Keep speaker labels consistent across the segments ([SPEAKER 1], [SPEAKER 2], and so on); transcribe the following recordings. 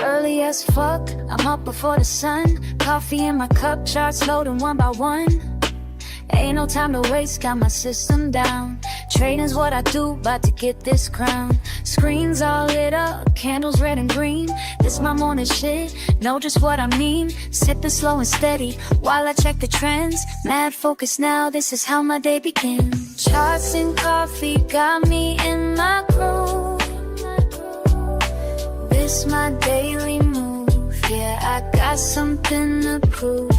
[SPEAKER 1] Early as fuck, I'm up before the sun. Coffee in my cup, charts loading one by one. Ain't no time to waste, got my system down. Trading's what I do, about to get this crown. Screens all lit up, candles red and green. This my morning shit, know just what I mean. Sipping slow and steady, while I check the trends. Mad focus now, this is how my day begins. Charts and coffee got me in my groove. This my daily move, yeah, I got something to prove.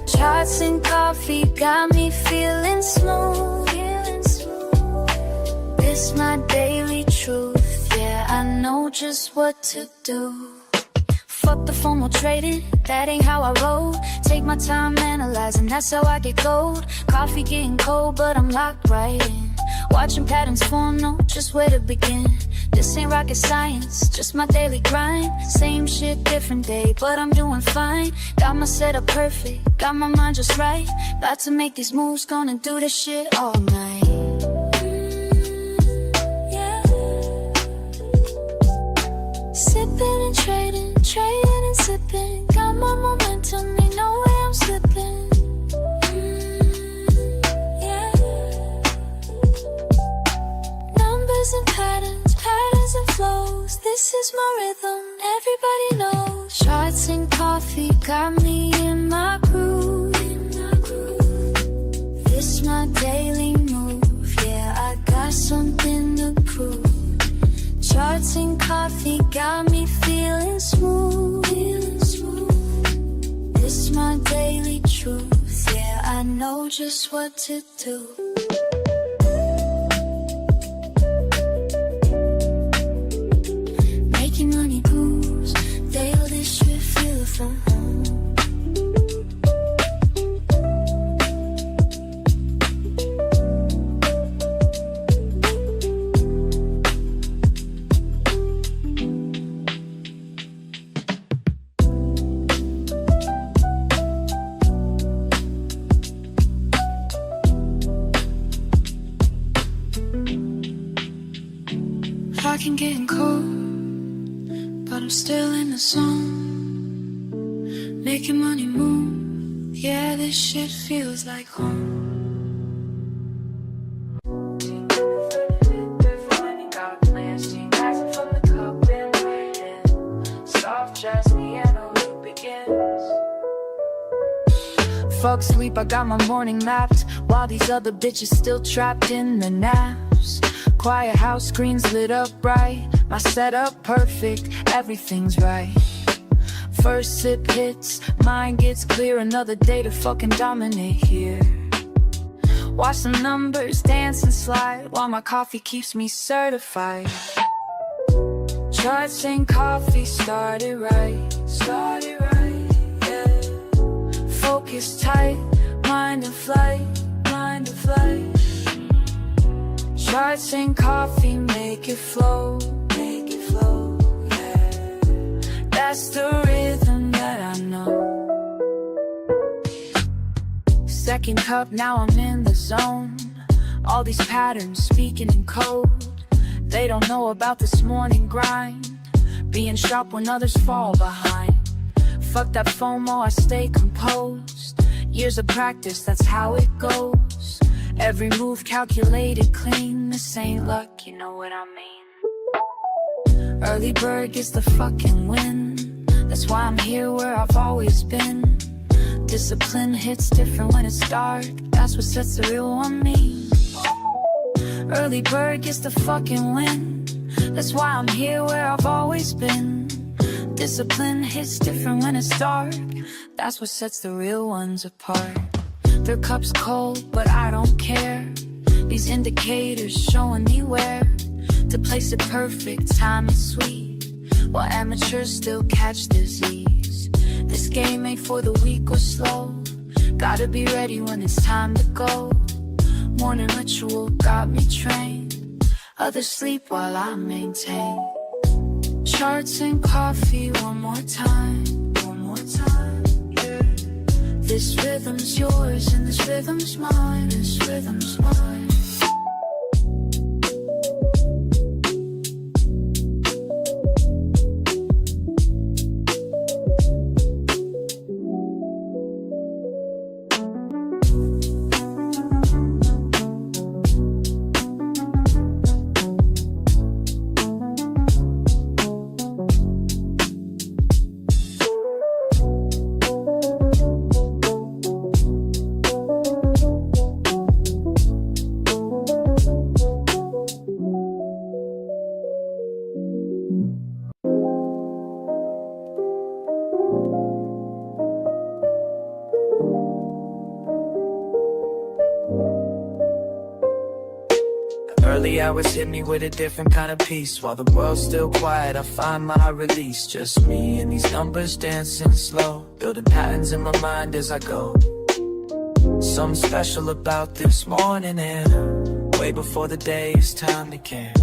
[SPEAKER 1] Charts and coffee got me feeling smooth. This my daily truth, yeah, I know just what to do. Fuck the formal trading, that ain't how I roll. Take my time analyzing, that's how I get gold. Coffee getting cold, but I'm locked right in. Watching patterns form, know just where to begin. This ain't rocket science, just my daily grind. Same shit, different day, but I'm doing fine. Got my setup perfect, got my mind just right. About to make these moves, gonna do this shit all night. Yeah. Sipping and trading, trading and sipping. Got my momentum, ain't no way I'm slipping. And patterns, patterns and flows. This is my rhythm, everybody knows. Charts and coffee got me in my groove. This my daily move, yeah, I got something to prove. Charts and coffee got me feeling smooth. This my daily truth, yeah, I know just what to do. Money moves, they'll this should feel from home. I can get cold, but I'm still in the zone. Making money move, yeah, this shit feels like home. Got plans, rising from the cup and waiting. Soft jazz piano loop begins. Fuck sleep, I got my morning mapped, while these other bitches still trapped in the naps. Quiet house, screens lit up bright. My setup perfect, everything's right. First sip hits, mind gets clear. Another day to fucking dominate here. Watch the numbers dance and slide, while my coffee keeps me certified. Charts and coffee started right, yeah. Focus tight, mind in flight, mind in flight. Charts and coffee make it flow, yeah. That's the rhythm that I know. Second cup, now I'm in the zone. All these patterns speaking in code. They don't know about this morning grind, being sharp when others fall behind. Fuck that FOMO, I stay composed. Years of practice, that's how it goes. Every move calculated clean. This ain't luck, you know what I mean. Early bird gets the fucking win. That's why I'm here where I've always been. Discipline hits different when it's dark. That's what sets the real one me. Early bird gets the fucking win. That's why I'm here where I've always been. Discipline hits different when it's dark. That's what sets the real ones apart. Their cup's cold, but I don't care. These indicators showing me where to place it perfect, time is sweet, while amateurs still catch disease. This game ain't for the weak or slow. Gotta be ready when it's time to go. Morning ritual got me trained. Others sleep while I maintain. Charts and coffee one more time, yeah. This rhythm's yours and this rhythm's mine, this rhythm's mine. Early hours hit me with a different kind of peace. While the world's still quiet, I find my release. Just me and these numbers dancing slow, building patterns in my mind as I go. Something special about this morning and way before the day is time to care.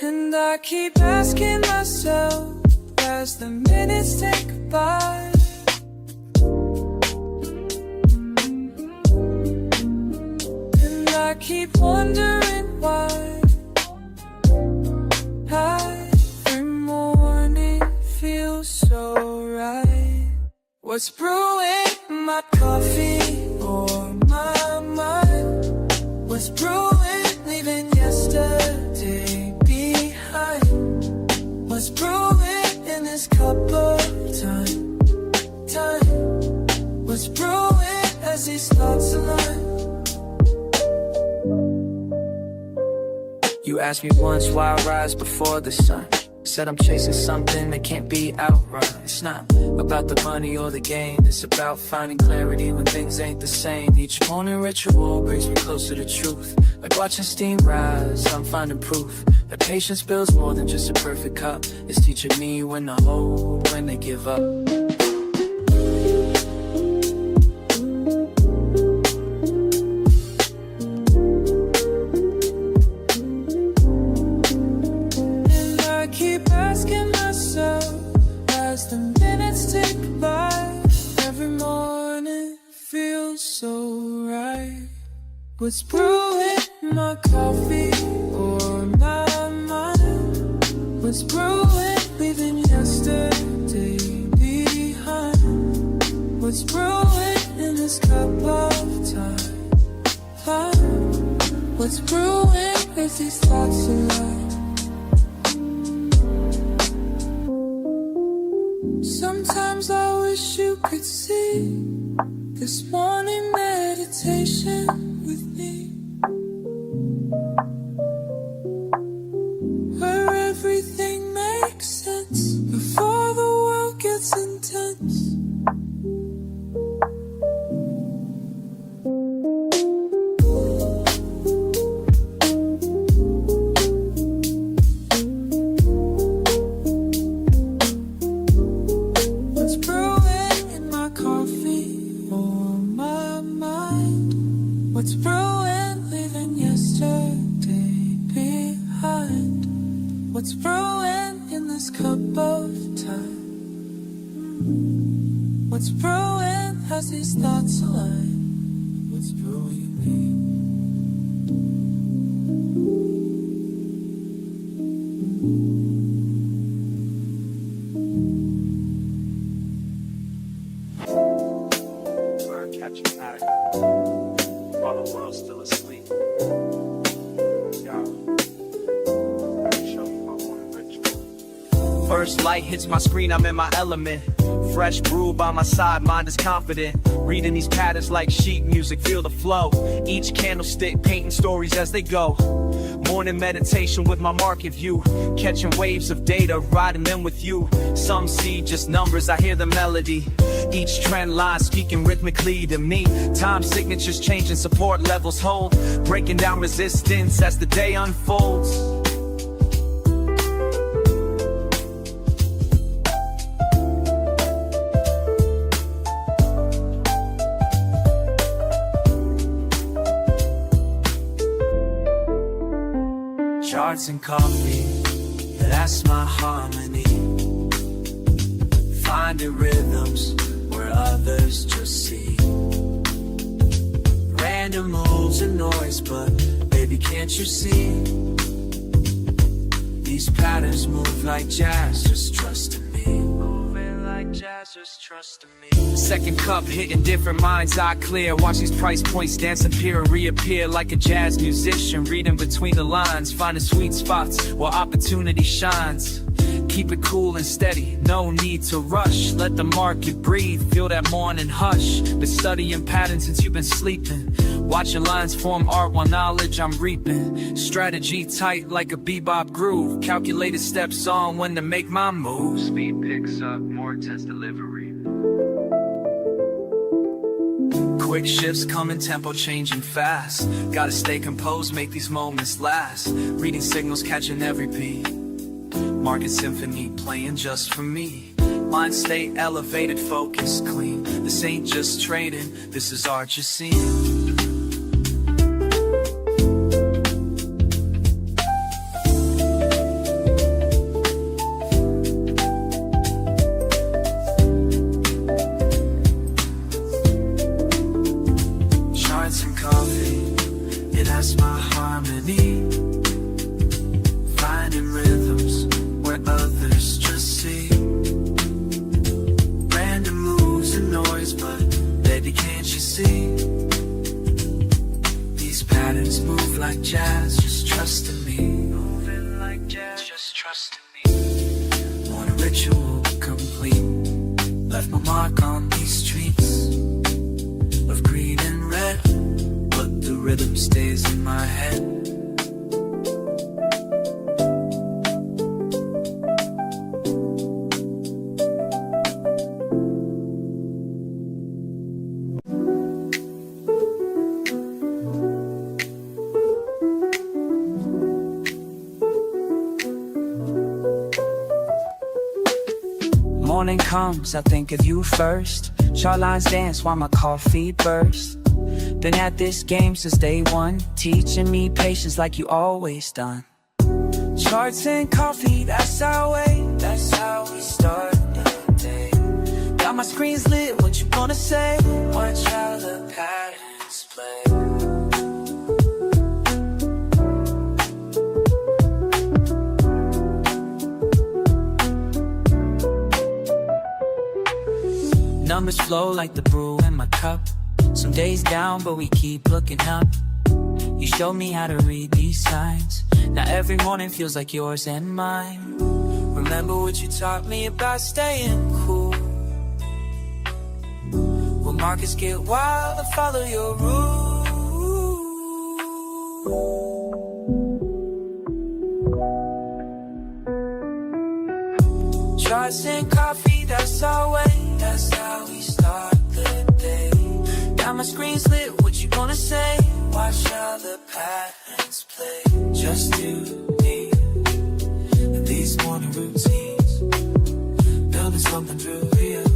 [SPEAKER 1] And I keep asking myself as the minutes tick by, and I keep wondering why every morning feels so right. What's brewing in my coffee or my mind? What's brewing leaving yesterday behind? What's brewing in this cup of time? What's brewing as these thoughts align? You asked me once why I rise before the sun. Said I'm chasing something that can't be outrun. It's not about the money or the gain, it's about finding clarity when things ain't the same. Each morning ritual brings me closer to truth. Like watching steam rise, I'm finding proof that patience builds more than just a perfect cup. It's teaching me when to hold, when to give up. What's brewing in my coffee or my mind? What's brewing leaving yesterday behind? What's brewing in this cup of time? What's brewing with these thoughts alive? Sometimes I wish you could see this morning meditation with me, where everything makes sense before the world gets intense. What's brewing in my coffee or my mind? What's brewing leaving yesterday behind? What's brewing in this cup of time? What's brewing as these thoughts align? What's brewing in me? We're catching addict while the world's still asleep. First light hits my screen, I'm in my element. Fresh brew by my side, mind is confident. Reading these patterns like sheet music, feel the flow. Each candlestick painting stories as they go. Morning meditation with my market view. Catching waves of data, riding them with you. Some see just numbers, I hear the melody. Each trend line speaking rhythmically to me. Time signatures changing, support levels hold. Breaking down resistance as the day unfolds. Charts and coffee, that's my harmony. Finding rhythms where others just see. Random moves and noise, but baby, can't you see? These patterns move like jazz, just trust in me. Moving like jazz, just trust in me. Second cup hitting different minds, eye clear. Watch these price points dance, appear and reappear like a jazz musician. Reading between the lines, finding sweet spots where opportunity shines. Keep it cool and steady, no need to rush. Let the market breathe, feel that morning hush. Been studying patterns since you've been sleeping. Watching lines form art while knowledge I'm reaping. Strategy tight like a bebop groove. Calculated steps on when to make my move. Speed picks up, more intense delivery.
[SPEAKER 2] Quick shifts come in tempo, changing fast. Gotta stay composed, make these moments last. Reading signals, catching every beat. Market symphony playing just for me. Mind state elevated, focus clean. This ain't just trading, this is art you're seeing. Charts and coffee, it has my harmony. Finding rhythms where others just see. Random moves and noise, but baby, can't you see? These patterns move like jazz, just trust in me. Moving like jazz, just trust in me. Want a ritual complete. Left my mark on these streets of green and red, but the rhythm stays in my head.
[SPEAKER 1] Morning comes, I think of you first. Chart lines dance while my coffee bursts. Been at this game since day one, teaching me patience like you always done. Charts and coffee, that's our way, that's how we start the day. Got my screens lit, what you gonna say? Watch how the patterns play. Numbers flow like the brew in my cup. Some days down, but we keep looking up. You showed me how to read these signs. Now every morning feels like yours and mine. Remember what you taught me about staying cool. When markets get wild, I follow your rules. Charts and coffee, that's our way, that's how we start the day. Got my screens lit, what you gonna say? Watch how the patterns play. Just you, me, and these morning routines. Building something real,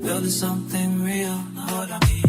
[SPEAKER 1] building something real, know what I mean?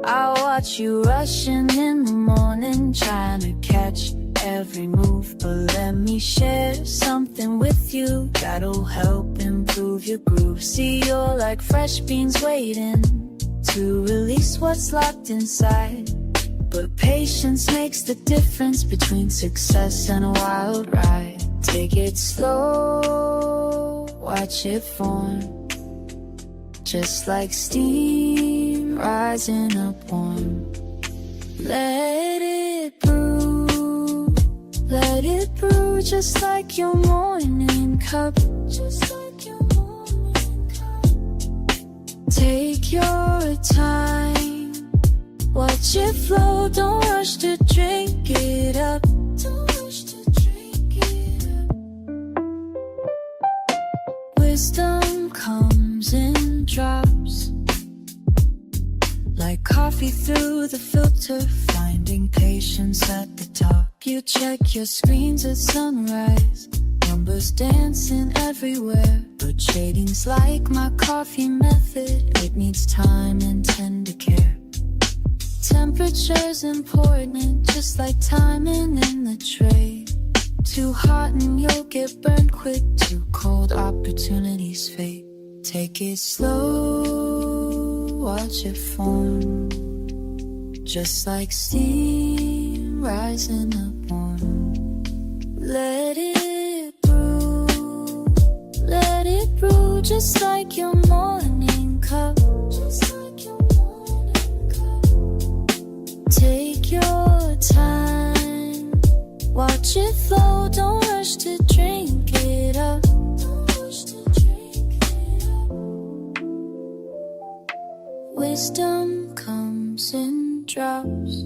[SPEAKER 1] I watch you rushing in the morning, trying to catch every move. But let me share something with you that'll help improve your groove. See, you're like fresh beans waiting to release what's locked inside. But patience makes the difference between success and a wild ride. Take it slow, watch it form. Just like steam rising up warm. Let it brew, just like your morning cup. Just like your morning cup. Take your time, watch it flow, don't rush to drink it up. Don't rush to drink it up. Wisdom comes in drops, like coffee through the filter, finding patience at the top. You check your screens at sunrise, numbers dancing everywhere. But trading's like my coffee method, it needs time and tender care. Temperature's important, just like timing in the trade. Too hot and you'll get burned quick, too cold opportunities fade. Take it slow, watch it form, just like steam rising up warm. Let it brew, just like your morning cup. Just like your morning cup. Take your time, watch it flow, don't rush to drink it up. Don't rush to drink it up. Wisdom comes in drops,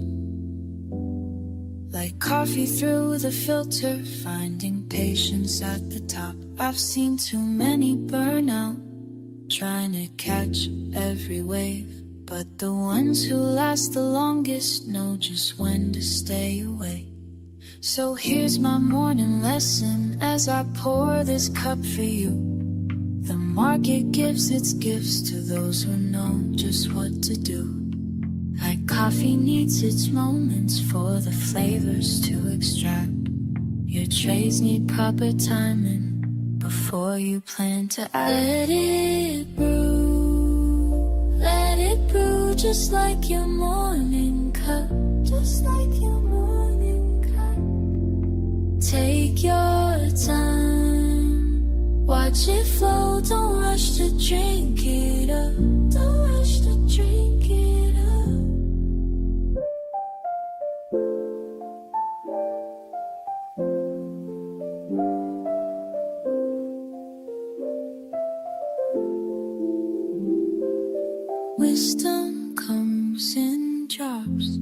[SPEAKER 1] like coffee through the filter, finding patience at the top. I've seen too many burn out, trying to catch every wave, but the ones who last the longest know just when to stay away. So here's my morning lesson as I pour this cup for you. The market gives its gifts to those who know just what to do. Like coffee needs its moments for the flavors to extract. Your trades need proper timing before you plan to act. Let it brew, just like your morning cup. Just like your morning cup. Take your time, watch it flow, don't rush to drink it up. Don't rush to drink it up. Wisdom comes in drops,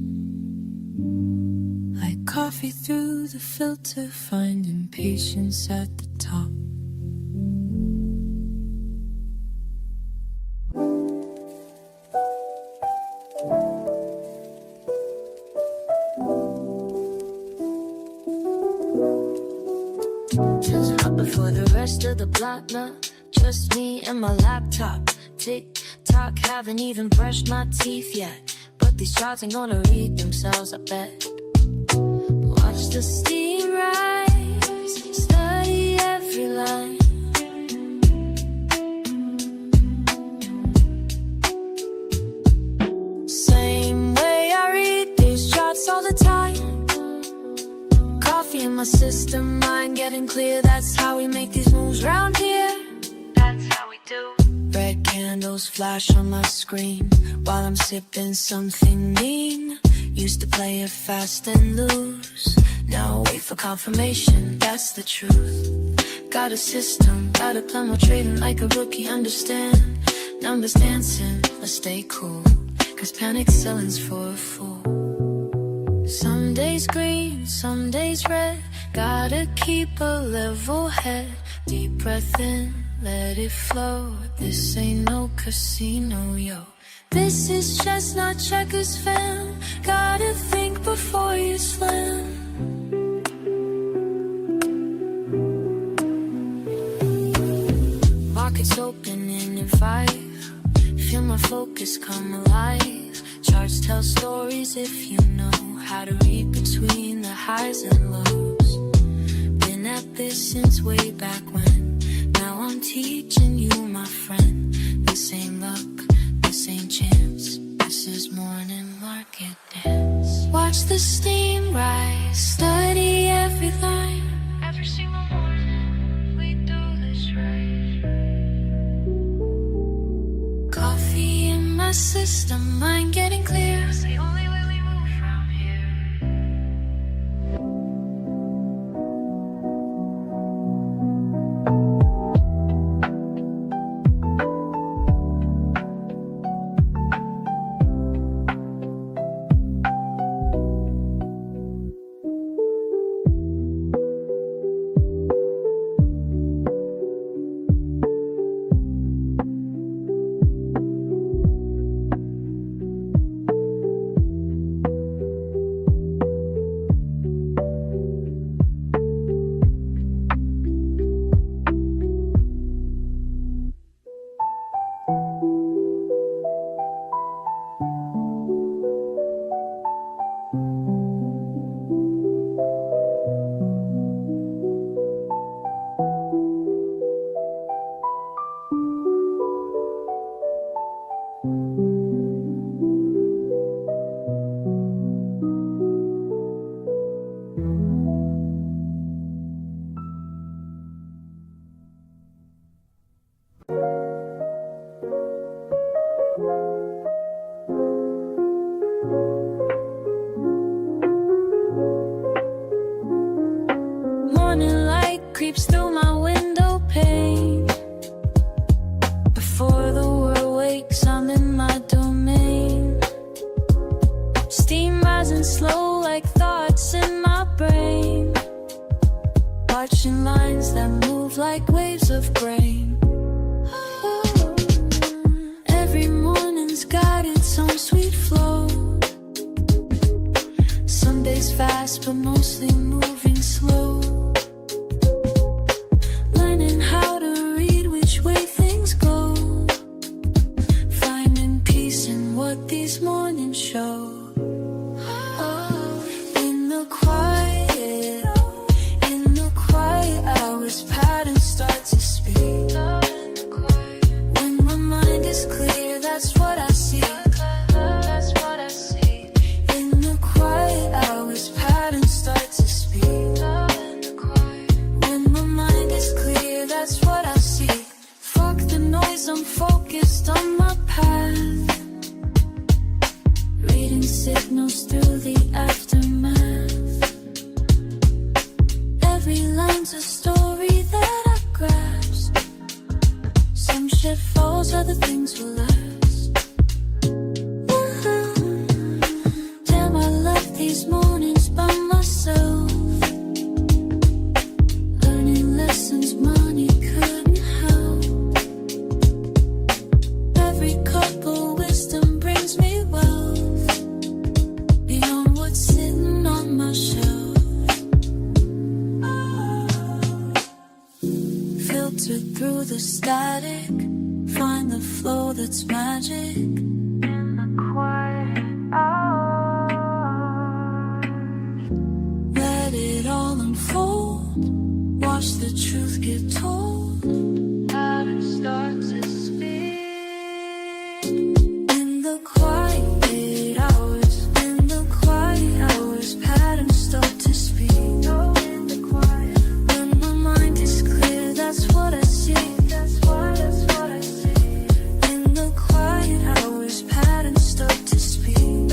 [SPEAKER 1] like coffee through the filter, finding patience at the top. Just up before the rest of the block now, just me and my laptop. Tick-tock, haven't even brushed my teeth yet, but these charts ain't gonna read themselves, I bet. Watch the steam rise, study every line. Same way I read these charts all the time. Coffee in my system, mind getting clear. That's how we make these moves round here. That's how we do. Red candles flash on my screen while I'm sipping something mean. Used to play it fast and lose, now wait for confirmation, that's the truth. Got a system, got a plan, more trading like a rookie, understand. Numbers dancing, let's stay cool, cause panic selling's for a fool. Some days green, some days red, gotta keep a level head. Deep breath in, let it flow. This ain't no casino, yo. This is just not checkers, fam. Gotta think before you slam. Markets opening in 5. Feel my focus come alive. Charts tell stories if you know how to read between the highs and lows. Been at this since way back when. Now I'm teaching you, my friend. This ain't luck, this ain't chance. This is morning market dance. Watch the steam rise, study every line. Every single morning, we do this right. Coffee in my system, mind getting clear. It's the only way we move from here. Morning light creeps through my window pane. Before the world wakes, I'm in my domain. Steam rising slow like thoughts in my brain. Watching lines that move like waves of grain. Every morning's got its own sweet flow. Some days fast, but mostly moving slow. Learning how to read which way things go. Finding peace in what these mornings show. In the quiet hours, patterns start to speak. When my mind is clear, that's what I see. In the quiet hours, patterns start to speak. When my mind is clear, that's what I see. Fuck the noise, I'm focused on my path. Reading signals through the aftermath. Every line's a story that I grasp. Some shit falls, other things will last. Damn, I love these mornings by myself. Learning lessons money couldn't help. Every cup of wisdom brings me wealth. Beyond what's sitting on my shelf. Filter through the static. Find the flow that's magic. In the quiet hours, let it all unfold. Watch the truth get told. Patterns start to speak. In the quiet hours, patterns start to speak. In the quiet, when my mind is clear, that's what I see. That's what I see. In the quiet hours, patterns start to speak. In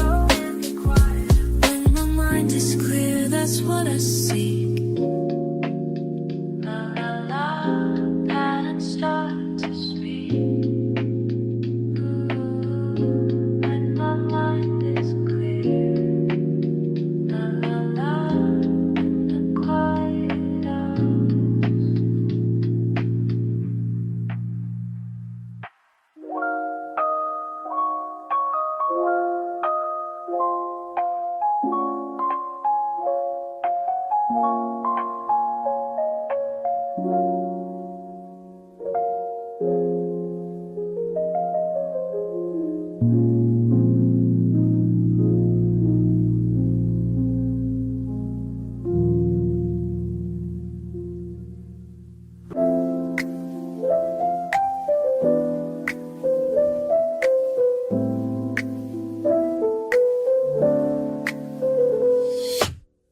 [SPEAKER 1] the quiet, when my mind is clear, that's what I see. La la la, patterns start to speak. When my mind is clear. La la la, the quiet hours.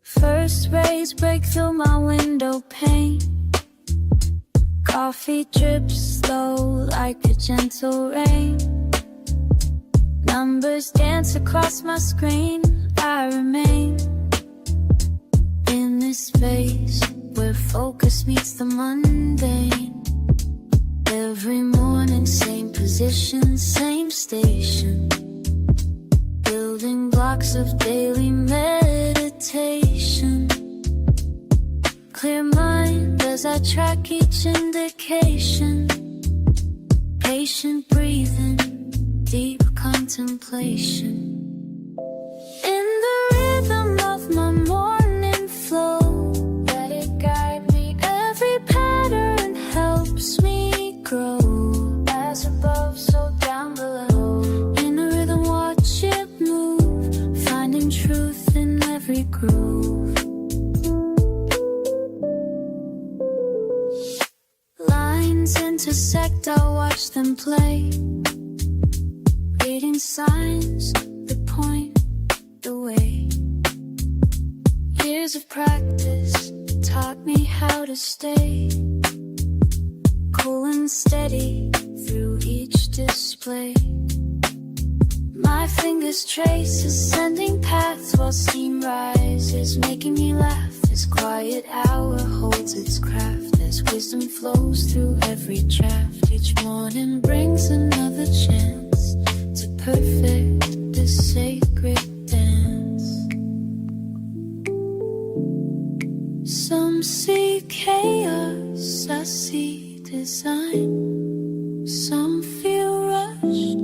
[SPEAKER 1] First rays break through my window pane. Coffee drips slow like a gentle rain. Numbers dance across my screen. I remain in this space where focus meets the mundane. Every morning, same position, same station. Building blocks of daily meditation. Clear mind as I track each indication. Patient breathing, deep contemplation. In the rhythm of my morning flow, let it guide me. Every pattern helps me grow. As above, so down below. In a rhythm, watch it move, finding truth in every groove. Lines intersect, I'll watch them play. Reading signs that point the way. Years of practice taught me how to stay cool and steady through each display. My fingers trace ascending paths while steam rises, making me laugh. This quiet hour holds its craft as wisdom flows through every draft. Each morning brings another chance to perfect this sacred dance. Some see chaos, I see design. Some feel rushed,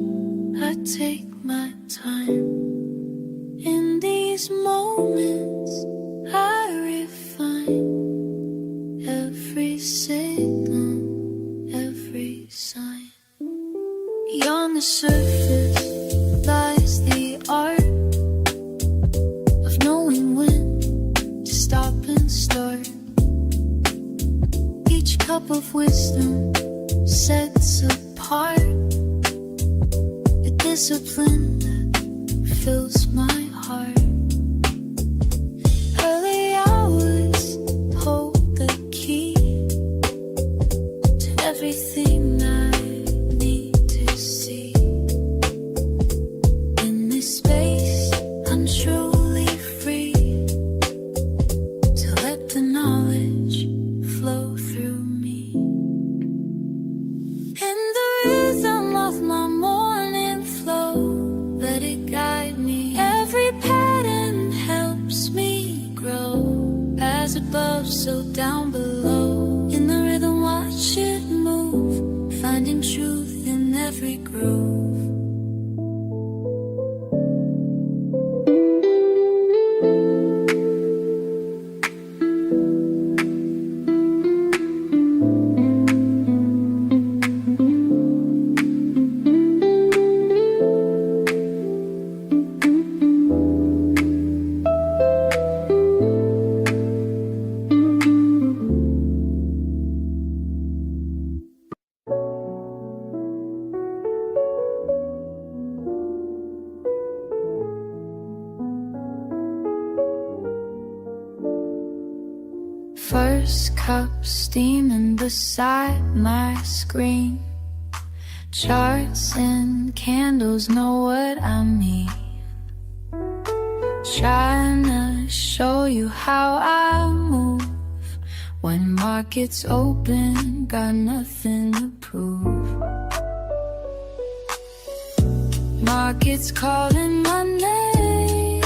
[SPEAKER 1] I take my time. In these moments I refine every signal, every sign. Beyond the surface lies the art of knowing when to stop and start. Each cup of wisdom sets apart a discipline that fills my heart. Early hours hold the key to everything I need to see. In this space I'm truly free to let the knowledge flow through me. In the rhythm of my morning flow, let it guide me. Every pattern helps me grow. As above, so down below. In the rhythm, watch it move, finding truth in every groove. First cup steaming beside my screen. Charts and candles know what I mean. Trying to show you how I move. When markets open, got nothing to prove. Markets calling my name.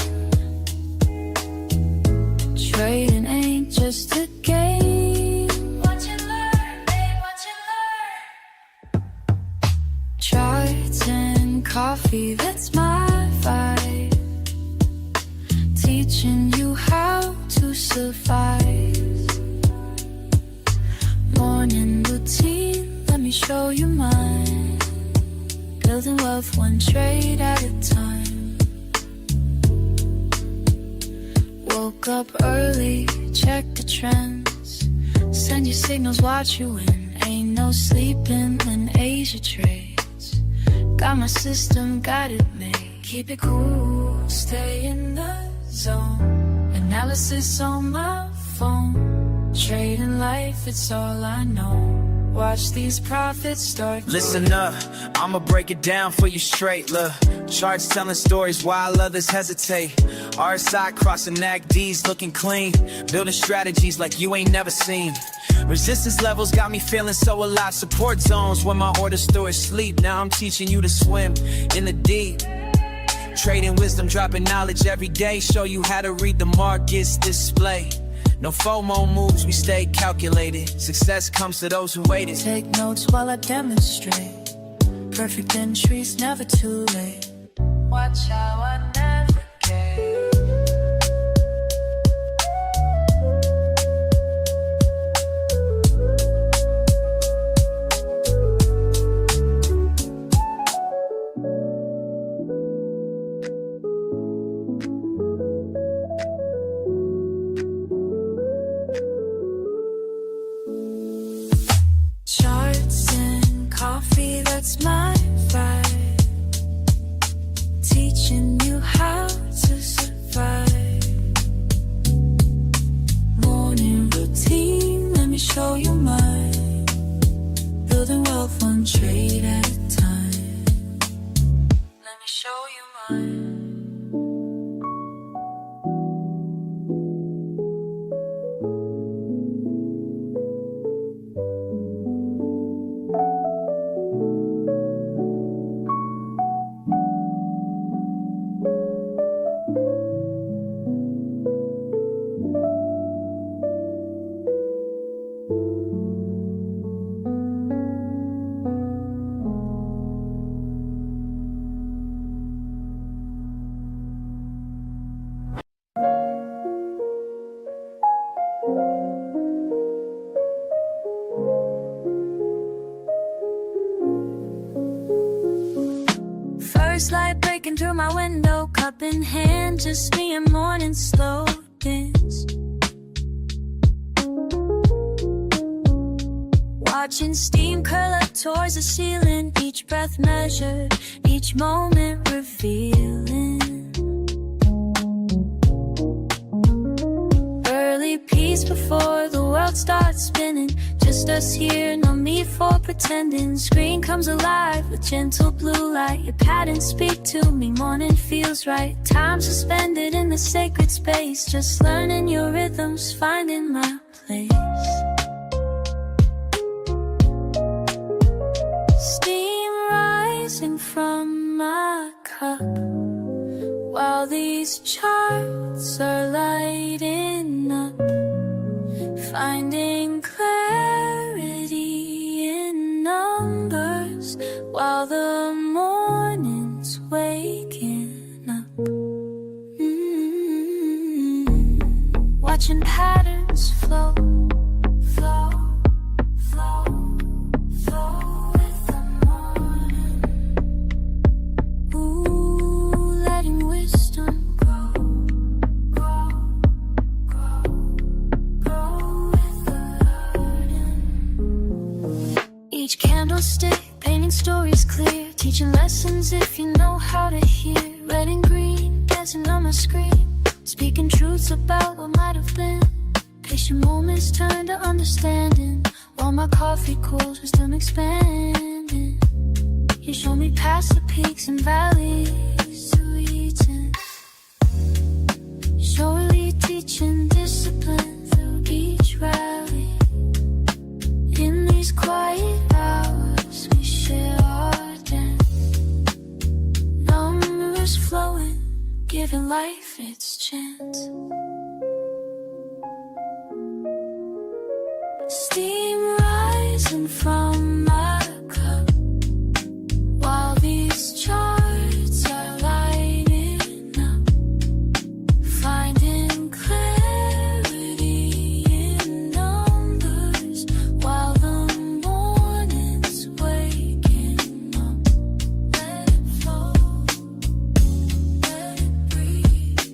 [SPEAKER 1] Trading ain't just a game. Watch and learn, babe, watch and learn. Charts and coffee, that's my vibe. Teaching you how to survive. Morning routine, let me show you mine. Building wealth one trade at a time. Woke up early, check the trends. Send your signals, watch you win. Ain't no sleeping when Asia trades. Got my system, got it made. Keep it cool, stay in the zone. Analysis on my phone. Trading life, it's all I know. Watch these profits start.
[SPEAKER 2] Listen up, I'ma break it down for you straight. Look, charts telling stories while others hesitate. RSI crossing NACDs looking clean. Building strategies like you ain't never seen. Resistance levels got me feeling so alive. Support zones when my orders through sleep. Now I'm teaching you to swim in the deep. Trading wisdom, dropping knowledge every day. Show you how to read the markets display. No FOMO moves, we stay calculated. Success comes to those who waited.
[SPEAKER 1] Take notes while I demonstrate. Perfect entries, never too late. Watch how I navigate. Charts and coffee, that's my vibe. Teaching light breaking through my window, cup in hand, just me and morning slow dance. Watching steam curl up towards the ceiling, each breath measured, each moment revealing. Early peace before the world starts spinning, just us here, no need for pretending. Screen comes alive with gentle blue light, your patterns speak to me, morning feels right. Time suspended in the sacred space, just learning your rhythms, finding my place. Steam rising from my cup, while these charts are lighting up, finding clarity in numbers, while the morning's waking up. Watching patterns flow, flow, flow, flow with the morning. Ooh, letting wisdom grow, grow, grow, grow with the learning. Each candlestick painting stories clear, teaching lessons if you know how to hear. Red and green dancing on my screen, speaking truths about what might have been. Patient moments turn to understanding, while my coffee cools, wisdom expanding. You show me past the peaks and valleys to reaching, surely teaching discipline through each rally. In these quiet hours we share our dance, numbers flowing, giving life its chance. Steam rising from my cup, while these charts are lighting up, finding clarity in numbers, while the morning's waking up. Let it flow, let it breathe,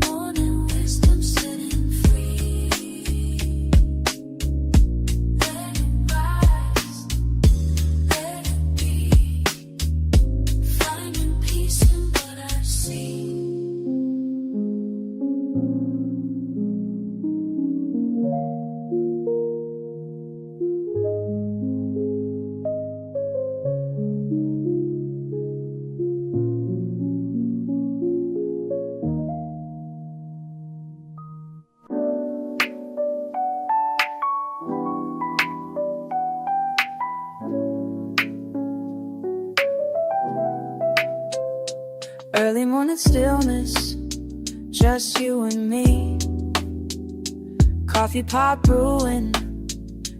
[SPEAKER 1] morning wisdom sitting free. Let it rise, let it be, finding peace in what I see. Early morning stillness, just you and me. Coffee pot brewing,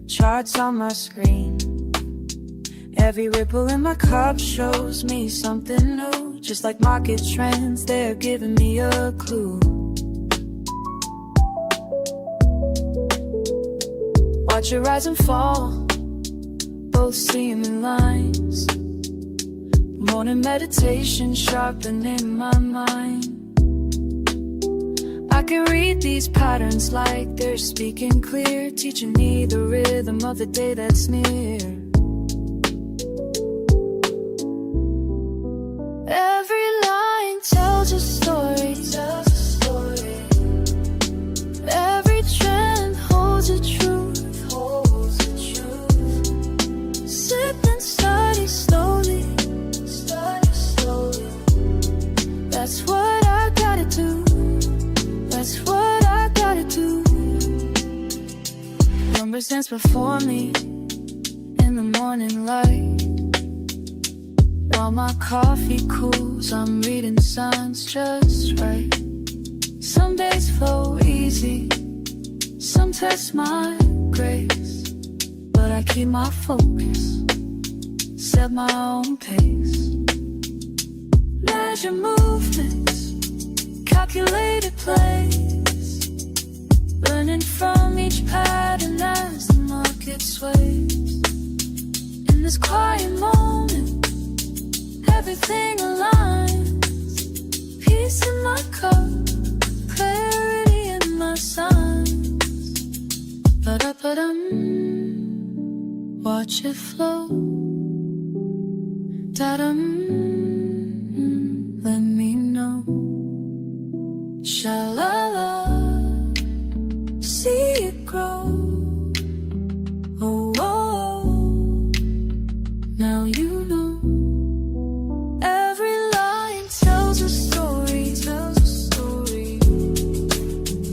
[SPEAKER 1] charts on my screen. Every ripple in my cup shows me something new. Just like market trends, they're giving me a clue. Watch it rise and fall, both seeming lines. Morning meditation sharpening my mind. I can read these patterns like they're speaking clear, teaching me the rhythm of the day that's near. Every line tells a story, tells a story. Every trend holds a truth, holds a truth. Sip and study slowly, study slowly. That's what I gotta do, that's what I gotta do. Numbers dance before me in the morning light. While my coffee cools, I'm reading signs just right. Some days flow easy, some test my grace, but I keep my focus, set my own pace. Measure movements, calculated plays, learning from each pattern as the market sways. In this quiet moment, everything aligns. Peace in my cup, clarity in my signs. Ba-da-ba-dum, watch it flow. Da-dum, let me know. Sha-la-la, see it grow. Oh, oh, oh, now you know. Every line tells a story, tells a story.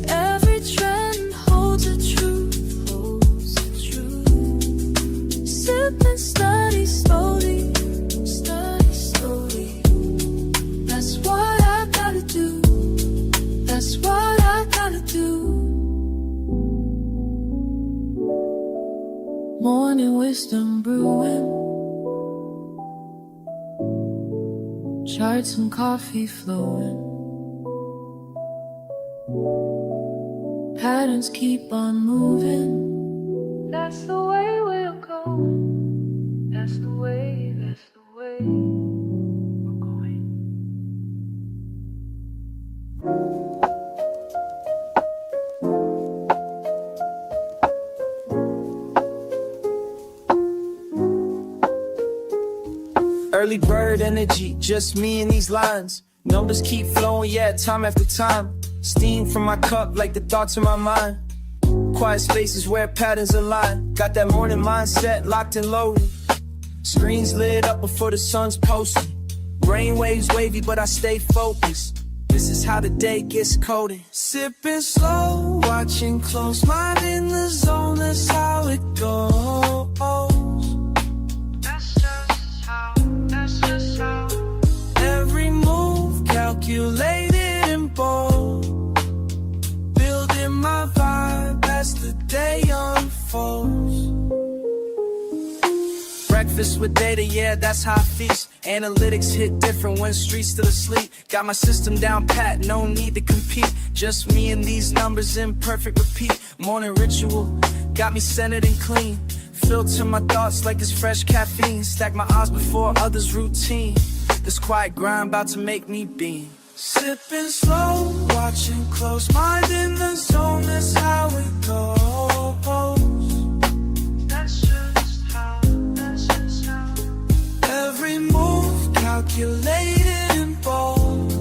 [SPEAKER 1] Every trend holds a truth, holds a truth. Sip and study slowly, study slowly. That's what I gotta do. That's what I gotta do. Morning wisdom brewing, charts and coffee flowing. Patterns keep on moving. That's the way we're going. That's the way, that's the way we're going.
[SPEAKER 3] Early bird energy, just me and these lines. Numbers keep flowing, yeah, time after time. Steam from my cup like the thoughts in my mind. Quiet spaces where patterns align. Got that morning mindset locked and loaded. Screens lit up before the sun's posted. Brainwaves wavy, but I stay focused. This is how the day gets coded. Sipping slow, watching close, mind in the zone, that's how it goes. Every move calculated and bold. Building my vibe as the day unfolds. Breakfast with data, yeah, that's how I feast. Analytics hit different when streets still asleep. Got my system down pat, no need to compete. Just me and these numbers in perfect repeat. Morning ritual, got me centered and clean. Filter my thoughts like it's fresh caffeine. Stack my odds before others' routine. This quiet grind about to make me beam. Sipping slow, watching close, mind in the zone, that's how it goes. That's just how, that's just how. Every move calculated and bold.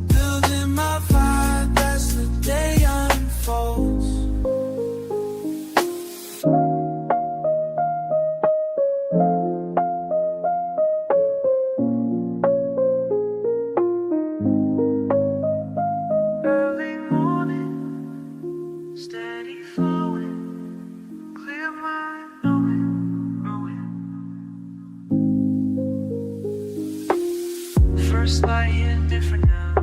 [SPEAKER 3] Building my vibe as the day unfolds. First light hit different now.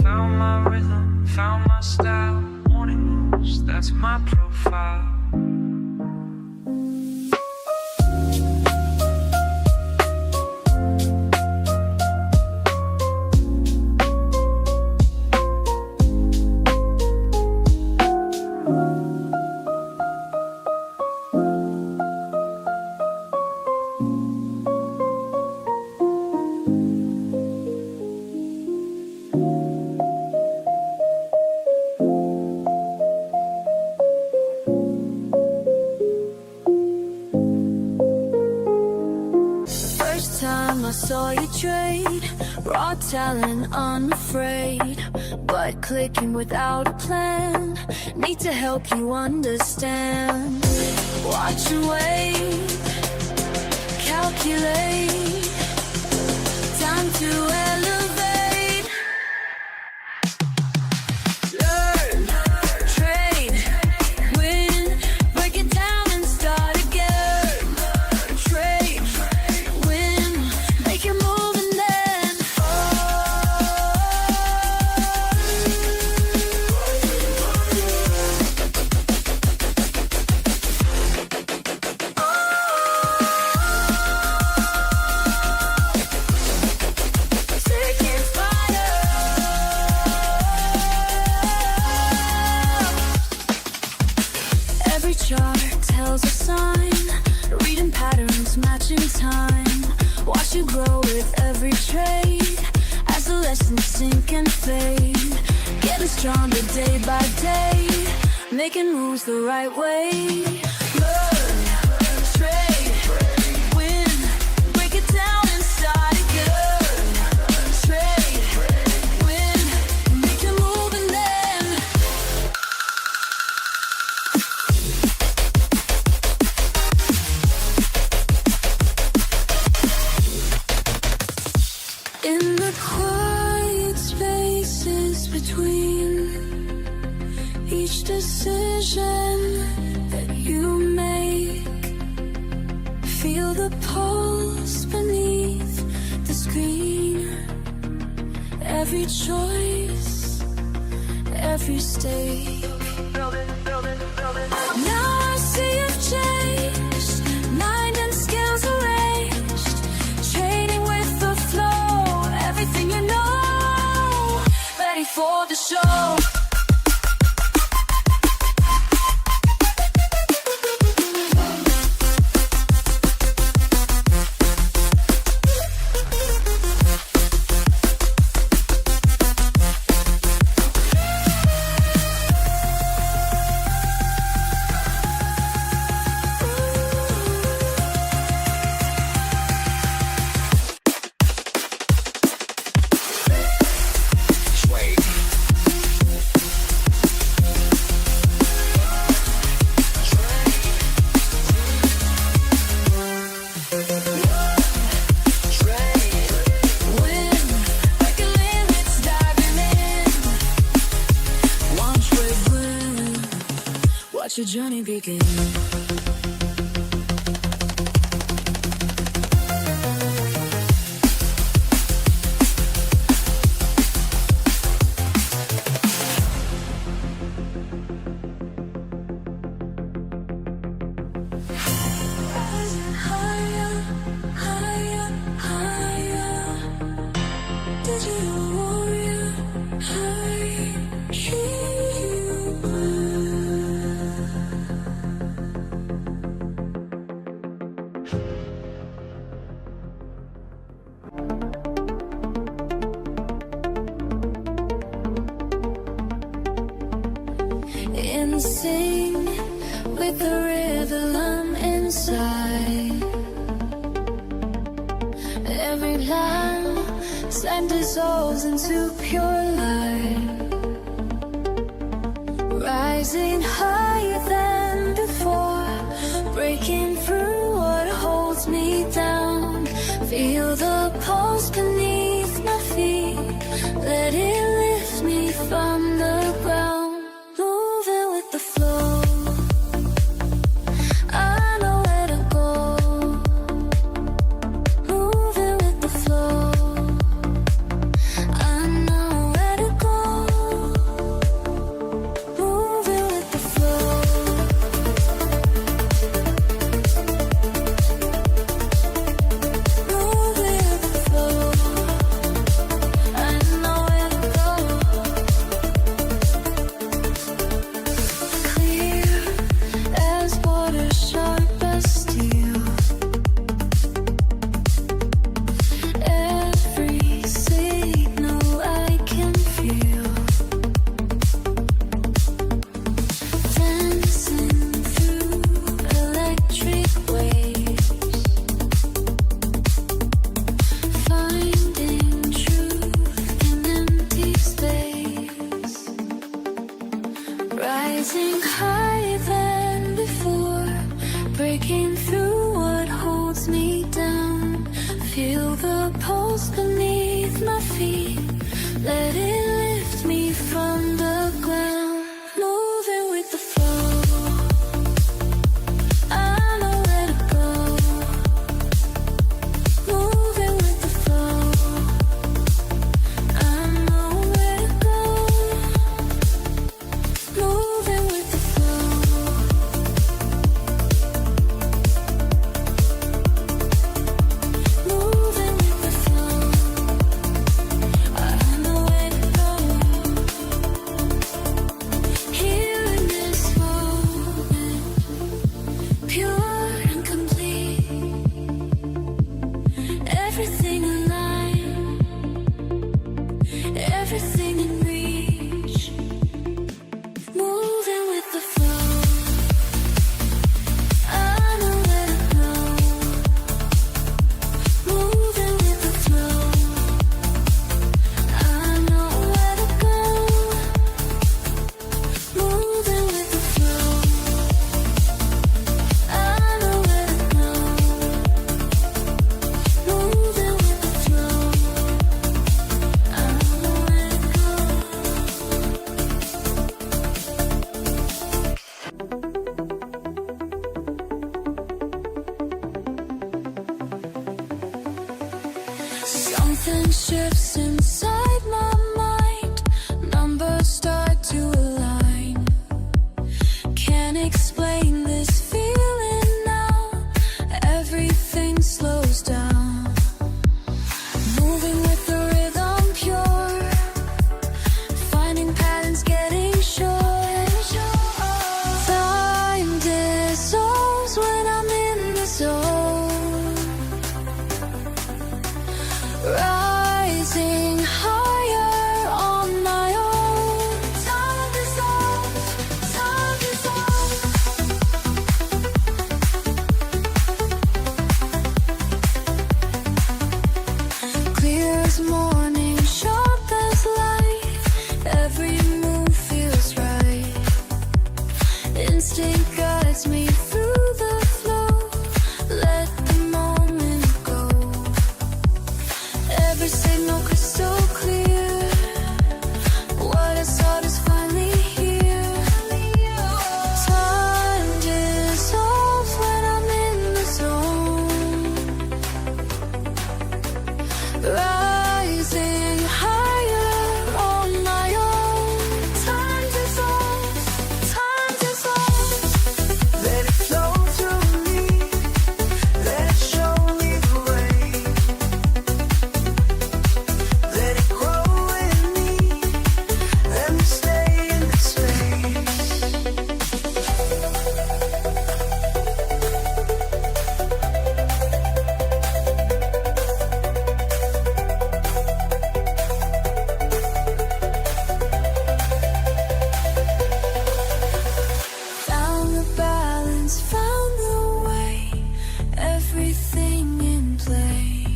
[SPEAKER 3] Found my rhythm, found my style. Morning moves, that's my profile.
[SPEAKER 1] I saw you trade, raw talent, unafraid, but clicking without a plan. Need to help you understand. Watch and wait, calculate, time to elevate. Learn, trade, win, break it down and start again. Trade, win, make your move and then taking fire. Every chart tells a sign, reading patterns, matching time. Watch you grow with every trade, as the lessons sink and fade. Getting stronger day by day, making moves the right way. Learn, trade, win, break it down and start again. Trade, win, make your move and then in the quiet spaces between each decision that you make, feel the pulse beneath the screen. Every choice, every stake. Now I see you've changed, mind and skills arranged, trading with the flow, everything you know, ready for the show. Your journey begin. Rising higher, higher, higher. Digital warrior, high, in sync with the rhythm inside. Every plan sand dissolves into pure light, rising higher than before, breaking through what holds me down. Feel the pulse beneath my feet, let it lift me from the ground. Moving with the flow, I know where to go. Moving with the flow, I know where to go. Moving with the flow. Moving with the flow, I know where to go. Clear as water, sharp as steel. Every signal I can feel, dancing through electric waves, finding truth in empty space. Rising higher than before, breaking through what holds me down. Feel the pulse beneath my feet, let it lift me from the ground. Moving with the flow, I know where to go. Moving with the flow, I know where to go. Moving with the flow. Moving with the flow, I know where to everything in reach, moving with the flow. I know where to go, moving with the flow. I know where to go, moving with the flow. I know where to go, moving with the flow. I know where to go. Something shifts inside my mind. Numbers start to align. Can't explain this feeling now. Everything slows down. Moving with the rhythm pure. Finding patterns, getting sure. Time dissolves when I'm in the zone. Rising higher on my own. Time dissolves, time dissolves. Clear as morning, sharp as light. Every move feels right. Instinct guides me through the flow. Let the moment go. Every signal crystal clear. What I sought is finally here. Time dissolves when I'm in the zone. Rising higher on my own. Time dissolves, time dissolves.
[SPEAKER 2] Let it flow through me. Let it show me the way. Let it grow in me. Let me stay in this space.
[SPEAKER 1] Found the balance, found the way. Everything in play.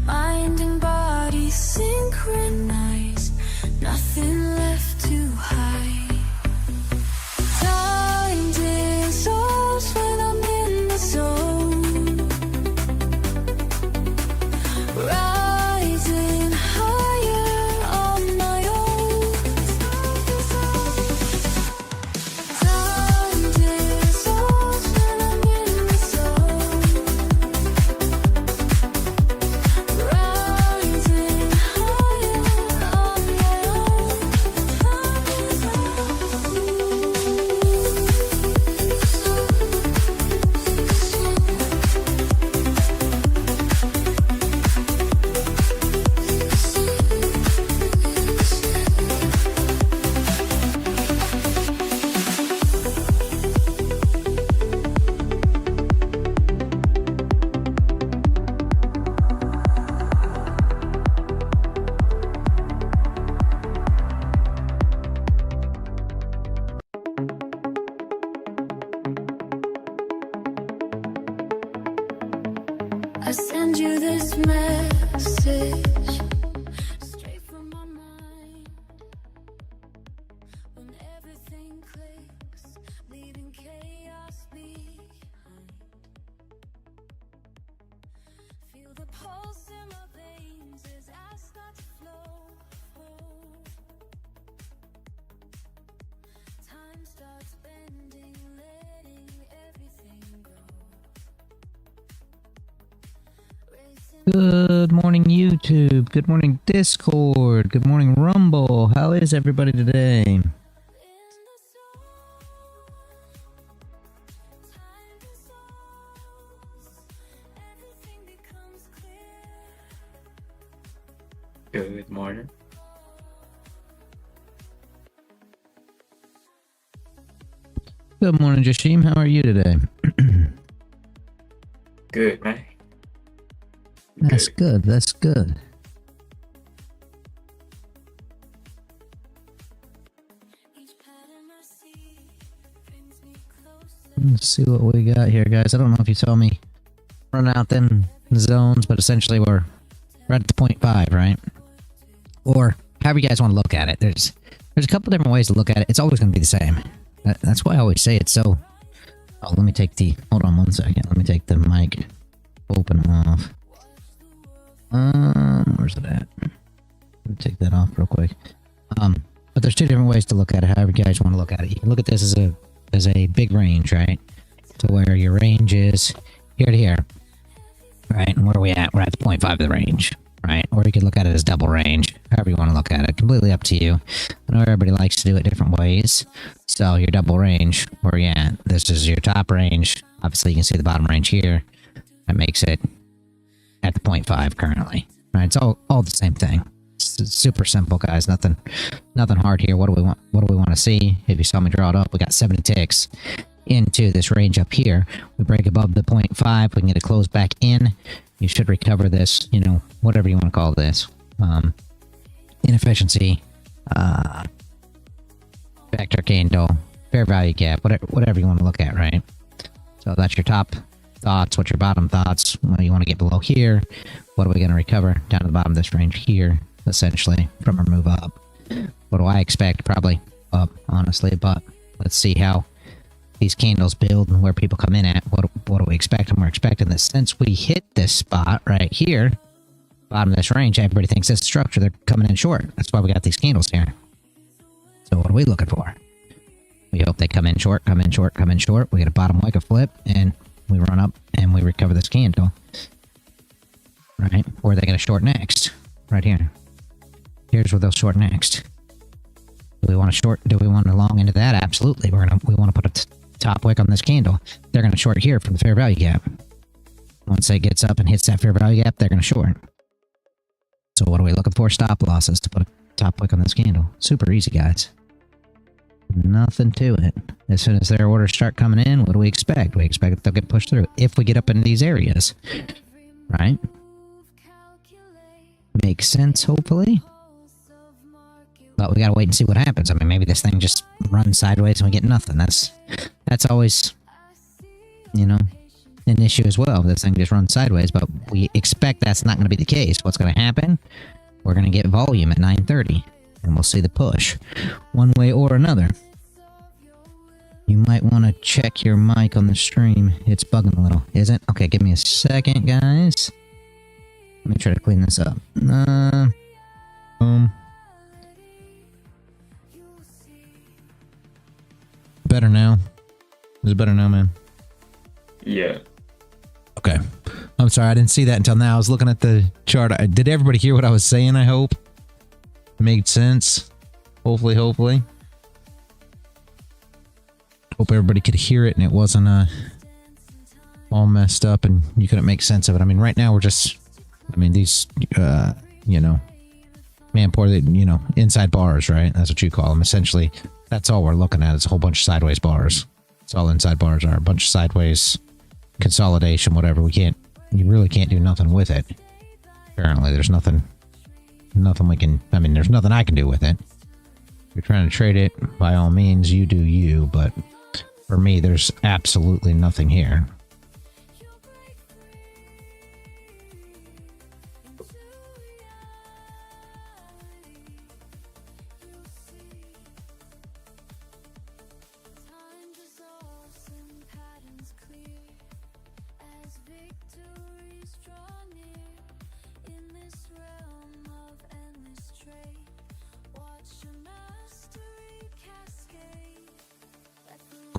[SPEAKER 1] Mind and body synchronized. Nothing left to hide. Time dissolves when I'm in the zone. Rising higher on my own. Time dissolves when I'm in the zone. Rising higher on my own. I send you this message straight from my mind. When everything clicks, leaving chaos behind. Feel the pulse in my veins as I start to flow. Time starts bending, letting everything go.
[SPEAKER 4] Good morning, YouTube. Good morning, Discord. Good morning, Rumble. How is everybody today?
[SPEAKER 5] Good morning.
[SPEAKER 4] Good morning, Jashim. How are you today?
[SPEAKER 5] Good, man.
[SPEAKER 4] That's good. That's good. Let's see what we got here, guys. I don't know if you saw me run out them zones, but essentially we're at the 0.5, right? Or however you guys want to look at it. There's a couple different ways to look at it. It's always going to be the same. That's why I always say it. So, oh, let me take the, hold on one second. Let me take the mic open off. Where's it at? Let me take that off real quick. But there's two different ways to look at it. However you guys want to look at it. You can look at this as a big range, right? To where your range is here to here, right? And where are we at? We're at the 0.5 of the range, right? Or you could look at it as double range, however you want to look at it. Completely up to you. I know everybody likes to do it different ways. So your double range, where you at? This is your top range. Obviously, you can see the bottom range here. That makes it at the 0.5 currently, right? It's all the same thing. It's super simple, guys. Nothing hard here. What do we want? What do we want to see? If you saw me draw it up, we got 70 ticks into this range up here. We break above the 0.5. We can get it closed back in. You should recover this, you know, whatever you want to call this. Inefficiency, vector candle, fair value gap, whatever you want to look at, right? So that's your top thoughts. What's your bottom thoughts? What do you want to get below here? What are we going to recover down to the bottom of this range here, essentially, from our move up? What do I expect? Probably up, honestly, but let's see how these candles build and where people come in at. What do we expect? And we're expecting that since we hit this spot right here, bottom of this range, everybody thinks this structure, they're coming in short. That's why we got these candles here. So what are we looking for? We hope they come in short, come in short, come in short. We get a bottom wick, a flip, and we run up and we recover this candle. Right? Where are they going to short next? Right here. Here's where they'll short next. Do we want to short? Do we want to long into that? Absolutely. We want to put a top wick on this candle. They're going to short here from the fair value gap. Once it gets up and hits that fair value gap, they're going to short. So what are we looking for? Stop losses to put a top wick on this candle. Super easy, guys. Nothing to it. As soon as their orders start coming in, what do we expect? We expect that they'll get pushed through if we get up into these areas. Right? Makes sense, hopefully. But we gotta wait and see what happens. I mean, maybe this thing just runs sideways and we get nothing. That's always, you know, an issue as well. This thing just runs sideways, but we expect that's not going to be the case. What's going to happen? We're going to get volume at 9:30, and we'll see the push one way or another. You might want to check your mic on the stream. It's bugging a little, is it? Okay, give me a second, guys. Let me try to clean this up. Better now? Is it better now, man?
[SPEAKER 5] Yeah.
[SPEAKER 4] Okay. I'm sorry, I didn't see that until now. I was looking at the chart. Did everybody hear what I was saying, I hope? It made sense. Hopefully. Hope everybody could hear it and it wasn't all messed up and you couldn't make sense of it. I mean, right now we're just... I mean, these, you know... Man, poor, you know, inside bars, right? That's what you call them. Essentially, that's all we're looking at. It's a whole bunch of sideways bars. It's all inside bars are. A bunch of sideways consolidation, whatever. You really can't do nothing with it. Apparently, there's nothing we can, I mean, there's nothing I can do with it. If you're trying to trade it, by all means, you do you, but for me, there's absolutely nothing here.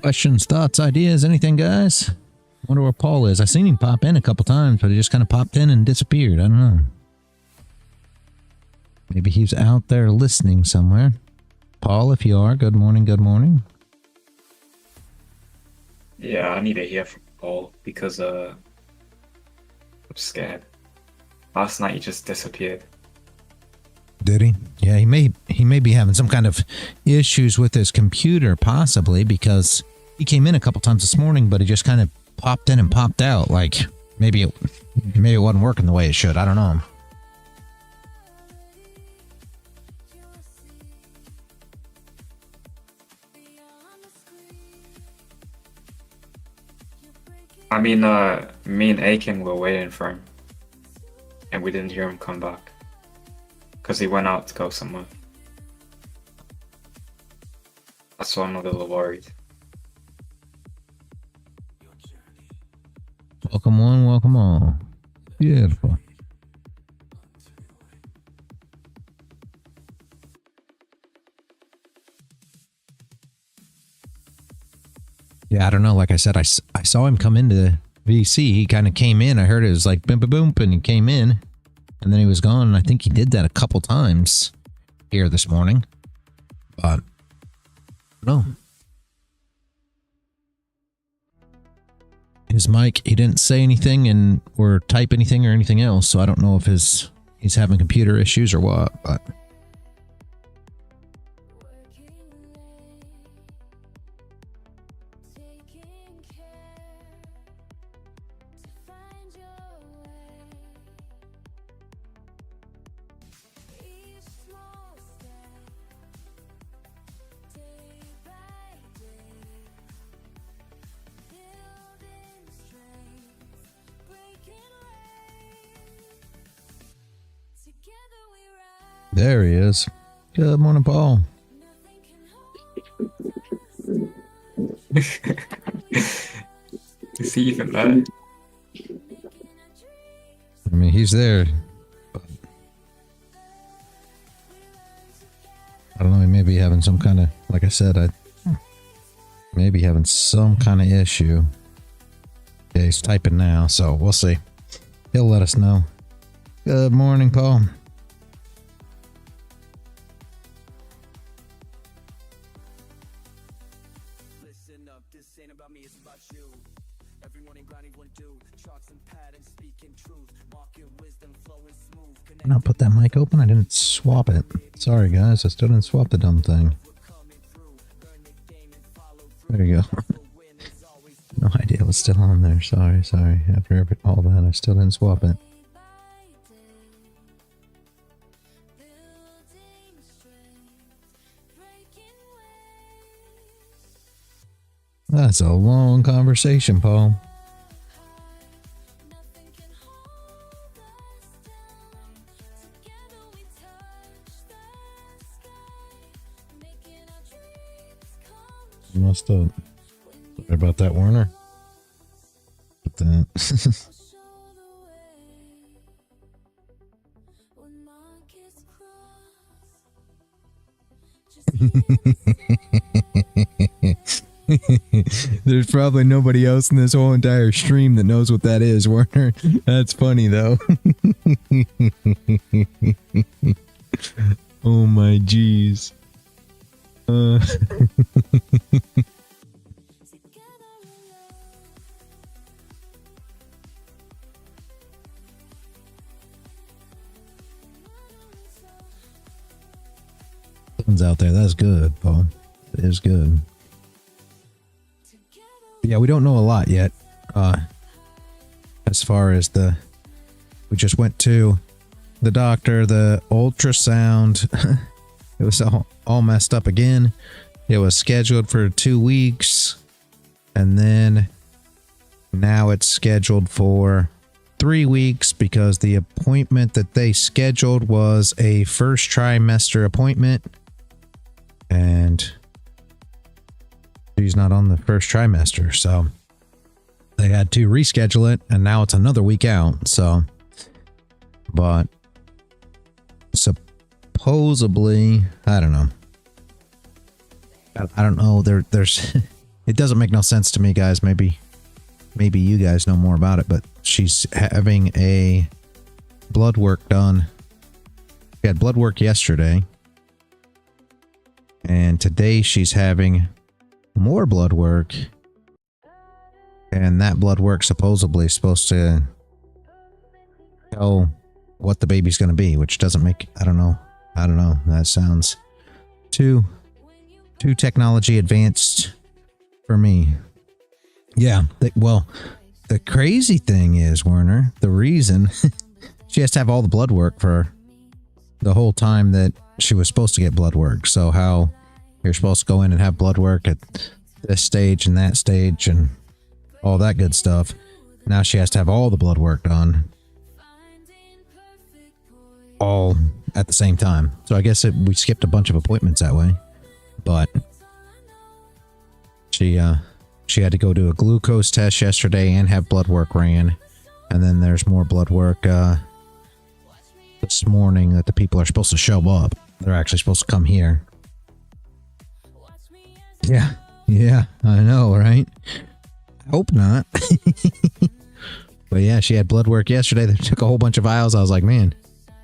[SPEAKER 4] Questions, thoughts, ideas, anything, guys? Wonder where Paul is. I seen him pop in a couple times, but he just kind of popped in and disappeared. I don't know. Maybe he's out there listening somewhere. Paul, if you are, good morning, good morning.
[SPEAKER 5] Yeah, I need to hear from Paul because I'm scared. Last night he just disappeared.
[SPEAKER 4] Did he? Yeah, he may be having some kind of issues with his computer, possibly, because he came in a couple times this morning, but he just kind of popped in and popped out. Like maybe it wasn't working the way it should. I don't know.
[SPEAKER 5] I mean, me and Aiken were waiting for him, and we didn't hear him come back because he went out to go somewhere. That's why I'm a little worried.
[SPEAKER 4] Welcome one, welcome all. Beautiful. Yeah, I don't know. Like I said, I saw him come into VC. He kind of came in. I heard it was like boom, boom, boom, and he came in, and then he was gone. And I think he did that a couple times here this morning. But no, his mic. He didn't say anything and or type anything or anything else. So I don't know if he's having computer issues or what. But. There he is. Good morning, Paul.
[SPEAKER 5] Is he even there?
[SPEAKER 4] I mean, he's there. But I don't know. He may be having some kind of, like I said, maybe having some kind of issue. Yeah, he's typing now, so we'll see. He'll let us know. Good morning, Paul. Not put that mic open. I didn't swap it. Sorry, guys. I still didn't swap the dumb thing. There you go. No idea what's still on there. Sorry. After all that, I still didn't swap it. That's a long conversation, Paul. Messed up. Sorry about that, Warner. Put that. There's probably nobody else in this whole entire stream that knows what that is, Warner. That's funny, though. Oh my jeez. Someone's out there. That's good, Paul. It is good. But yeah, we don't know a lot yet. As far as we just went to the doctor, the ultrasound. It was all messed up again. It was scheduled for 2 weeks. And then now it's scheduled for 3 weeks because the appointment that they scheduled was a first trimester appointment. And she's not on the first trimester. So they had to reschedule it. And now it's another week out. So, but supposedly, I don't know. I don't know. There's it doesn't make no sense to me, guys. Maybe you guys know more about it, but she's having a blood work done. She had blood work yesterday, and today she's having more blood work, and that blood work supposedly is supposed to tell what the baby's going to be, which doesn't make, I don't know. That sounds too technology advanced for me. Yeah. Well, the crazy thing is, Werner, the reason she has to have all the blood work for the whole time that she was supposed to get blood work. So how you're supposed to go in and have blood work at this stage and that stage and all that good stuff. Now she has to have all the blood work done. All at the same time. So I guess we skipped a bunch of appointments that way. But she had to go do a glucose test yesterday and have blood work ran. And then there's more blood work this morning that the people are supposed to show up. They're actually supposed to come here. Yeah, I know, right? I hope not. But yeah, she had blood work yesterday. They took a whole bunch of vials. I was like, man,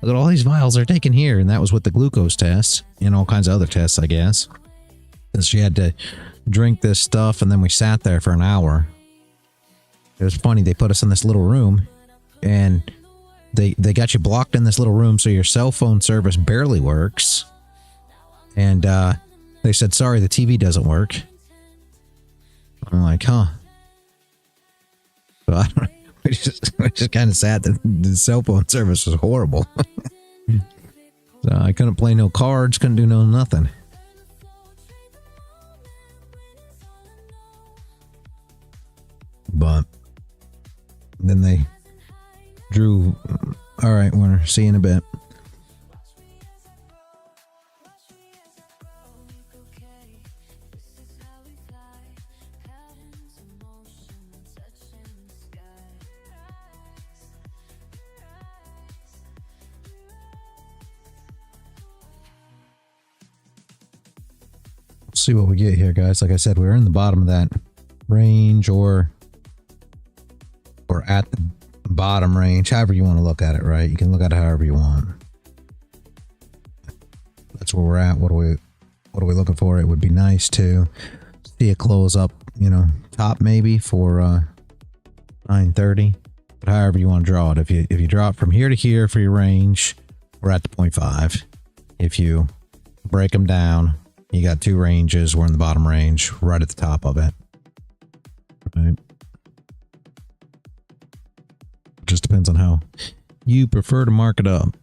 [SPEAKER 4] look at all these vials they're taking here. And that was with the glucose test and all kinds of other tests, I guess. And she had to drink this stuff, and then we sat there for an hour. It was funny. They put us in this little room, and they got you blocked in this little room, so your cell phone service barely works. And they said, sorry, the TV doesn't work. I'm like, huh. So I don't know. We're just kind of sad that the cell phone service was horrible. So I couldn't play no cards, couldn't do no nothing. But then they drew, all right, Warner, see you in a bit. See what we get here, guys. Like I said, we're in the bottom of that range, or at the bottom range, however you want to look at it, right? You can look at it however you want. That's where we're at. What are we looking for? It would be nice to see it close up, you know, top maybe for 930. But however you want to draw it. If you draw it from here to here for your range, we're at the 0.5. If you break them down, you got two ranges. We're in the bottom range, right at the top of it. Right. Just depends on how you prefer to mark it up.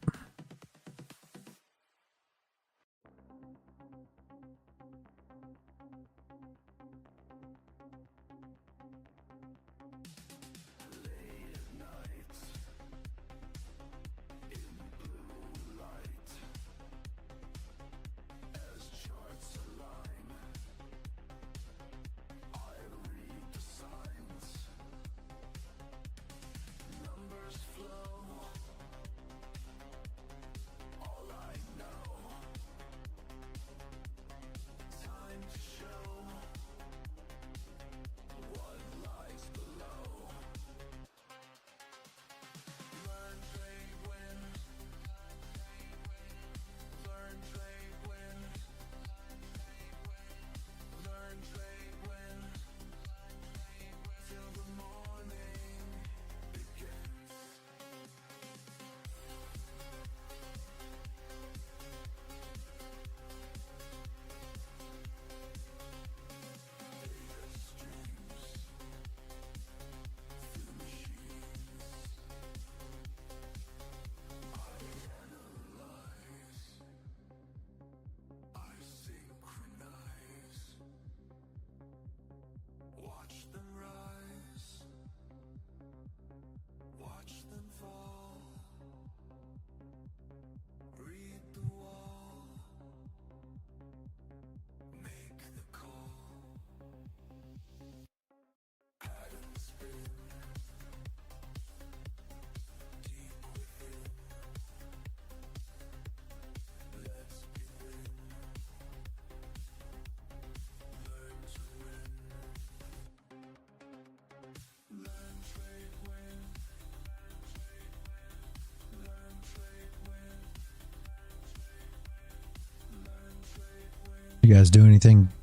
[SPEAKER 4] You guys do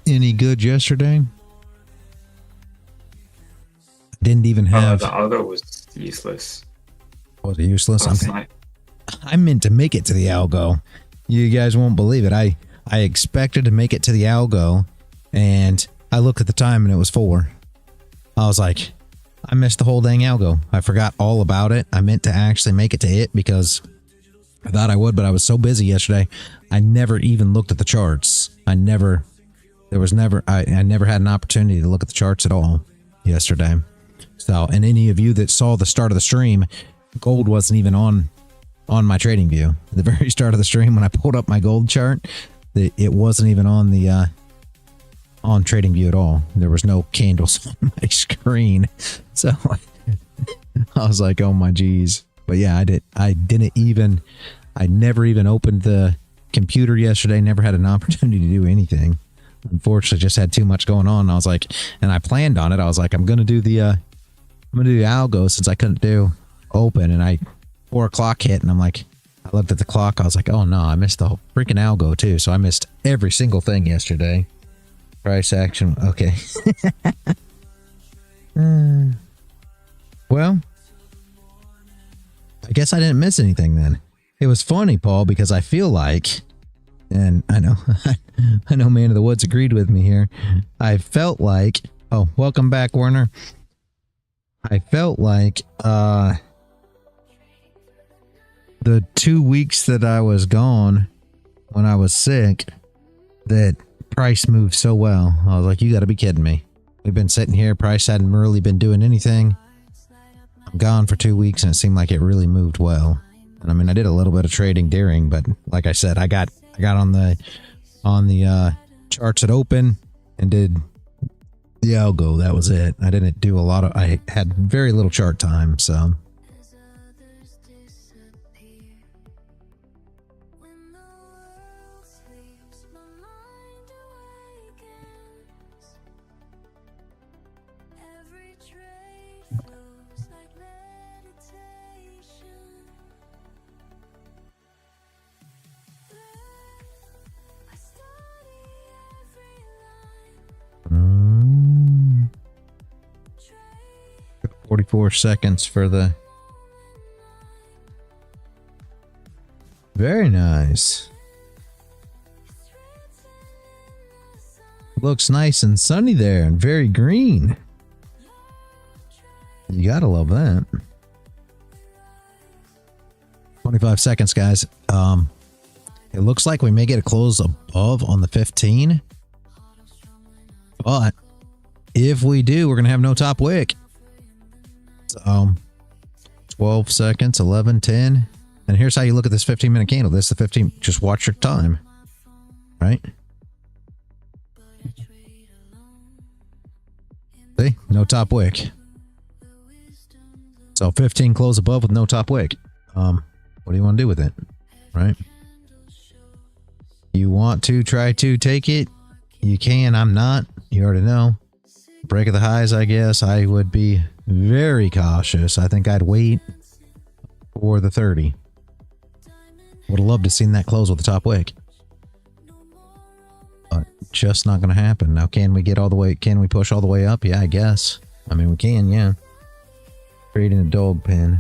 [SPEAKER 4] any good yesterday? Didn't even have.
[SPEAKER 5] The algo was useless.
[SPEAKER 4] Was it useless?
[SPEAKER 5] Last night.
[SPEAKER 4] I meant to make it to the algo. You guys won't believe it. I expected to make it to the algo, and I looked at the time and it was 4. I was like, I missed the whole dang algo. I forgot all about it. I meant to actually make it to it because I thought I would, but I was so busy yesterday. I never even looked at the charts. I never had an opportunity to look at the charts at all yesterday. So, and any of you that saw the start of the stream, gold wasn't even on my trading view. At the very start of the stream, when I pulled up my gold chart, it wasn't even on the on trading view at all. There was no candles on my screen. So I was like, oh my geez. But yeah, I never even opened the computer yesterday, never had an opportunity to do anything. Unfortunately, just had too much going on. I was like, and I planned on it. I was like, I'm gonna do the algo since I couldn't do open, and 4 o'clock hit, and I'm like, I looked at the clock. I was like, oh no, I missed the whole freaking algo too. So I missed every single thing yesterday. Price action, okay. Well, I guess I didn't miss anything then. It was funny, Paul, because I feel like, and I know, I know Man of the Woods agreed with me here. I felt like, oh, welcome back, Werner. I felt like, the 2 weeks that I was gone when I was sick, that price moved so well. I was like, you got to be kidding me. We've been sitting here. Price hadn't really been doing anything. I'm gone for 2 weeks, and it seemed like it really moved well. And I mean, I did a little bit of trading during, but like I said, I got on the charts at open and did the algo. That was it. I didn't do a lot of. I had very little chart time, so. Mm. 44 seconds for the. Very nice. Looks nice and sunny there and very green. You gotta love that. 25 seconds, guys. It looks like we may get a close above on the 15. But if we do, we're going to have no top wick. So 12 seconds, 11, 10. And here's how you look at this 15-minute candle. This is the 15. Just watch your time. Right? See? No top wick. So 15 close above with no top wick. What do you want to do with it? Right? You want to try to take it? You can. I'm not. You already know. Break of the highs, I guess. I would be very cautious. I think I'd wait for the 30. Would have loved to have seen that close with the top wick. But just not going to happen. Now, can we get all the way? Can we push all the way up? Yeah, I guess. I mean, we can, yeah. Creating a dog pen.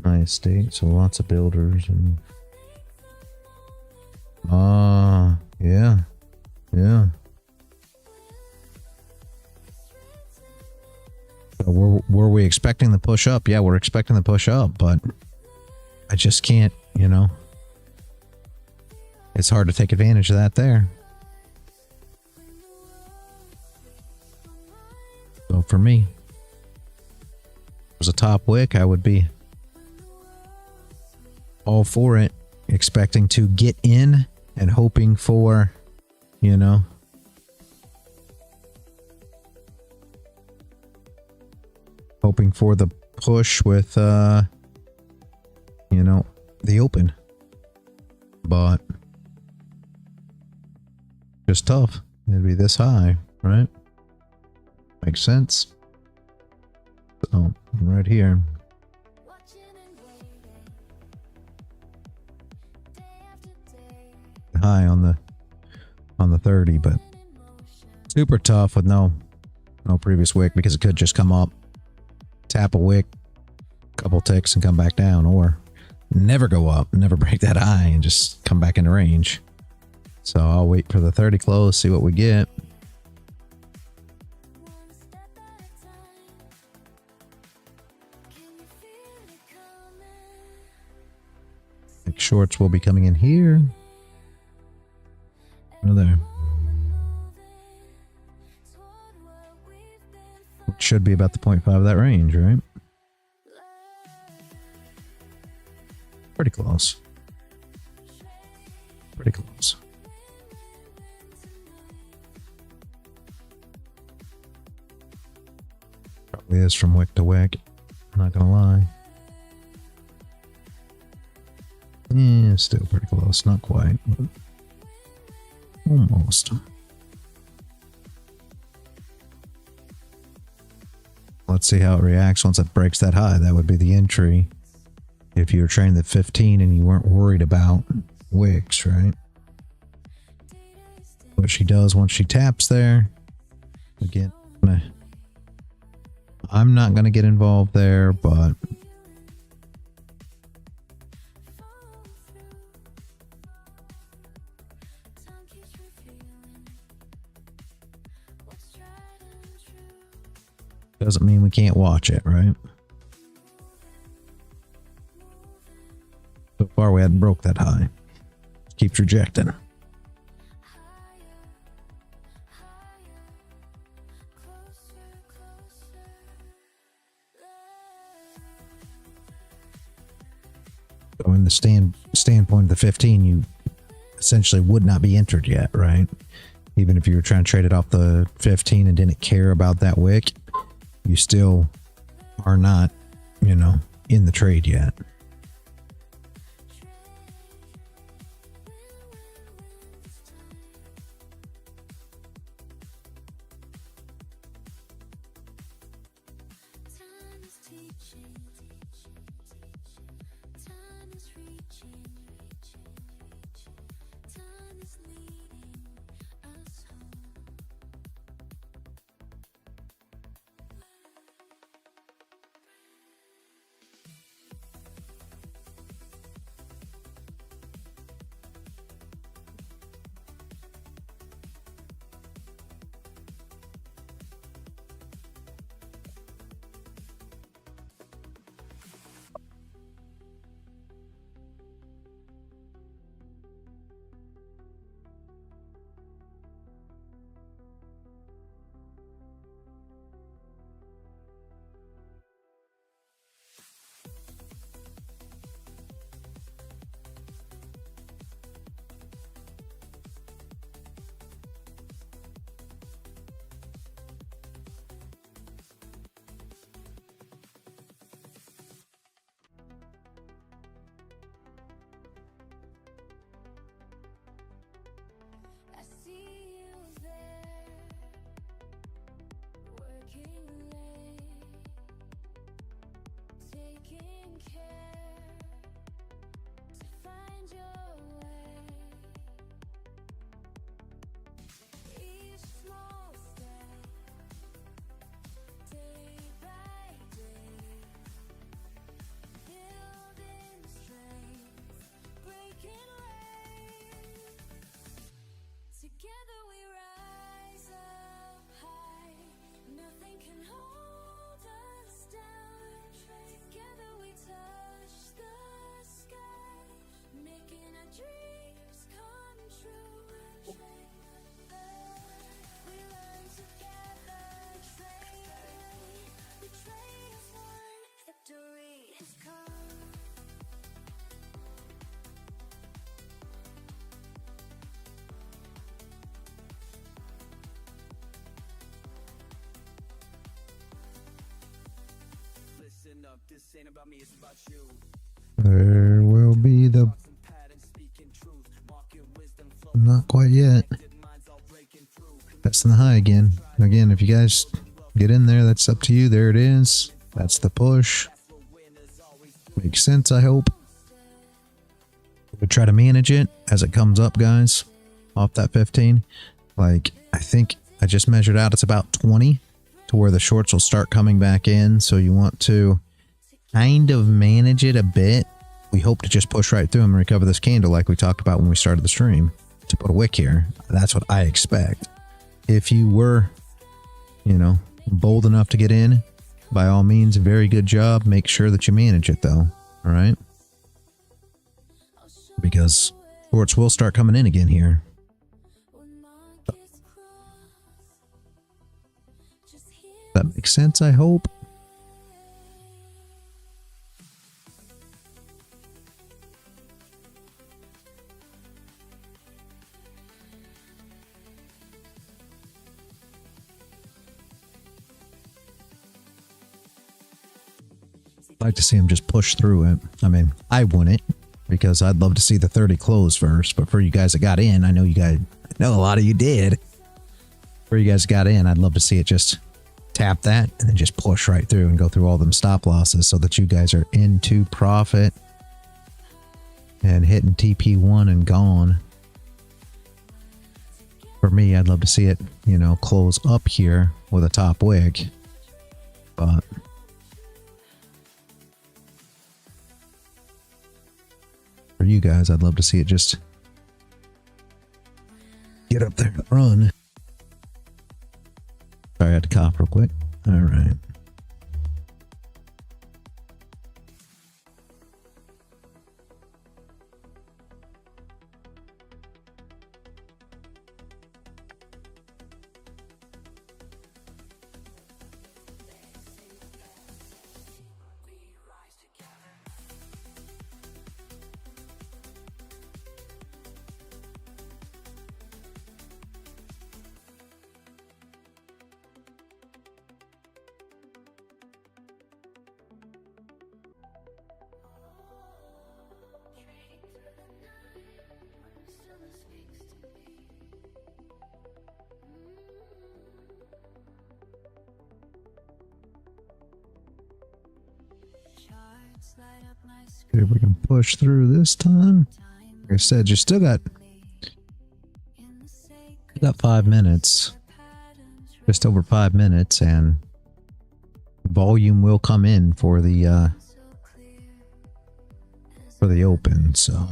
[SPEAKER 4] Nice state. So lots of builders and. Yeah. Yeah. So were we expecting the push up? Yeah, we're expecting the push up, but I just can't, you know. It's hard to take advantage of that there. So for me, if it was a top wick, I would be all for it, expecting to get in and hoping for, you know, hoping for the push with, you know, the open. But just tough. It'd be this high, right? Makes sense. So, right here. High on the 30, but super tough with no previous wick, because it could just come up, tap a wick, couple ticks, and come back down, or never go up, never break that high, and just come back into range. So I'll wait for the 30 close, see what we get. I think shorts will be coming in here. Oh, there. Which should be about the 0.5 of that range, right? Pretty close. Pretty close. Probably is from wick to wick. I'm not gonna lie. Yeah, still pretty close. Not quite, but almost. Let's see how it reacts once it breaks that high. That would be the entry if you were trading at 15 and you weren't worried about wicks, right? What she does once she taps there, again, I'm not going to get involved there, but doesn't mean we can't watch it, right? So far, we hadn't broke that high. Keeps rejecting. So in the standpoint of the 15, you essentially would not be entered yet, right? Even if you were trying to trade it off the 15 and didn't care about that wick, you still are not, you know, in the trade yet. There will be the... Not quite yet. Testing the high again. Again, if you guys get in there, that's up to you. There it is. That's the push. Makes sense, I hope. We try to manage it as it comes up, guys. Off that 15. Like, I think I just measured out it's about 20 to where the shorts will start coming back in. So you want to kind of manage it a bit. We hope to just push right through them and recover this candle like we talked about when we started the stream. To put a wick here. That's what I expect. If you were, you know, bold enough to get in, by all means, very good job. Make sure that you manage it though. All right. Because shorts will start coming in again here. That makes sense, I hope. I'd like to see him just push through it. I mean, I wouldn't, because I'd love to see the 30 close first. But for you guys that got in, I know a lot of you did. For you guys that got in, I'd love to see it just tap that and then just push right through and go through all them stop losses so that you guys are into profit and hitting TP1 and gone. For me, I'd love to see it, you know, close up here with a top wick. But for you guys, I'd love to see it just get up there and run. Sorry, I had to cough real quick. All right. See if we can push through this time. Like I said, you still got 5 minutes, just over 5 minutes, and volume will come in for the open. So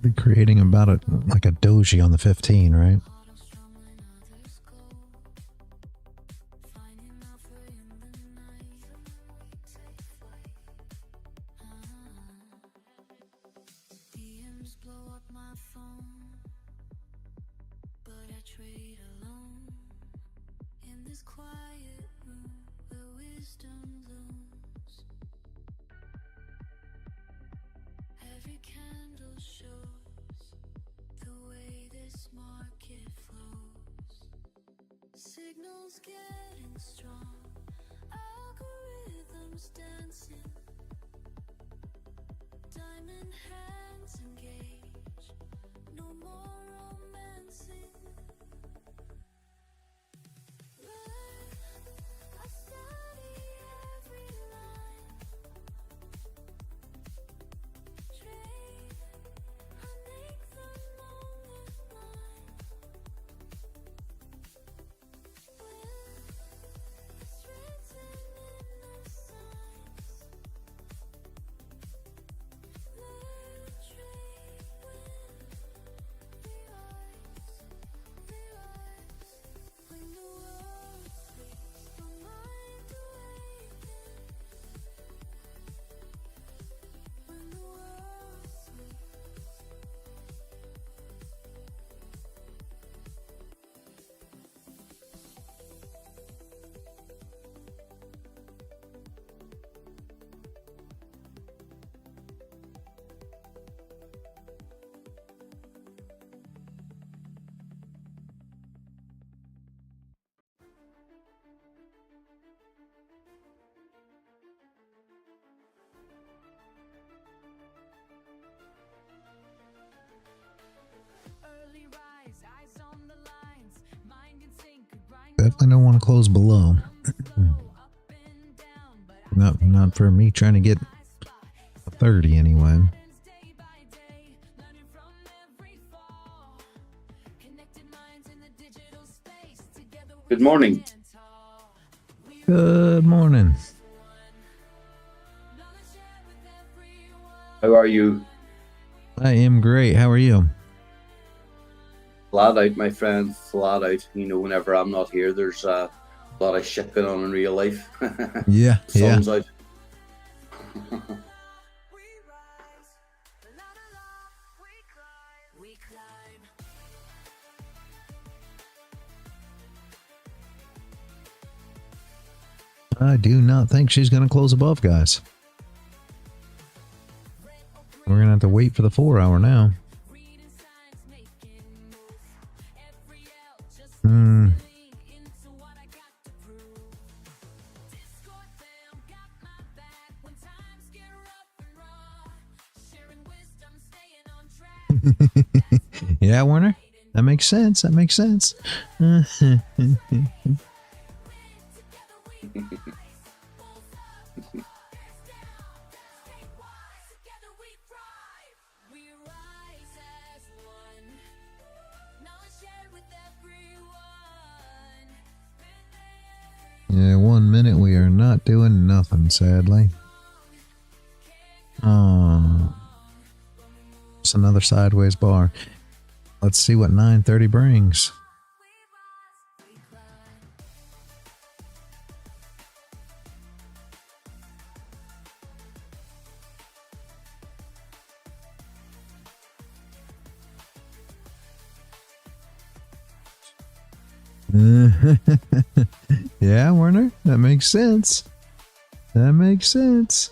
[SPEAKER 4] be creating about like a doji on the 15, right?
[SPEAKER 1] Signals getting strong, algorithms dancing, diamond hands engaged, no more romancing. I study every line, trade, I make the moment mine. It's written in the signs. Learn, trade, win.
[SPEAKER 4] definitely don't want to close below. Not for me trying to get a 30 anyway.
[SPEAKER 6] Good morning.
[SPEAKER 4] Good morning.
[SPEAKER 6] How are you?
[SPEAKER 4] I am great. How are you?
[SPEAKER 6] Flat out, my friend. Flat out. You know, whenever I'm not here, there's a lot of shit going on in real life.
[SPEAKER 4] Yeah, yeah.
[SPEAKER 6] Sun's out.
[SPEAKER 4] I do not think she's going to close above, guys. We're going to have to wait for the 4 hour now. Yeah, Warner? That makes sense. That makes sense. Yeah, 1 minute we are not doing nothing, sadly. Oh, it's another sideways bar. Let's see what 9:30 brings. Yeah, Werner, that makes sense. That makes sense.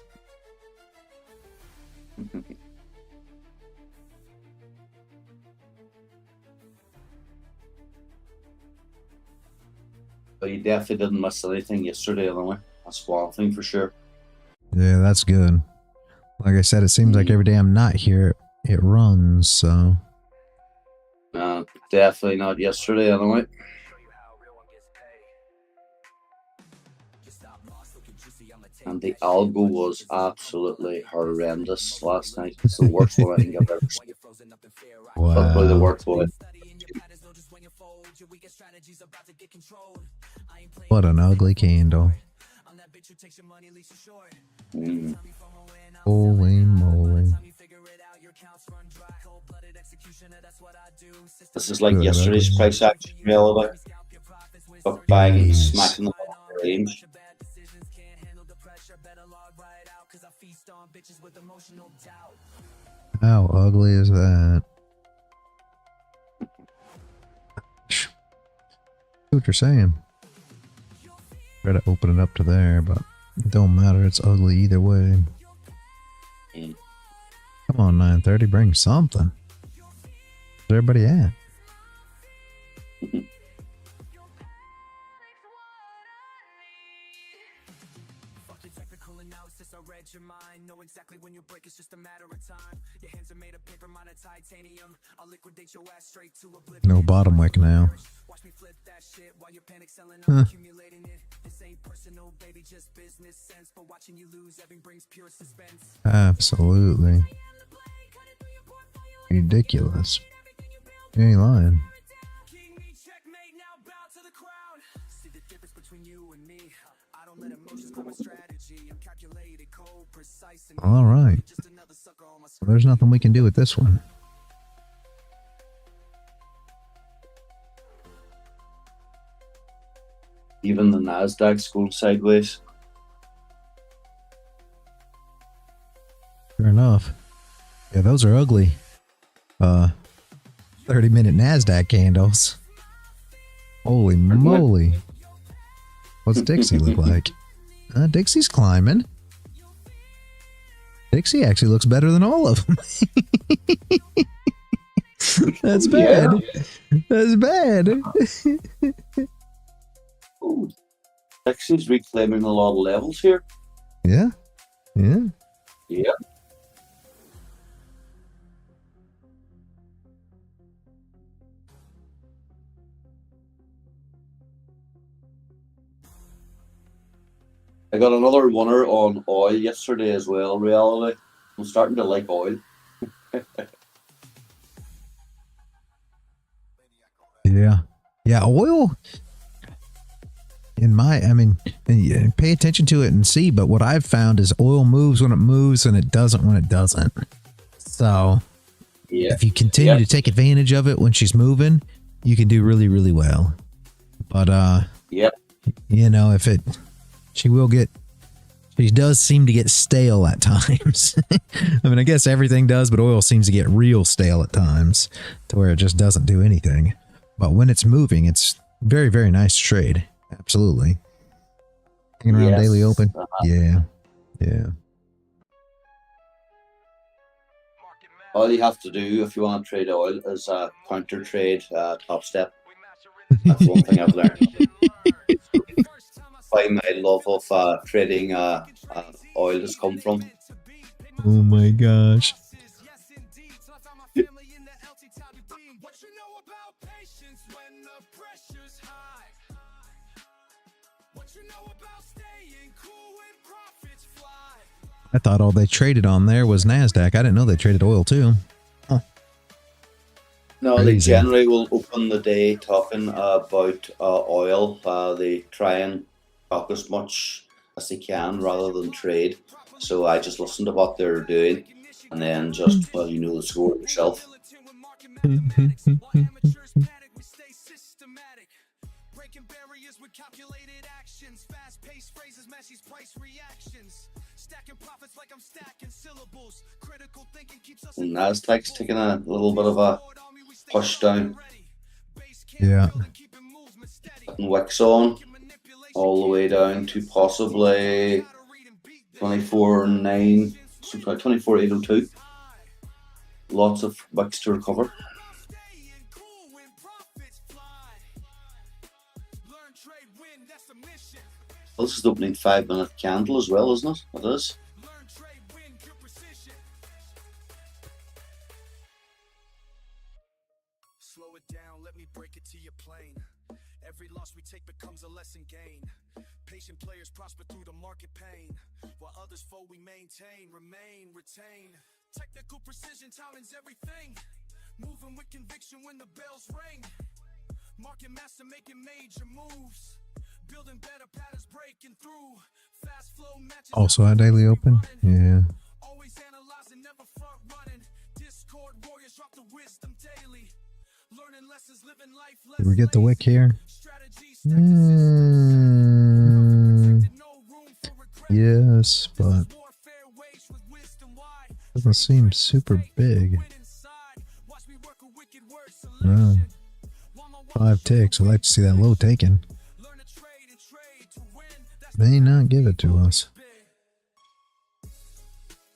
[SPEAKER 6] But you definitely didn't miss anything yesterday, anyway. That's one thing for sure.
[SPEAKER 4] Yeah, that's good. Like I said, it seems like every day I'm not here, it runs, so.
[SPEAKER 6] Definitely not yesterday, anyway. And the algo was absolutely horrendous last night. It's the worst one I think I've ever seen.
[SPEAKER 4] Wow.
[SPEAKER 6] Probably the worst one.
[SPEAKER 4] What an ugly candle. Holy moly.
[SPEAKER 6] This is like
[SPEAKER 4] Good,
[SPEAKER 6] yesterday's
[SPEAKER 4] ugly.
[SPEAKER 6] price action reality. Up bang and smacking the range.
[SPEAKER 4] How ugly is that? See what you're saying. Try to open it up to there, but it don't matter. It's ugly either way. Come on, 9:30, bring something. Where's everybody at? No bottom wick now. Huh. Absolutely. Ridiculous. You ain't lying. All right. Well, there's nothing we can do with this one.
[SPEAKER 6] Even the Nasdaq's going sideways.
[SPEAKER 4] Fair enough. Yeah, those are ugly. 30-minute Nasdaq candles. Holy moly. What's Dixie look like? Dixie's climbing. Dixie actually looks better than all of them. That's bad. Yeah. That's bad.
[SPEAKER 6] Ooh, Dixie's reclaiming a lot of levels here.
[SPEAKER 4] Yeah. Yeah.
[SPEAKER 6] Yeah. I got another winner on oil yesterday as well, reality. I'm starting to like oil.
[SPEAKER 7] Yeah, oil. Pay attention to it and see. But what I've found is oil moves when it moves and it doesn't when it doesn't. So if you continue to take advantage of it when she's moving, you can do really, really well. But she does seem to get stale at times. I mean, I guess everything does, but oil seems to get real stale at times to where it just doesn't do anything. But when it's moving, it's very, very nice to trade. Absolutely. Hanging around daily open. Yeah.
[SPEAKER 6] All you have to do if you want to trade oil is counter trade top step. That's one thing I've learned. Why my love of trading oil has come from.
[SPEAKER 7] Oh my gosh. I thought all they traded on there was Nasdaq. I didn't know they traded oil too. Huh.
[SPEAKER 6] No,
[SPEAKER 7] Crazy.
[SPEAKER 6] They generally will open the day talking about oil. They try and talk as much as they can rather than trade. So I just listen to what they're doing and then just, well, you know the score yourself. Nasdaq's taking a little bit of a push down.
[SPEAKER 7] Yeah.
[SPEAKER 6] Putting wicks on all the way down to possibly 24.9, 24.802. Lots of wicks to recover. This is the opening 5-minute candle as well, isn't it? It is.
[SPEAKER 3] Slow it down, let me break it to your plane. Every loss we take becomes a lesson gained. Patient players prosper through the market pain, while others fold we maintain, remain, retain. Technical precision, timing's everything. Moving with conviction when the bells ring. Market master making major moves. Building better patterns, breaking through. Fast flow matches.
[SPEAKER 7] Also at daily open. Yeah.
[SPEAKER 3] Always analyzing, never front running. Discord warriors drop the wisdom daily. Learning lessons, living life.
[SPEAKER 7] Did we get the wick here? Yes, but doesn't seem super big. No. 5 ticks. I'd like to see that low taken. May not give it to us.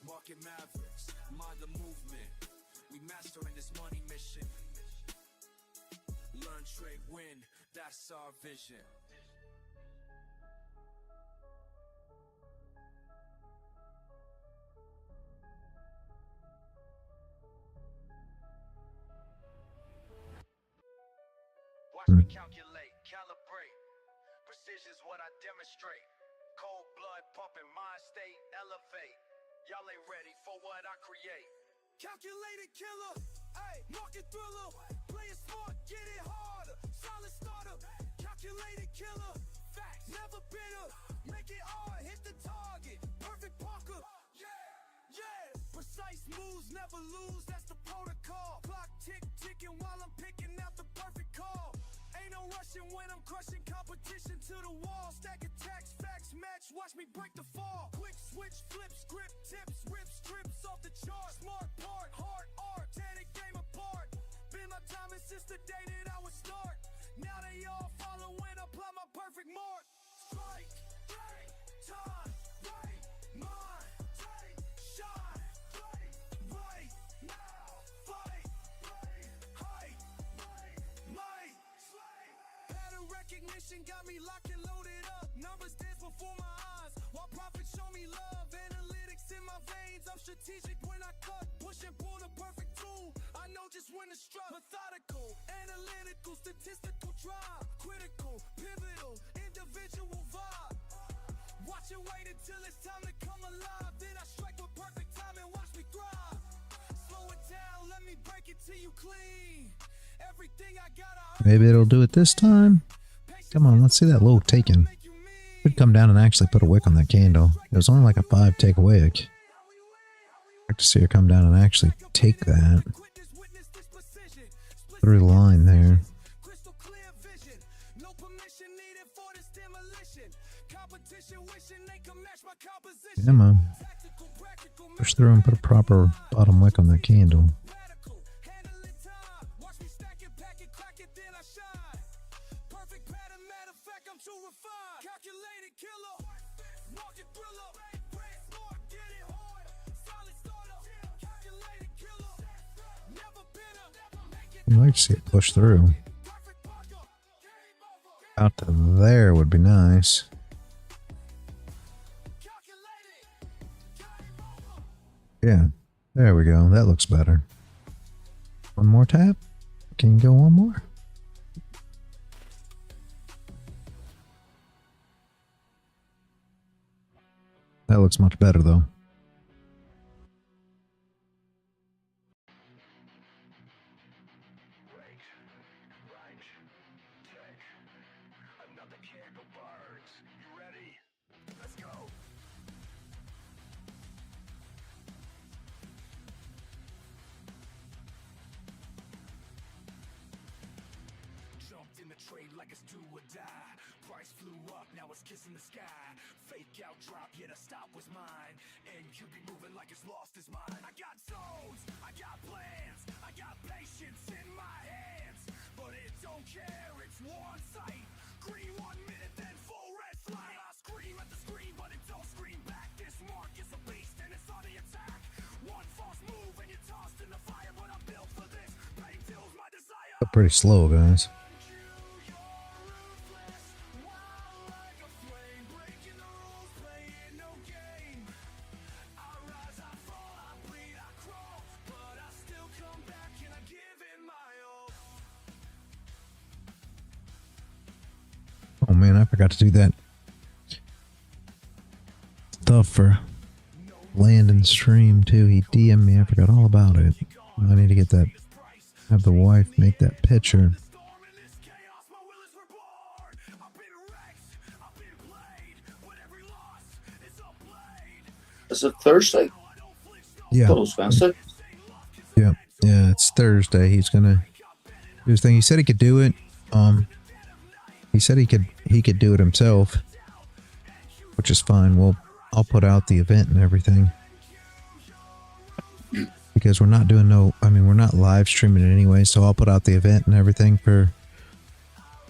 [SPEAKER 3] Market mavericks, mind the movement. We mastering this money mission. Learn, trade, win. That's our vision. Watch me calculate, calibrate. Precision's what I demonstrate. Cold blood pumping, mind state, elevate. Y'all ain't ready for what I create. Calculated killer, ayy, market thriller. Play it smart, get it harder. Solid starter, calculated killer. Facts, never bitter. Make it hard, hit the target. Perfect Parker. Yeah, precise moves, never lose. That's the protocol. Clock ticking while I'm picking out the perfect call. Ain't no rushing when I'm crushing competition to the wall. Stack attacks, facts match, watch me break the fall. Quick switch, flip, script, tips, rip strips off the chart. Smart part, hard art, tear the game apart. Been my timing since the day that I would start. Now they all follow when I apply my perfect mark. Strike, right, time, right, mind, take, shot, right, now, fight, height, might. Pattern recognition got me locked and loaded up. Numbers dance before my eyes, while profits show me love. Analytics in my veins, I'm strategic when I cut. Push and pull the perfect tool, I know just when to strut. Methodical, analytical, statistical drive. Critical, pivotal, individual vibe. Watch and wait until it's time to come alive. Then I strike with perfect time and watch me thrive. Slow it down, let me break it till you clean. Everything I got,
[SPEAKER 7] Maybe it'll do it this time. Come on, let's see that low taken. Could come down and actually put a wick on that candle. It was only like a 5 take wick. I'd like to see her come down and actually take that through the line there.
[SPEAKER 3] crystal clear vision. No permission needed for this demolition. Competition wishing they can match my composition.
[SPEAKER 7] Come on.
[SPEAKER 3] Tactical, practical,
[SPEAKER 7] Push through and put a proper bottom wick on that candle.
[SPEAKER 3] radical. Handle it time. Watch me stack it, pack it, crack it, then I shine. Perfect pattern, matter of fact, I'm too refined. Calculated killer. Market thriller. Smart, get it hard. Solid starter. Calculated killer. Never been a.
[SPEAKER 7] I'd like to see it push through.
[SPEAKER 3] Perfect parker. Game over.
[SPEAKER 7] Out to there would be nice.
[SPEAKER 3] Calculated. Game over.
[SPEAKER 7] Yeah, there we go. That looks better. One more tap. Can you go one more? That looks much better though.
[SPEAKER 3] Jumped in the trade like it's do or die. Price flew up, now it's kissing the sky. Fake out drop, yeah, the stop was mine. And you be moving like it's lost his mind. I got zones, I got plans, I got patience in my hands. But it don't care, it's one sight. Green 1 minute, then full red flag. I scream at the screen, but it don't scream back. This mark is a beast and it's on the attack. One false move and you're tossed in the fire. But I'm built for this, pain fills my desire.
[SPEAKER 7] Pretty slow, guys. Oh man, I forgot to do that stuff for Landon stream too. He DM'd me. I forgot all about it. I need to get that. Have the wife make that picture.
[SPEAKER 6] Is it Thursday?
[SPEAKER 7] Yeah.
[SPEAKER 6] Thought it was Wednesday.
[SPEAKER 7] Yeah. Yeah. It's Thursday. He's gonna do his thing. He said he could do it. He said he could do it himself, which is fine. I'll put out the event and everything. Because we're not doing we're not live streaming it anyway, so I'll put out the event and everything for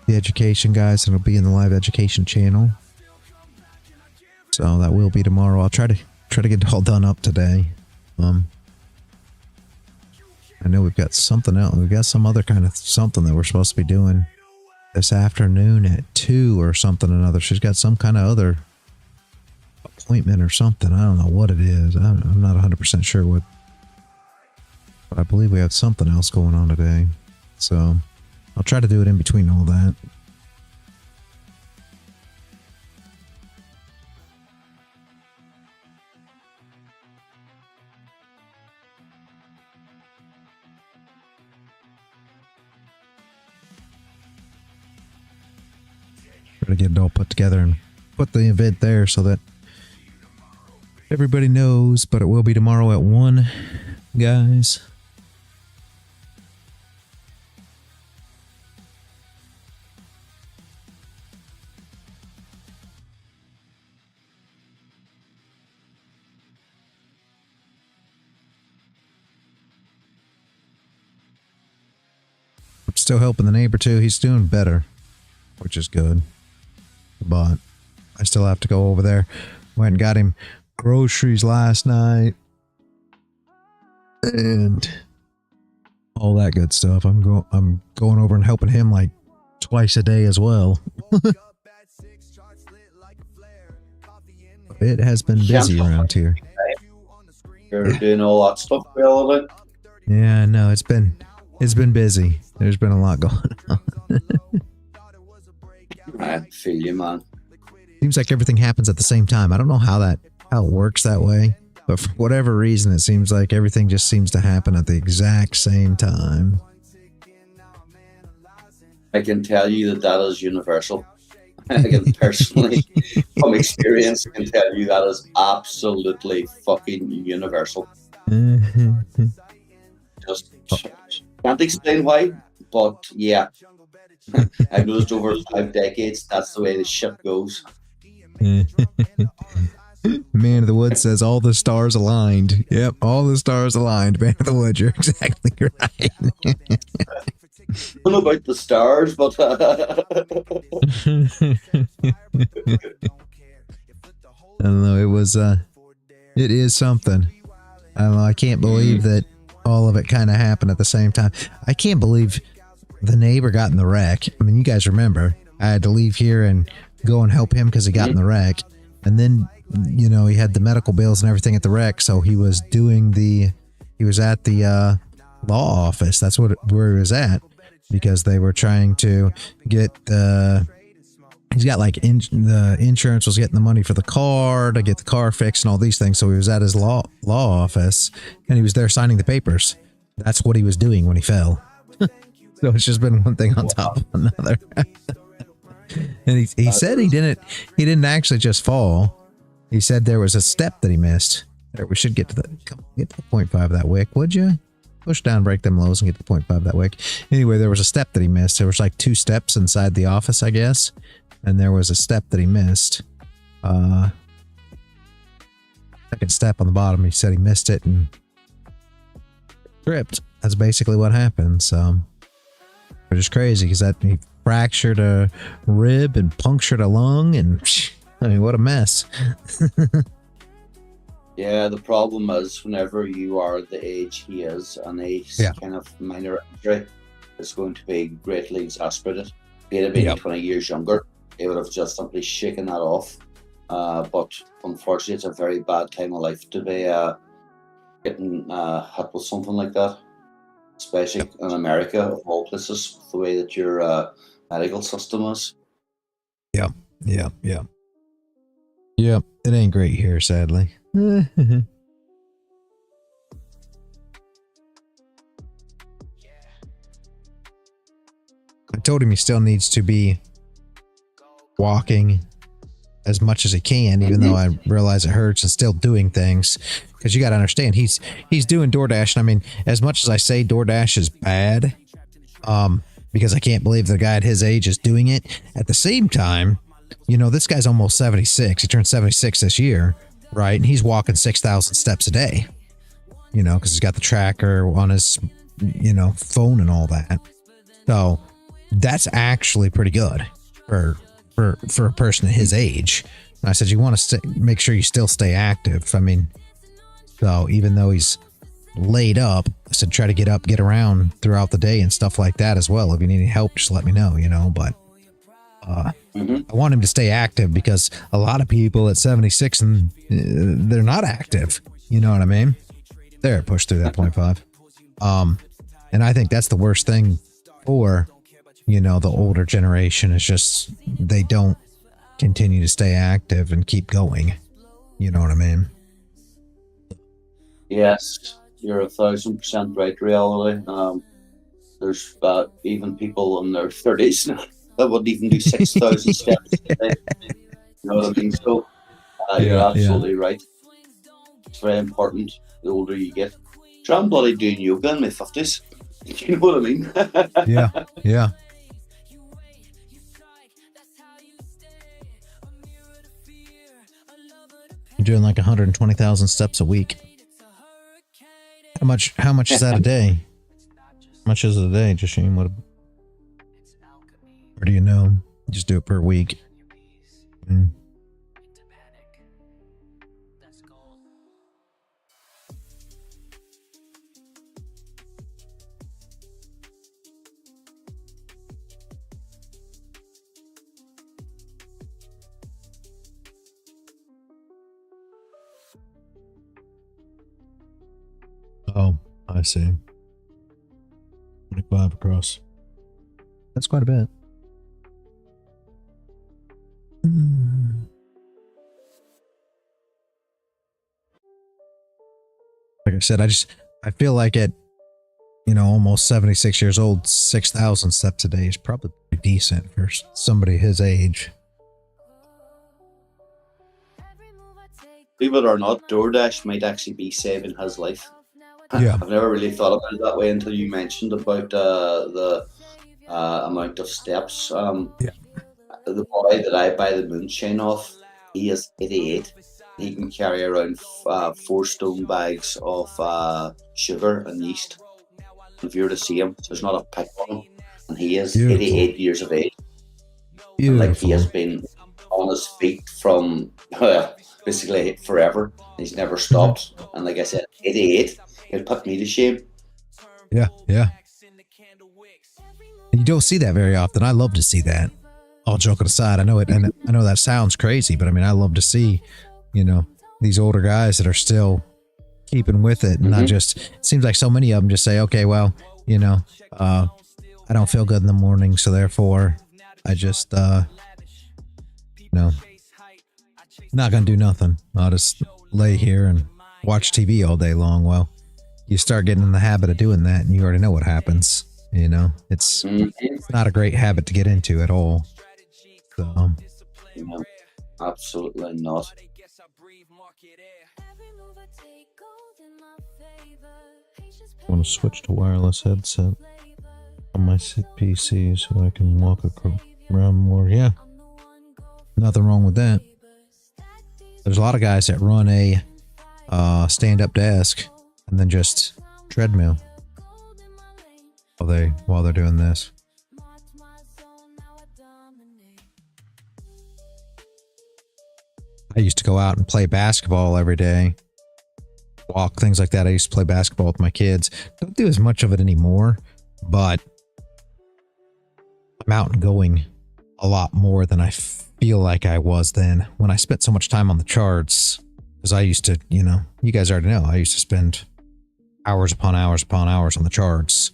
[SPEAKER 7] the education guys, and it'll be in the live education channel. So that will be tomorrow. I'll try to get it all done up today. I know we've got something else. We've got some other kind of something that we're supposed to be doing this afternoon at 2 or something or another. She's got some kind of other appointment or something. I don't know what it is. I'm not 100% sure what. But I believe we have something else going on today. So I'll try to do it in between all that. Try to get it all put together and put the event there so that everybody knows. But it will be tomorrow at 1, guys. I'm still helping the neighbor too. He's doing better, which is good. But I still have to go over there. Went and got him groceries last night and all that good stuff. I'm going over and helping him like twice a day as well. It has been busy around here.
[SPEAKER 6] You're doing all that stuff for all of it.
[SPEAKER 7] Yeah, no, it's been busy. There's been a lot going on.
[SPEAKER 6] I feel you, man.
[SPEAKER 7] Seems like everything happens at the same time. I don't know how it works that way, but for whatever reason, it seems like everything just seems to happen at the exact same time.
[SPEAKER 6] I can tell you that is universal. I can personally, from experience, can tell you that is absolutely fucking universal. Just can't explain why, but yeah. I've noticed over 5 decades, that's the way the ship goes.
[SPEAKER 7] Man of the Woods says all the stars aligned. Yep, all the stars aligned. Man of the Woods, you're exactly right.
[SPEAKER 6] I don't know about the stars, but
[SPEAKER 7] I don't know. It is something. I don't know. I can't believe that all of it kind of happened at the same time. I can't believe the neighbor got in the wreck. I mean, you guys remember I had to leave here and go and help him because he got in the wreck. And then, you know, he had the medical bills and everything at the wreck. So he was at the law office. That's where he was at, because they were trying to get he's got like the insurance was getting the money for the car to get the car fixed and all these things. So he was at his law office and he was there signing the papers. That's what he was doing when he fell. So it's just been one thing on top of another. And he said he didn't actually just fall. He said there was a step that he missed. There, we should get to the 0.5 of that wick, would you? Push down, break them lows, and get to 0.5 of that wick. Anyway, there was a step that he missed. There was like 2 steps inside the office, I guess. And there was a step that he missed. Second step on the bottom, he said he missed it and tripped. That's basically what happened. So, which is crazy because he fractured a rib and punctured a lung, and I mean, what a mess.
[SPEAKER 6] yeah, the problem is whenever you are the age he is and a kind of minor injury, it's going to be greatly exasperated. If he had been 20 years younger, he would have just simply shaken that off. But unfortunately, it's a very bad time of life to be getting hit with something like that, especially in America, of all places, the way that your medical system is.
[SPEAKER 7] Yeah. It ain't great here, sadly. I told him he still needs to be walking as much as he can, even though I realize it hurts, and still doing things, because you got to understand he's doing DoorDash. And I mean, as much as I say DoorDash is bad, because I can't believe the guy at his age is doing it, at the same time, you know, this guy's almost 76. He turned 76 this year, right? And he's walking 6,000 steps a day, you know, because he's got the tracker on his, you know, phone and all that. So that's actually pretty good for a person at his age. And I said, you want to make sure you still stay active. I mean, so even though he's laid up, I said, try to get up, get around throughout the day and stuff like that as well. If you need any help, just let me know, you know, but I want him to stay active, because a lot of people at 76 and they're not active. You know what I mean? There, push through that 0.5. And I think that's the worst thing for, you know, the older generation, is just they don't continue to stay active and keep going. You know what I mean?
[SPEAKER 6] Yes, you're 1,000% right, reality. There's even people in their 30s that wouldn't even do 6,000 steps a day. You know what I mean? So you're absolutely right. It's very important the older you get. So I'm bloody doing yoga in my 50s. You know what I mean?
[SPEAKER 7] Yeah. You're doing like 120,000 steps a week. How much is that a day? How much is it a day, Jashim? What? Or do you know? Just do it per week. Oh, I see. 25 across. That's quite a bit. I said, I feel like at, you know, almost 76 years old, 6,000 steps a day is probably pretty decent for somebody his age.
[SPEAKER 6] Believe it or not, DoorDash might actually be saving his life.
[SPEAKER 7] Yeah.
[SPEAKER 6] I've never really thought about it that way until you mentioned about the amount of steps.
[SPEAKER 7] Yeah.
[SPEAKER 6] The boy that I buy the moonshine off, he is 88. He can carry around 4 stone bags of sugar and yeast. If you were to see him, there's not a pick on him, and he is
[SPEAKER 7] Beautiful.
[SPEAKER 6] 88 years of age.
[SPEAKER 7] Beautiful.
[SPEAKER 6] Like, he has been on his feet from basically forever. He's never stopped. And like I said, 88, he'll put me to shame.
[SPEAKER 7] Yeah, yeah. You don't see that very often. I love to see that. All joking aside, I know it, and I know that sounds crazy, but I mean, I love to see, you know, these older guys that are still keeping with it, and not just. It seems like so many of them just say, okay, well, you know, I don't feel good in the morning, so therefore, I just, you know, not gonna do nothing. I'll just lay here and watch TV all day long. Well, you start getting in the habit of doing that, and you already know what happens. You know, it's not a great habit to get into at all. So,
[SPEAKER 6] No, absolutely not.
[SPEAKER 7] I want to switch to wireless headset on my PC so I can walk around more. Yeah, nothing wrong with that. There's a lot of guys that run a stand-up desk and then just treadmill while they're doing this. I used to go out and play basketball every day, walk, things like that. I used to play basketball with my kids. Don't do as much of it anymore, but I'm out and going a lot more than I feel like I was then when I spent so much time on the charts. Because I used to, you know, you guys already know, I used to spend hours upon hours upon hours on the charts.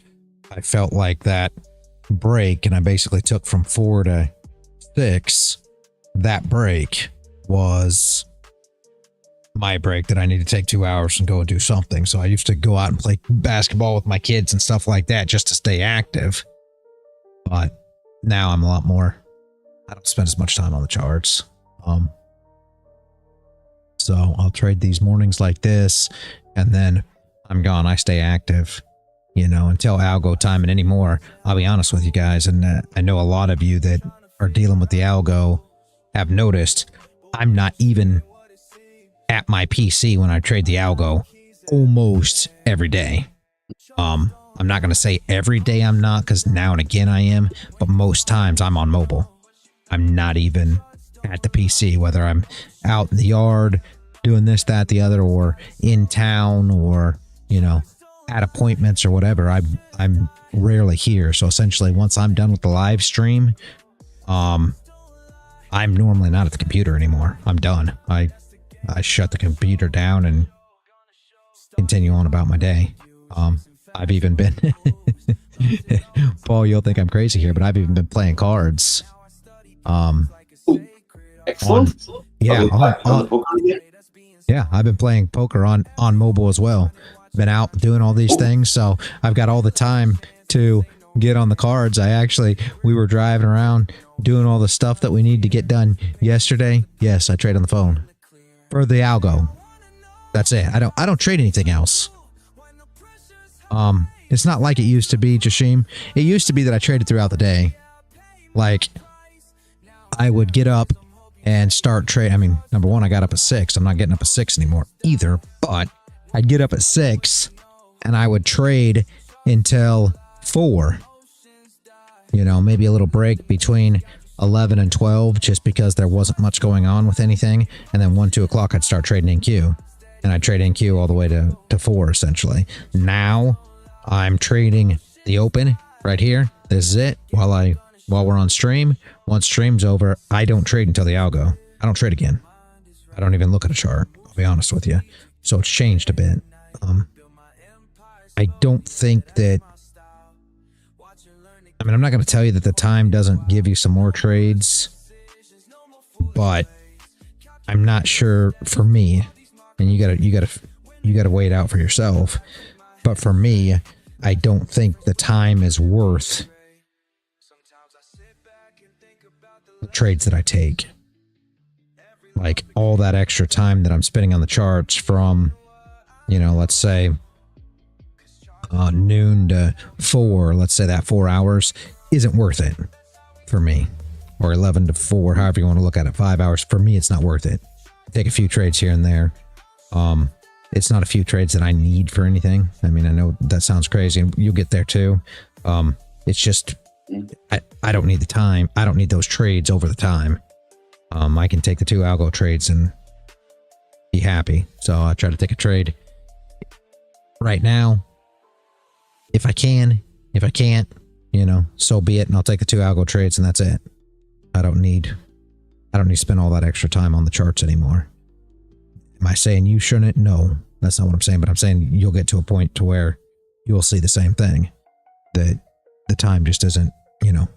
[SPEAKER 7] I felt like that break, and I basically took from 4 to 6, that break was my break that I need to take 2 hours and go and do something. So I used to go out and play basketball with my kids and stuff like that just to stay active. But now I'm a lot more, I don't spend as much time on the charts. So I'll trade these mornings like this, and then I'm gone. I stay active, you know, until algo time. And anymore, I'll be honest with you guys, and I know a lot of you that are dealing with the algo have noticed I'm not even at my PC when I trade the algo almost every day. I'm not going to say every day I'm not, because now and again I am, but most times I'm on mobile. I'm not even at the PC, whether I'm out in the yard doing this, that, the other, or in town, or, you know, at appointments or whatever. I'm rarely here. So essentially, once I'm done with the live stream, I'm normally not at the computer anymore. I'm done. I shut the computer down and continue on about my day. I've even been Paul, you'll think I'm crazy here, but I've even been playing cards.
[SPEAKER 6] Excellent.
[SPEAKER 7] Yeah, I've been playing poker on mobile as well. Been out doing all these things, so I've got all the time to get on the cards. We were driving around doing all the stuff that we need to get done yesterday. Yes, I trade on the phone for the algo. That's it. I don't trade anything else. It's not like it used to be, Jashim. It used to be that I traded throughout the day. Like, I would get up and start trade. I mean, number one, I got up at 6. I'm not getting up at 6 anymore either, but I'd get up at 6 and I would trade until 4. You know, maybe a little break between 11 and 12, just because there wasn't much going on with anything. And then 1, 2 o'clock, I'd start trading NQ. And I'd trade NQ all the way to 4, essentially. Now, I'm trading the open right here. This is it. While we're on stream. Once stream's over, I don't trade until the algo. I don't trade again. I don't even look at a chart, I'll be honest with you. So it's changed a bit. I don't think that, I mean, I'm not going to tell you that the time doesn't give you some more trades, but I'm not sure for me, and you gotta you got to weigh it out for yourself. But for me, I don't think the time is worth the trades that I take. Like all that extra time that I'm spending on the charts from, you know, let's say noon to 4, let's say that 4 hours isn't worth it for me. Or 11 to 4, however you want to look at it, 5 hours. For me, it's not worth it. Take a few trades here and there. It's not a few trades that I need for anything. I mean, I know that sounds crazy, and you'll get there too. It's just, I don't need the time. I don't need those trades over the time. I can take the 2 algo trades and be happy. So I try to take a trade right now. If I can, if I can't, you know, so be it. And I'll take the 2 algo trades and that's it. I don't need to spend all that extra time on the charts anymore. Am I saying you shouldn't? No, that's not what I'm saying. But I'm saying you'll get to a point to where you'll see the same thing. That the time just isn't, you know,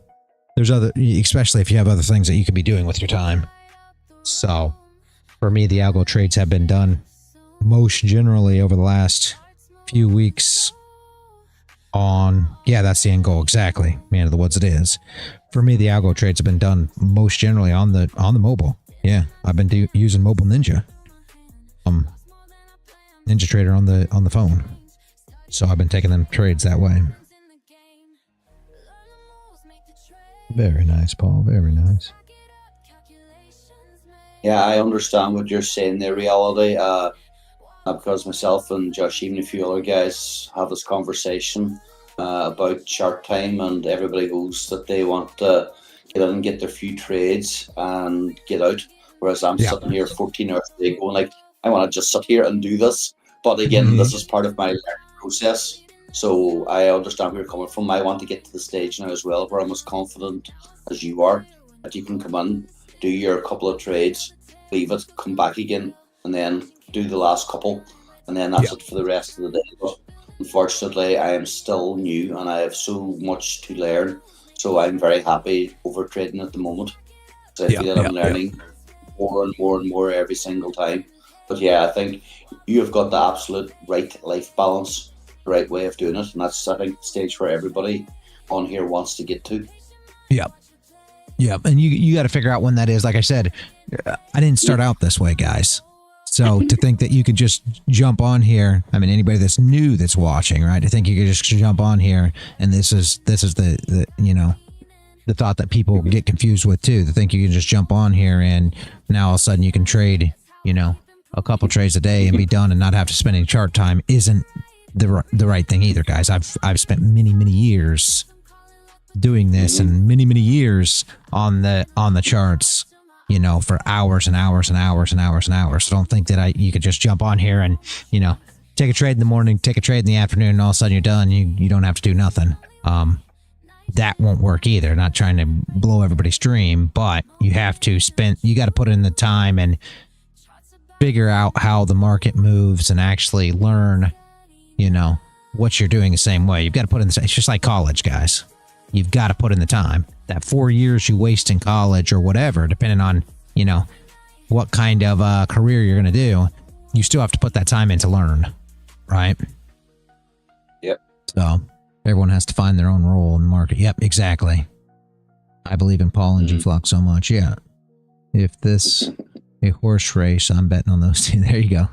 [SPEAKER 7] there's other, especially if you have other things that you could be doing with your time. So for me, the algo trades have been done most generally over the last few weeks on, yeah, that's the end goal. Exactly. Man of the woods it is. For me, the algo trades have been done most generally on the mobile. Yeah, I've been using Mobile Ninja. Ninja Trader on the phone. So I've been taking them trades that way. Very nice, Paul. Very nice.
[SPEAKER 6] Yeah, I understand what you're saying there, reality. Because myself and Josh, even a few other guys, have this conversation about chart time, and everybody goes that they want to get in and get their few trades and get out. Whereas I'm sitting here 14 hours a day going like, I want to just sit here and do this. But again, this is part of my learning process. So I understand where you're coming from. I want to get to the stage now as well where I'm as confident as you are that you can come in, do your couple of trades, leave it, come back again, and then do the last couple, and then that's it for the rest of the day. But unfortunately, I am still new and I have so much to learn. So I'm very happy over trading at the moment. So I feel that I'm learning more and more and more every single time. But yeah, I think you have got the absolute right life balance, the right way of doing it, and that's, I think, the stage where everybody on here wants to get to.
[SPEAKER 7] Yeah. Yeah, and you got to figure out when that is. Like I said, I didn't start out this way, guys. So to think that you could just jump on here, I mean, anybody that's new that's watching, right? I think you could just jump on here, and this is the you know, the thought that people get confused with too. To think you can just jump on here and now all of a sudden you can trade, you know, a couple trades a day and be done and not have to spend any chart time isn't the right thing either, guys. I've spent many years doing this and many years on the charts, you know, for hours and hours and hours and hours and hours. So don't think that you could just jump on here and, you know, take a trade in the morning, take a trade in the afternoon, and all of a sudden you're done. You don't have to do nothing. That won't work either. Not trying to blow everybody's dream, but you have to you got to put in the time and figure out how the market moves and actually learn, you know, what you're doing the same way. You've got to put in it's just like college, guys. You've got to put in the time. That 4 years you waste in college or whatever, depending on, you know, what kind of career you're going to do, you still have to put that time in to learn, right?
[SPEAKER 6] Yep.
[SPEAKER 7] So everyone has to find their own role in the market. Yep, exactly. I believe in Paul and G-Flock so much. Yeah. If this a horse race, I'm betting on those two. There you go.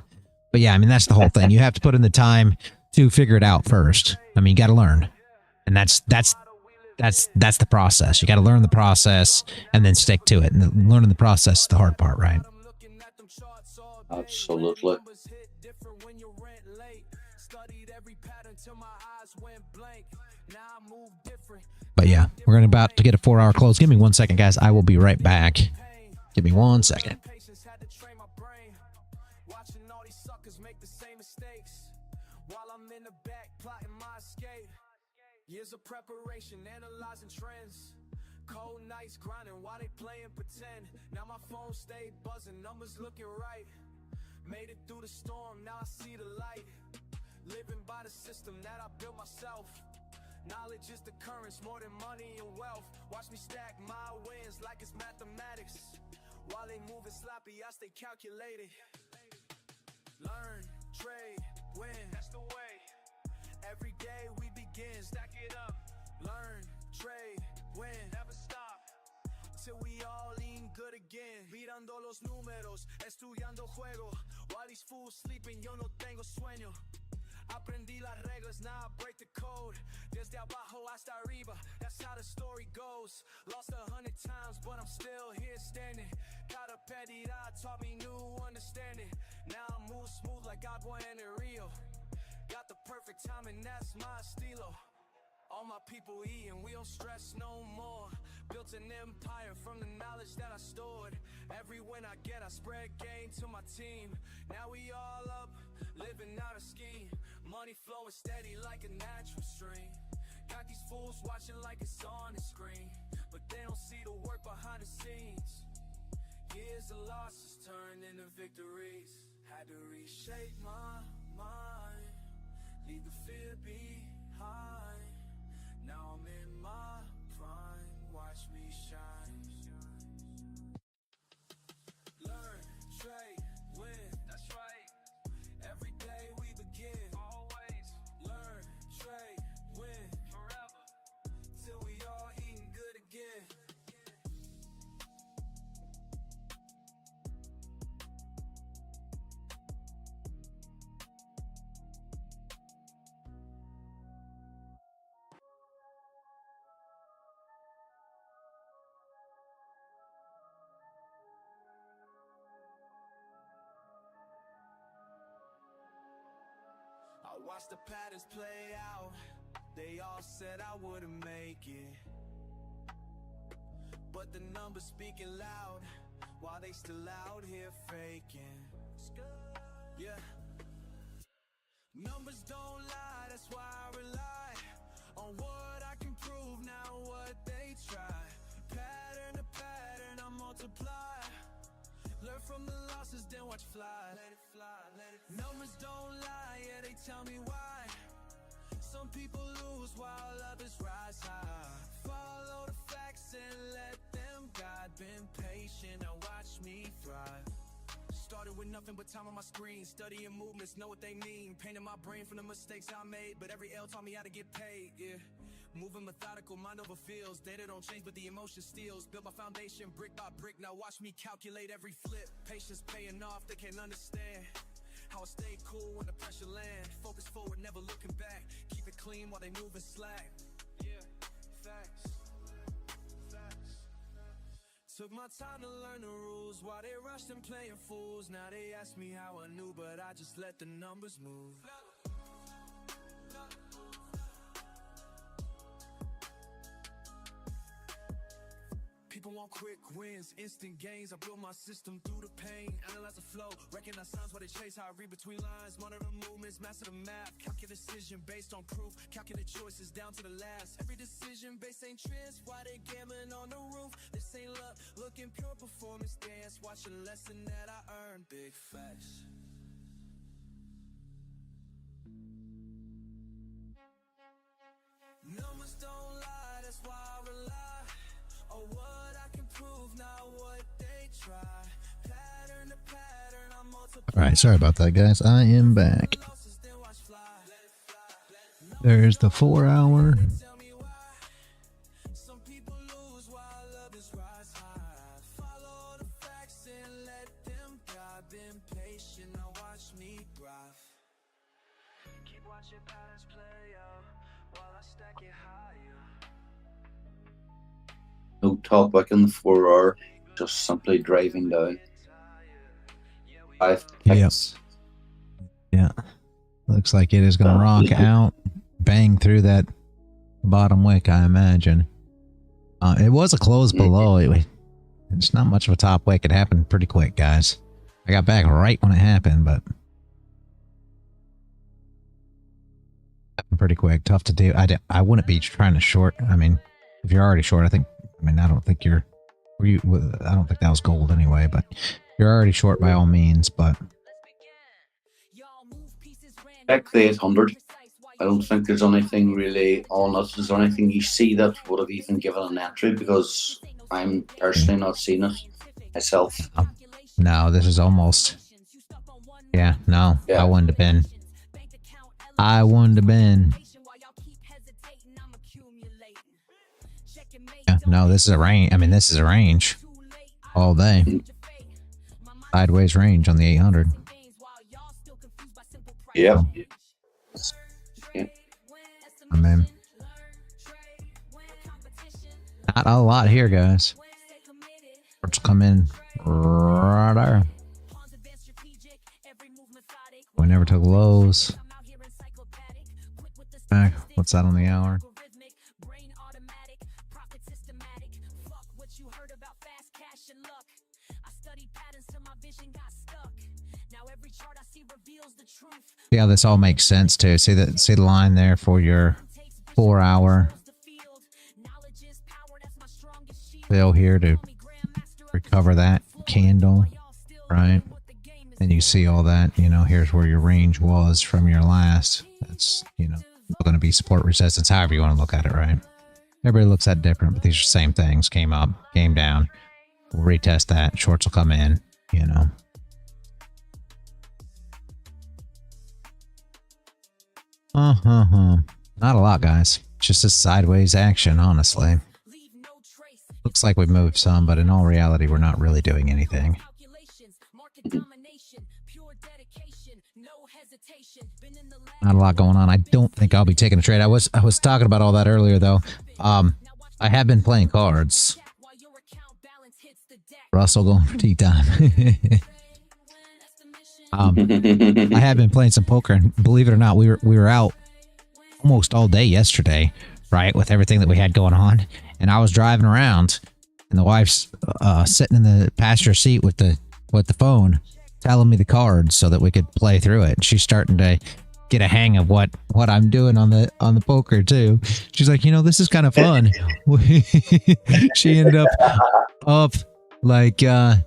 [SPEAKER 7] But yeah, I mean, that's the whole thing. You have to put in the time to figure it out first. I mean, you got to learn. And that's the process. You got to learn the process and then stick to it. And learning the process is the hard part, right?
[SPEAKER 6] Absolutely.
[SPEAKER 7] But yeah, we're about to get a 4-hour close. Give me 1 second, guys. I will be right back. Give me 1 second.
[SPEAKER 3] Years of preparation, analyzing trends. Cold nights grinding while they playing pretend. Now my phone stayed buzzing, numbers looking right. Made it through the storm, now I see the light. Living by the system that I built myself. Knowledge is the currents more than money and wealth. Watch me stack my wins like it's mathematics. While they moving sloppy, I stay calculated. Learn, trade. win, that's the way. Every day we begin, stack it up. Learn, trade, win, never stop. Till we all eating good again. Mirando los números, estudiando juego. While these fools sleeping, yo no tengo sueño. Aprendí las reglas, now I break the code. Desde abajo hasta arriba, that's how the story goes. Lost 100 times, but I'm still here standing. Cada pérdida taught me new understanding. Now I move smooth like agua en el rio. Got the perfect timing, that's my estilo. All my people eating, we don't stress no more. Built an empire from the knowledge that I stored. Every win I get, I spread gain to my team. Now we all up, living out a scheme. Money flowing steady like a natural stream. Got these fools watching like it's on the screen, but they don't see the work behind the scenes. Years of losses turned into victories. Had to reshape my mind, leave the fear behind. Now I'm in my prime, watch me shine. Learn, trade, win, that's right. Every day we begin, always. Learn, trade, win, forever. Till we all eating good again. I watched the patterns play out. They all said I wouldn't make it, but the numbers speaking loud while they still out here faking. Yeah, numbers don't lie, that's why I rely on what I can prove, now what they try. Pattern to pattern, I multiply. Learn from the losses, then watch fly. Let it fly, let it fly. Numbers don't lie, yeah, they tell me why. Some people lose while others rise high. Follow the facts and let them guide. Been patient, now watch me thrive. Started with nothing but time on my screen. Studying movements, know what they mean. Painting my brain from the mistakes I made, but every L taught me how to get paid, yeah. Moving methodical, mind over feels. Data don't change, but the emotion steals. Build my foundation brick by brick, now watch me calculate every flip. Patience paying off, they can't understand how I stay cool when the pressure land. Focus forward, never looking back. Keep it clean while they moving slack. Yeah, facts, facts. Took my time to learn the rules while they rushed and playing fools. Now they ask me how I knew, but I just let the numbers move. People want quick wins, instant gains. I build my system through the pain. Analyze the flow, recognize signs while they chase. How I read between lines, monitor movements, master the math. Calculate decision based on proof. Calculate choices down to the last. Every decision based ain't trends. Why they gambling on the roof? This ain't luck, looking pure performance dance. Watch a lesson that I earned. Big facts. Numbers don't lie, that's why I rely. Oh, what I can prove, not what they try. Pattern to pattern, I'm multiplying.
[SPEAKER 7] All right, sorry about that, guys. I am back. There's the 4 hour.
[SPEAKER 3] Some people lose while others rise high. Follow the facts and let them guide. Been patient, now watch me thrive. Keep watching patterns play out while I stack it higher.
[SPEAKER 6] No topic in the 4 hour, just simply driving down. 5 ticks.
[SPEAKER 7] Yeah. Looks like it is going to rock out, bang through that bottom wick, I imagine. It was a close below. It's not much of a top wick. It happened pretty quick, guys. I got back right when it happened, but happened pretty quick. Tough to do. I wouldn't be trying to short. I mean, if you're already short, I don't think you're. I don't think that was gold anyway, but you're already short by all means. But
[SPEAKER 6] Check the 800. I don't think there's anything really on it. Is there anything you see that would have even given an entry? Because I'm personally not seeing it myself.
[SPEAKER 7] no, this is almost. Yeah, no,
[SPEAKER 6] Yeah.
[SPEAKER 7] I wouldn't have been.
[SPEAKER 4] I wouldn't have been. Yeah, no, this is a range. I mean, this is a range all day. Sideways range on the 800.
[SPEAKER 6] Yep.
[SPEAKER 4] I mean, not a lot here, guys. Let's come in right there. We never took lows. Back. What's that on the hour? See how this all makes sense too. See the line there for your 4 hour fill here to recover that candle, right? And you see all that, you know, here's where your range was from your last. That's, you know, going to be support resistance, however you want to look at it, right? Everybody looks at it different, but these are the same things. Came up, came down. We'll retest that. Shorts will come in, you know. Not a lot, guys. Just a sideways action, honestly. Looks like we've moved some, but in all reality, we're not really doing anything. Not a lot going on. I don't think I'll be taking a trade. I was talking about all that earlier, though. I have been playing cards. Russell going for tea time. I have been playing some poker, and believe it or not, we were out almost all day yesterday, right, with everything that we had going on. And I was driving around, and the wife's sitting in the passenger seat with the phone, telling me the cards so that we could play through it. She's starting to get a hang of what I'm doing on the poker too. She's like, you know, this is kind of fun. She ended up like I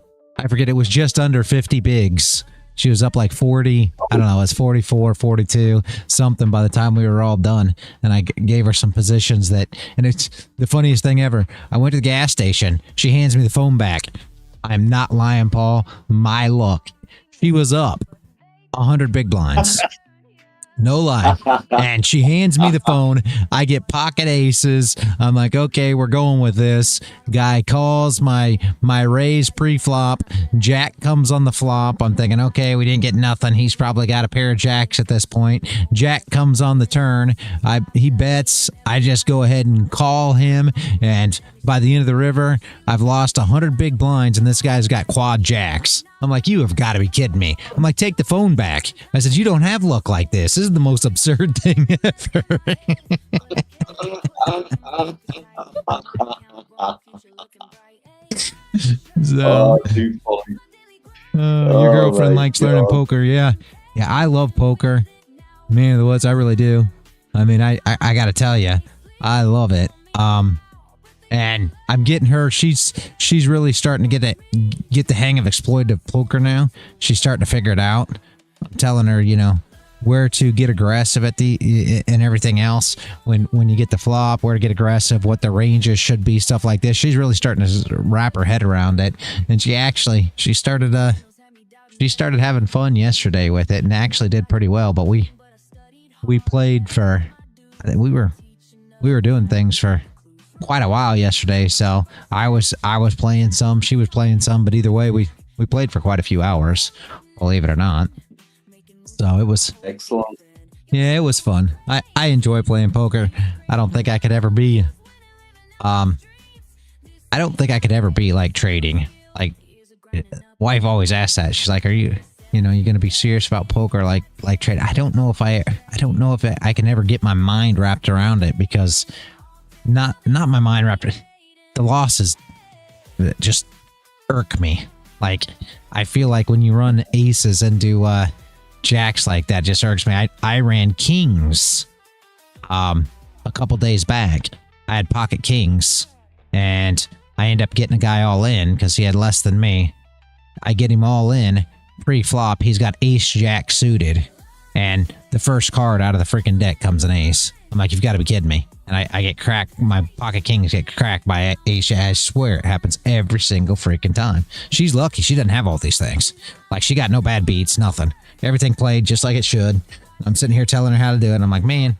[SPEAKER 4] forget, it was just under 50 bigs. She was up like 40, I don't know, it's 44, 42, something by the time we were all done. And I gave her some positions that, and it's the funniest thing ever. I went to the gas station. She hands me the phone back. I'm not lying, Paul. My luck. She was up 100 big blinds. No lie. And she hands me the phone. I get pocket aces. I'm like, okay, we're going with this. Guy calls my raise pre-flop. Jack comes on the flop. I'm thinking, okay, we didn't get nothing. He's probably got a pair of jacks at this point. Jack comes on the turn. He bets. I just go ahead and call him. And by the end of the river, I've lost 100 big blinds, and this guy's got quad jacks. I'm like, you have got to be kidding me. I'm like, take the phone back. I said, you don't have luck like this. This is the most absurd thing ever. So,
[SPEAKER 6] too funny.
[SPEAKER 4] Your girlfriend likes learning poker. Yeah, I love poker. Man of the woods, I really do. I mean, I got to tell you, I love it. And I'm getting her. She's really starting to get the hang of exploitative poker now. She's starting to figure it out. I'm telling her, you know, where to get aggressive at and everything else when you get the flop, where to get aggressive, what the ranges should be, stuff like this. She's really starting to wrap her head around it, and she started having fun yesterday with it, and actually did pretty well. But we played for, I think we were doing things for quite a while yesterday. So I was playing some, she was playing some, but either way we played for quite a few hours, believe it or not. So it was
[SPEAKER 6] excellent.
[SPEAKER 4] Yeah, it was fun. I enjoy playing poker. I don't think I could ever be like trading. Like, wife always asks that. She's like, are you gonna be serious about poker like trade? I don't know if I can ever get my mind wrapped around it, because not my mind wrapped. The losses just irk me. Like, I feel like when you run aces into jacks like that, just irks me. I ran kings a couple days back. I had pocket kings, and I end up getting a guy all in because he had less than me. I get him all in pre-flop. He's got ace jack suited, and the first card out of the freaking deck comes an ace. I'm like, you've got to be kidding me. And I get cracked. My pocket kings get cracked by ace. I swear it happens every single freaking time. She's lucky she doesn't have all these things. Like, she got no bad beats, nothing. Everything played just like it should. I'm sitting here telling her how to do it. And I'm like, man,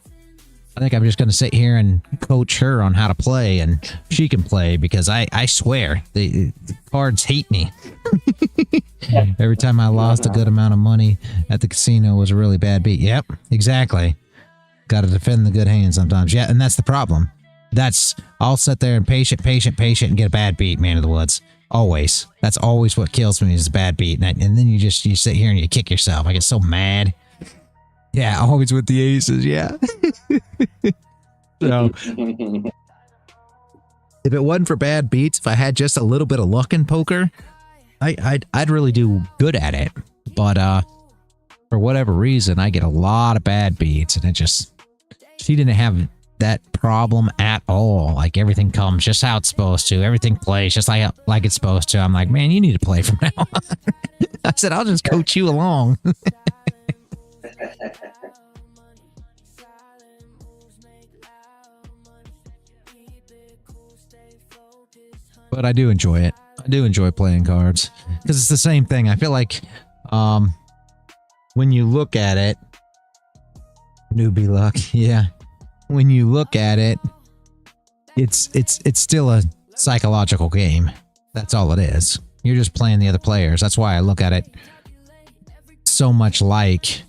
[SPEAKER 4] I think I'm just going to sit here and coach her on how to play, and she can play, because I swear the cards hate me. Every time I lost a good amount of money at the casino was a really bad beat. Yep, exactly. Got to defend the good hand sometimes. Yeah, and that's the problem. I'll sit there and patient, and get a bad beat, man of the woods. Always. That's always what kills me, is a bad beat. And then you sit here and you kick yourself. I get so mad. Yeah, always with the aces, yeah. So, if it wasn't for bad beats, if I had just a little bit of luck in poker, I'd really do good at it. But for whatever reason, I get a lot of bad beats, and she didn't have that problem at all. Like, everything comes just how it's supposed to. Everything plays just like it's supposed to. I'm like, man, you need to play from now on. I said, I'll just coach you along. But I do enjoy it. I do enjoy playing cards, because it's the same thing. I feel like when you look at it, newbie luck, yeah. When you look at it, it's still a psychological game. That's all it is. You're just playing the other players. That's why I look at it so much like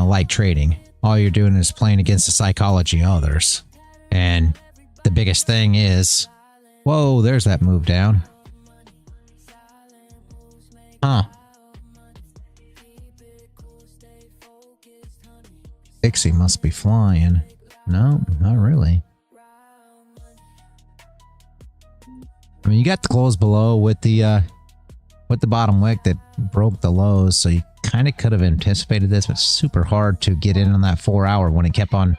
[SPEAKER 4] like trading. All you're doing is playing against the psychology of others. And the biggest thing is, whoa, there's that move down. Huh. Dixie must be flying. No, not really. I mean, you got the close below with the bottom wick that broke the lows, so you kind of could have anticipated this, but it's super hard to get in on that 4 hour when it kept on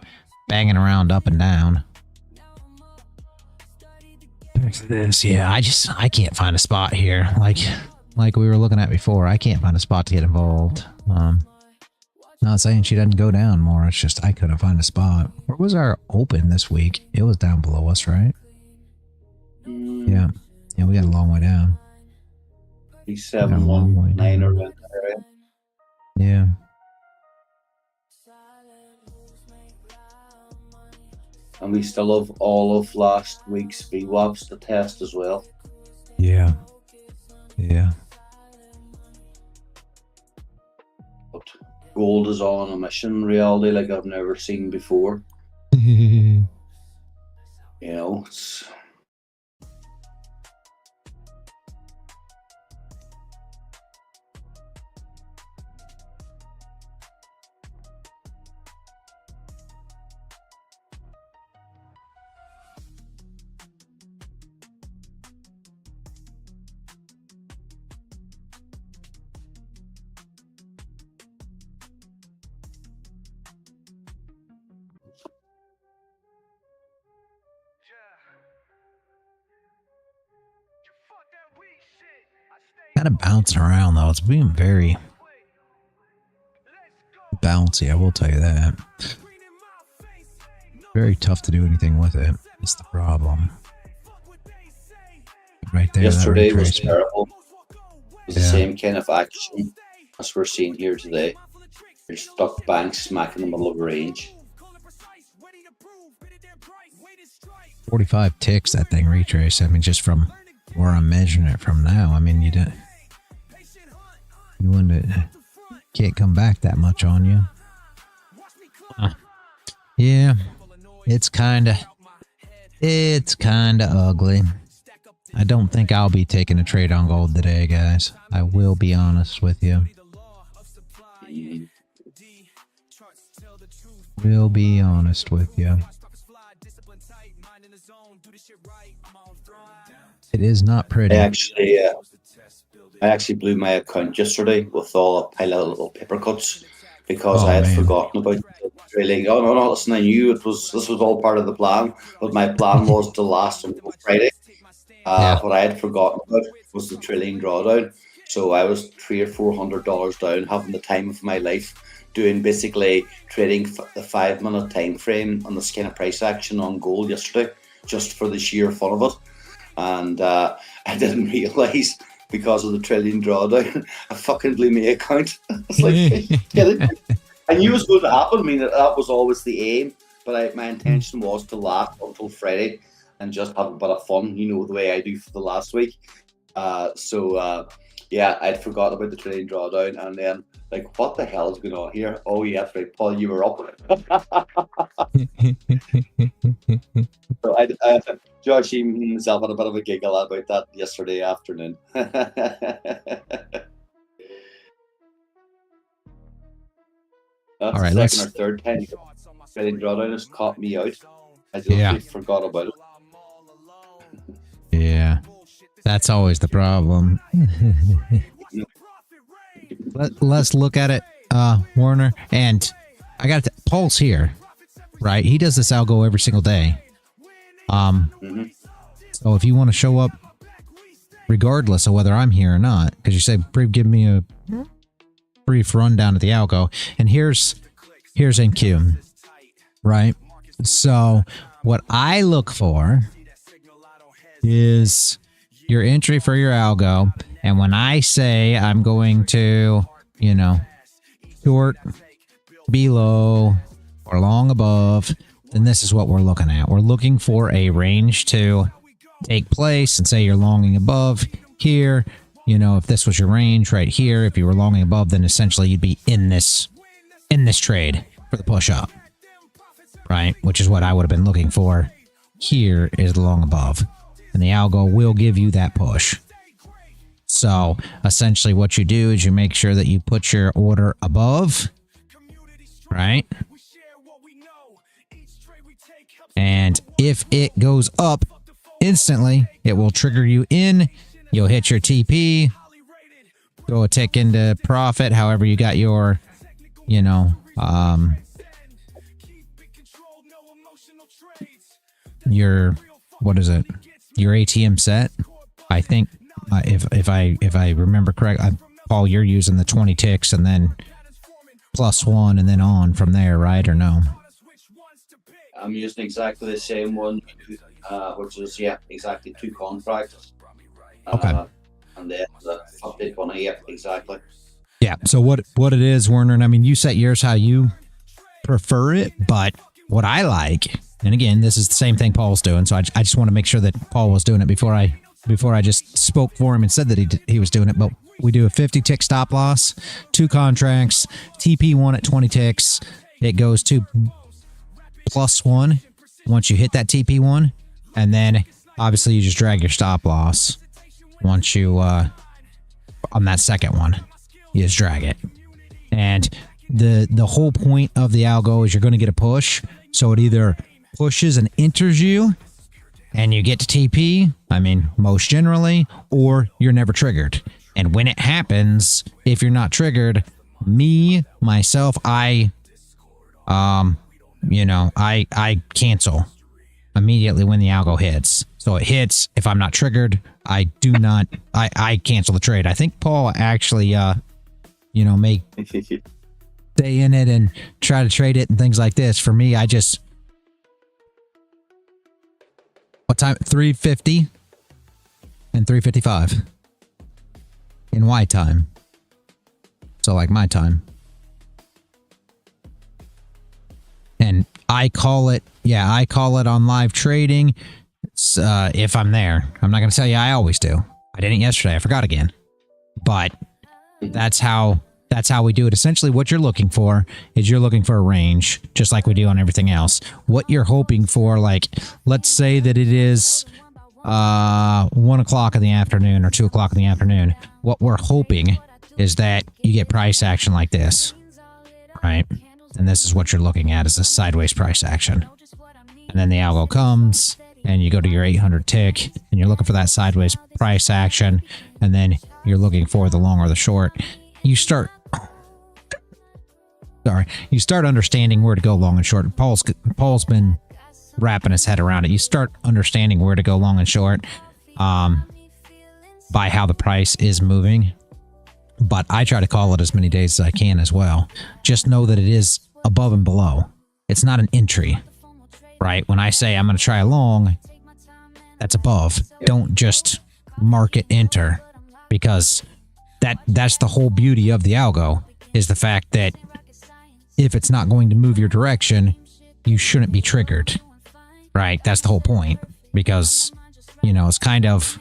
[SPEAKER 4] banging around up and down. Back to this, yeah. I can't find a spot here, like we were looking at before. I can't find a spot to get involved. Not saying she doesn't go down more. It's just I couldn't find a spot. Where was our open this week? It was down below us, right? Yeah, we got a long way down.
[SPEAKER 6] 719 around that area.
[SPEAKER 4] Yeah.
[SPEAKER 6] And we still have all of last week's VWAPs to test as well.
[SPEAKER 4] Yeah. Yeah.
[SPEAKER 6] But gold is on a mission reality like I've never seen before. It's...
[SPEAKER 4] Kind of bouncing around though. It's being very bouncy, I will tell you that. Very tough to do anything with it. It's the problem. Right there.
[SPEAKER 6] Yesterday was terrible. It was the same kind of action as we're seeing here today. You're stuck bang smack in the middle of a range.
[SPEAKER 4] 45 ticks that thing retrace. I mean, just from where I'm measuring it from now. I mean, you can't come back that much on you. Yeah, it's kind of ugly. I don't think I'll be taking a trade on gold today, guys. I will be honest with you. Will be honest with you. It is not pretty.
[SPEAKER 6] I actually blew my account yesterday with all a pile of little paper cuts because I had forgotten about trailing. Oh no, listen, I knew this was all part of the plan, but my plan was to last until Friday. What I had forgotten about was the trailing drawdown. So I was $300 or $400 down, having the time of my life, doing basically trading the 5 minute time frame on this kind of price action on gold yesterday, just for the sheer fun of it. And I didn't realize because of the trillion drawdown. I fucking blew my account. It's like, I knew it was going to happen. I mean, that was always the aim, but my intention was to last until Friday and just have a bit of fun, you know, the way I do for the last week. Yeah, I'd forgotten about the trillion drawdown, and then like, what the hell is going on here? Oh yeah, that's right, Paul, you were up. So George himself had a bit of a giggle about that yesterday afternoon.
[SPEAKER 7] All right,
[SPEAKER 6] the second or third time trillion drawdown has caught me out. I just forgot about it.
[SPEAKER 7] Yeah, that's always the problem. Let's look at it, Warner. And I got Paul's here, right? He does this algo every single day. So if you want to show up, regardless of whether I'm here or not, because you said give me a brief rundown of the algo, and here's NQ, right? So what I look for is your entry for your algo, and when I say I'm going to, you know, short below or long above, then this is what we're looking at. We're looking for a range to take place, and say you're longing above here. You know, if this was your range right here, if you were longing above, then essentially you'd be in this trade for the push up, right? Which is what I would have been looking for. Here is the long above, and the algo will give you that push. So essentially what you do is you make sure that you put your order above, right? And if it goes up instantly, it will trigger you in. You'll hit your TP, go a tick into profit, however you got your, you know, your, what is it? Your ATM set. I think if I remember correct, Paul, you're using the 20 ticks and then +1 and then on from there, right? Or no?
[SPEAKER 6] I'm using exactly the same one, which is, yeah, exactly 2 contracts.
[SPEAKER 7] Okay.
[SPEAKER 6] And then the update one, yeah, exactly.
[SPEAKER 7] Yeah, so what it is, Werner, and I mean, you set yours how you prefer it, but what I like, and again, this is the same thing Paul's doing, so I just want to make sure that Paul was doing it before I just spoke for him and said that he was doing it, but we do a 50 tick stop loss, 2 contracts, TP1 at 20 ticks, it goes to +1 once you hit that TP1, and then obviously you just drag your stop loss once you on that second one, you just drag it. And the whole point of the algo is you're going to get a push, so it either pushes and enters you and you get to TP, I mean most generally, or you're never triggered. And when it happens, if you're not triggered, myself, I cancel immediately when the algo hits. So it hits. If I'm not triggered, I do not, I cancel the trade. I think Paul actually, may stay in it and try to trade it and things like this. For me, I just, what time? 3:50 and 3:55 in Y time. So like my time. And I call it on live trading. If I'm there, I'm not going to tell you I always do. I didn't yesterday. I forgot again. But that's how we do it. Essentially, what you're looking for is you're looking for a range, just like we do on everything else. What you're hoping for, like, let's say that it is 1 o'clock in the afternoon or 2 o'clock in the afternoon. What we're hoping is that you get price action like this, right? And this is what you're looking at, is a sideways price action. And then the algo comes, and you go to your 800 tick, and you're looking for that sideways price action, and then you're looking for the long or the short. You start understanding where to go long and short. Paul's been wrapping his head around it. You start understanding where to go long and short by how the price is moving. But I try to call it as many days as I can as well. Just know that it is above and below. It's not an entry, right? When I say I'm going to try a long, that's above. Don't just mark it enter.
[SPEAKER 4] because that's the whole beauty of the algo, is the fact that if it's not going to move your direction, you shouldn't be triggered, right? That's the whole point, because, you know, it's kind of,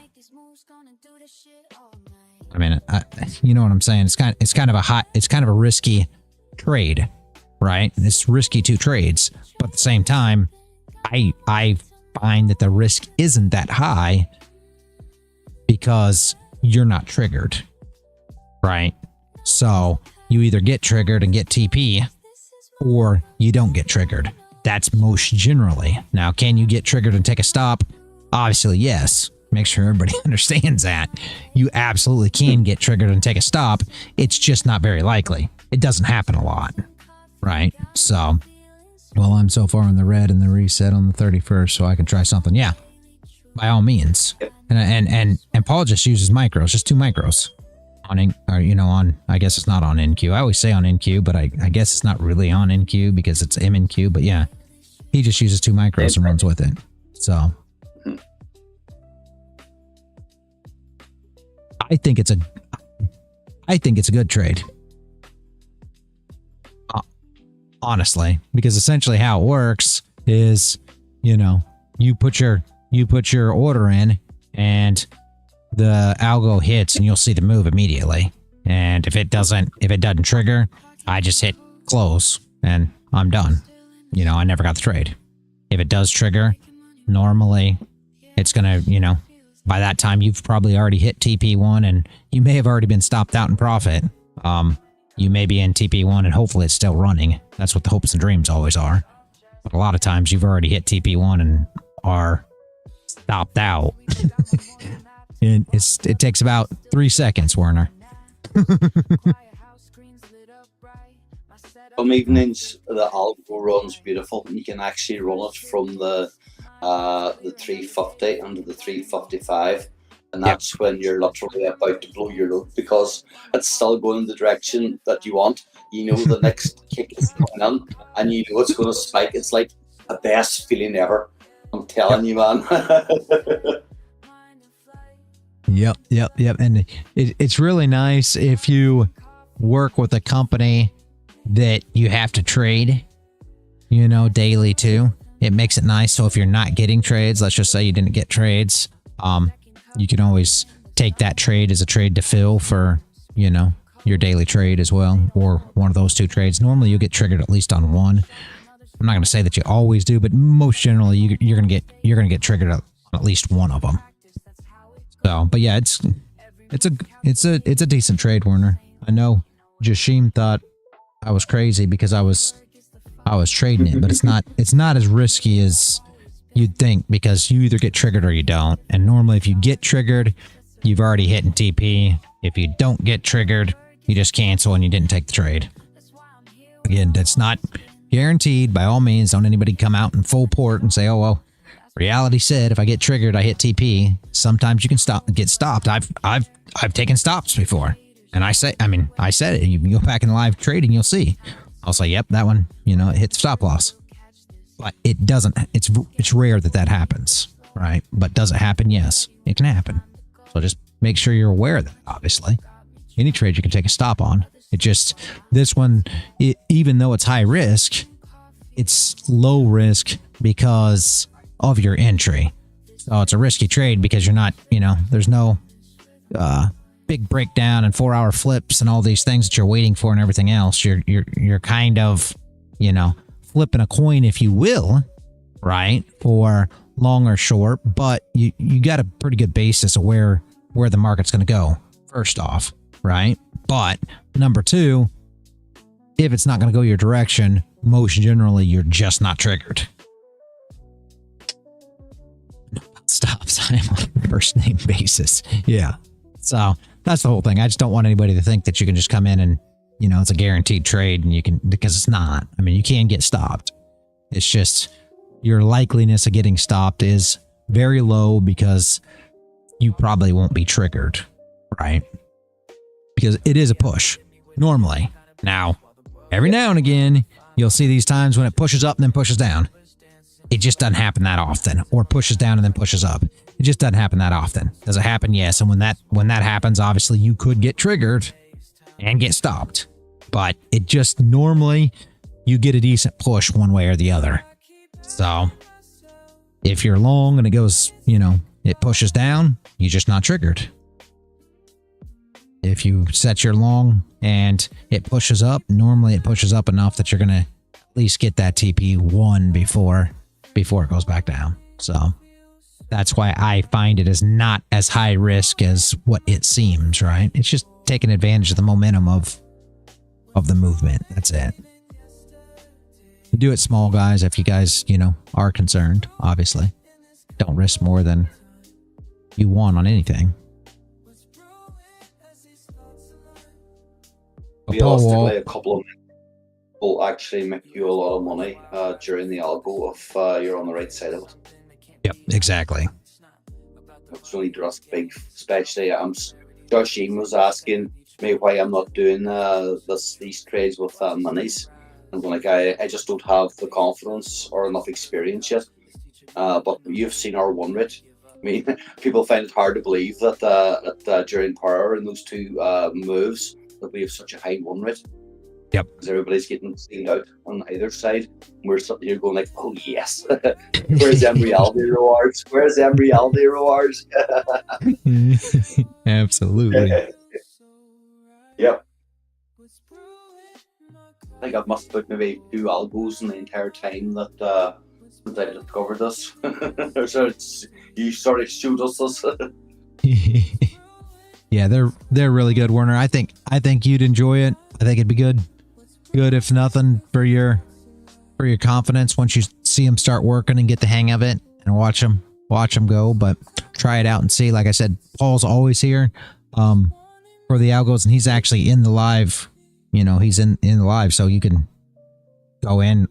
[SPEAKER 4] I mean, you know what I'm saying? It's kind of a risky trade, right? It's risky to trades, but at the same time, I find that the risk isn't that high because you're not triggered, right? So you either get triggered and get TP, or you don't get triggered. That's most generally. Now, can you get triggered and take a stop? Obviously, yes. Make sure everybody understands that. You absolutely can get triggered and take a stop. It's just not very likely. It doesn't happen a lot, right? So, well, I'm so far in the red in the reset on the 31st, so I can try something. Yeah, by all means. And Paul just uses micros, just 2 micros on, I guess it's not on NQ. I always say on NQ, but I guess it's not really on NQ because it's MNQ. But yeah, he just uses 2 micros and runs with it. So I think it's a good trade. Honestly, because essentially how it works is, you know, you put your order in and the algo hits and you'll see the move immediately. And if it doesn't trigger, I just hit close and I'm done. You know, I never got the trade. If it does trigger, normally it's going to, you know, by that time you've probably already hit TP1 and you may have already been stopped out in profit. You may be in TP1 and hopefully it's still running. That's what the hopes and dreams always are. But a lot of times you've already hit TP1 and are stopped out. And it takes about 3 seconds, Werner.
[SPEAKER 6] Some evenings the algo runs beautiful. You can actually run it from the 350 under the 355. And that's when you're literally about to blow your load because it's still going in the direction that you want. You know the next kick is coming in and you know it's going to spike. It's like the best feeling ever. I'm telling you, man.
[SPEAKER 4] Yep. And it's really nice if you work with a company that you have to trade, you know, daily too. It makes it nice. So if you're not getting trades, let's just say you didn't get trades, you can always take that trade as a trade to fill for, you know, your daily trade as well, or one of those 2 trades. Normally you'll get triggered at least on one. I'm not going to say that you always do, but most generally you're going to get triggered on at least one of them. So, but yeah, it's a decent trade, Werner. I know Jashim thought I was crazy because I was trading it, but it's not as risky as you'd think because you either get triggered or you don't. And normally if you get triggered, you've already hit in TP. If you don't get triggered, you just cancel and you didn't take the trade. Again, that's not guaranteed. By all means, don't anybody come out in full port and say, oh, well, reality said if I get triggered, I hit TP. Sometimes you can get stopped. I've taken stops before. And I said it. You can go back in the live trading, you'll see. I'll say, yep, that one, you know, it hit stop loss. But it doesn't, it's rare that happens, right? But does it happen? Yes, it can happen. So just make sure you're aware of that, obviously. Any trade you can take a stop on. It just, this one, even though it's high risk, it's low risk because of your entry. So it's a risky trade because you're not, you know, there's no big breakdown and 4-hour flips and all these things that you're waiting for and everything else. You're kind of, you know, flipping a coin, if you will, right, for long or short, but you got a pretty good basis of where the market's going to go, first off, right? But number 2, if it's not going to go your direction, most generally, you're just not triggered. Stops. I'm on a first name basis. Yeah. So that's the whole thing. I just don't want anybody to think that you can just come in and, you know, it's a guaranteed trade and you can, because it's not. I mean, you can get stopped. It's just your likeliness of getting stopped is very low because you probably won't be triggered, right? Because it is a push normally. Now, every now and again, you'll see these times when it pushes up and then pushes down. it just doesn't happen that often, or pushes down and then pushes up. It just doesn't happen that often. Does it happen? Yes. And when that happens, obviously you could get triggered and get stopped. But it just normally you get a decent push one way or the other. So if you're long and it goes, it pushes down, you're just not triggered. If you set your long and it pushes up, normally it pushes up enough that you're going to at least get that TP1 before it goes back down. So that's why I find it is not as high risk as what it seems, right? It's just taking advantage of the momentum of the movement. That's it. You do it small, guys, if you guys, are concerned, obviously. Don't risk more than you want on anything.
[SPEAKER 6] Realistically, a couple of minutes will actually make you a lot of money during the algo if you're on the right side of it.
[SPEAKER 4] Yep, exactly.
[SPEAKER 6] It's really just big, especially Josh Sheen was asking me why I'm not doing these trades with minis. And I'm like, I just don't have the confidence or enough experience yet. But you've seen our win rate. I mean, people find it hard to believe that during power in those two moves that we have such a high win rate.
[SPEAKER 4] Yep.
[SPEAKER 6] Because everybody's getting seen out on either side. We're sitting here going like, oh yes, where's them reality rewards? Where's them reality rewards?
[SPEAKER 4] Absolutely.
[SPEAKER 6] Yep. I think I must have put maybe 2 algos in the entire time that I discovered this. So you sort of shoot us this.
[SPEAKER 4] Yeah, they're really good, Werner. I think you'd enjoy it. I think it'd be good if nothing for your confidence once you see them start working and get the hang of it and watch them go. But try it out and see. Like I said, Paul's always here for the algos, and he's actually in the live. He's in the live, so you can go in,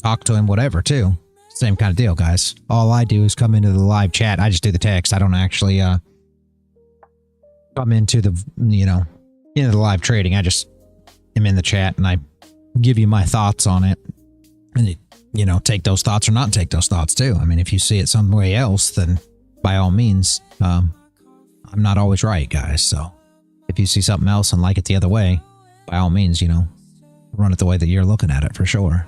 [SPEAKER 4] talk to him, whatever, too. Same kind of deal, guys. All I do is come into the live chat. I just do the text. I don't actually come into the into the live trading. I just am in the chat and I give you my thoughts on it, and take those thoughts or not take those thoughts too. I mean, if you see it some way else, then by all means, I'm not always right, guys. So if you see something else and like it the other way, by all means, run it the way that you're looking at it for sure.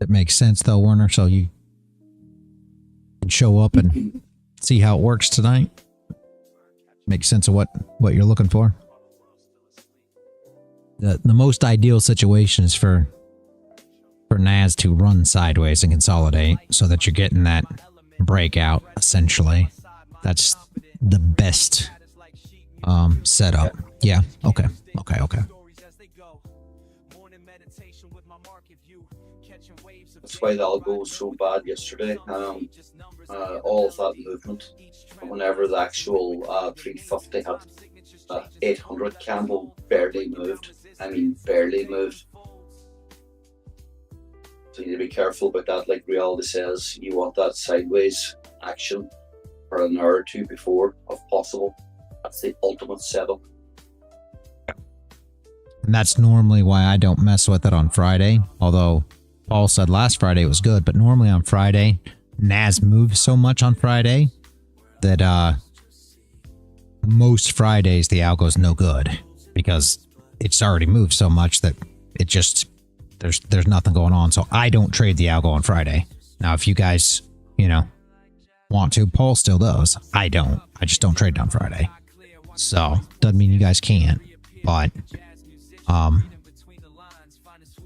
[SPEAKER 4] It makes sense though, Werner, so you can show up and see how it works tonight. Make sense of what you're looking for. The most ideal situation is for NAS to run sideways and consolidate so that you're getting that breakout, essentially. That's the best setup. Yeah, okay.
[SPEAKER 6] That's why the algo was so bad yesterday. All of that movement, whenever the actual 350 had 800 candle barely moved. I mean, barely moved. So you need to be careful about that. Like reality says, you want that sideways action for an hour or two before, if possible. That's the ultimate setup.
[SPEAKER 4] And that's normally why I don't mess with it on Friday. Although Paul said last Friday it was good, but normally on Friday, NAS moves so much on Friday that most Fridays the algo's no good because it's already moved so much that it just there's nothing going on. So I don't trade the algo on Friday. Now if you guys want to, Paul still does. I don't. I just don't trade it on Friday. So doesn't mean you guys can't, but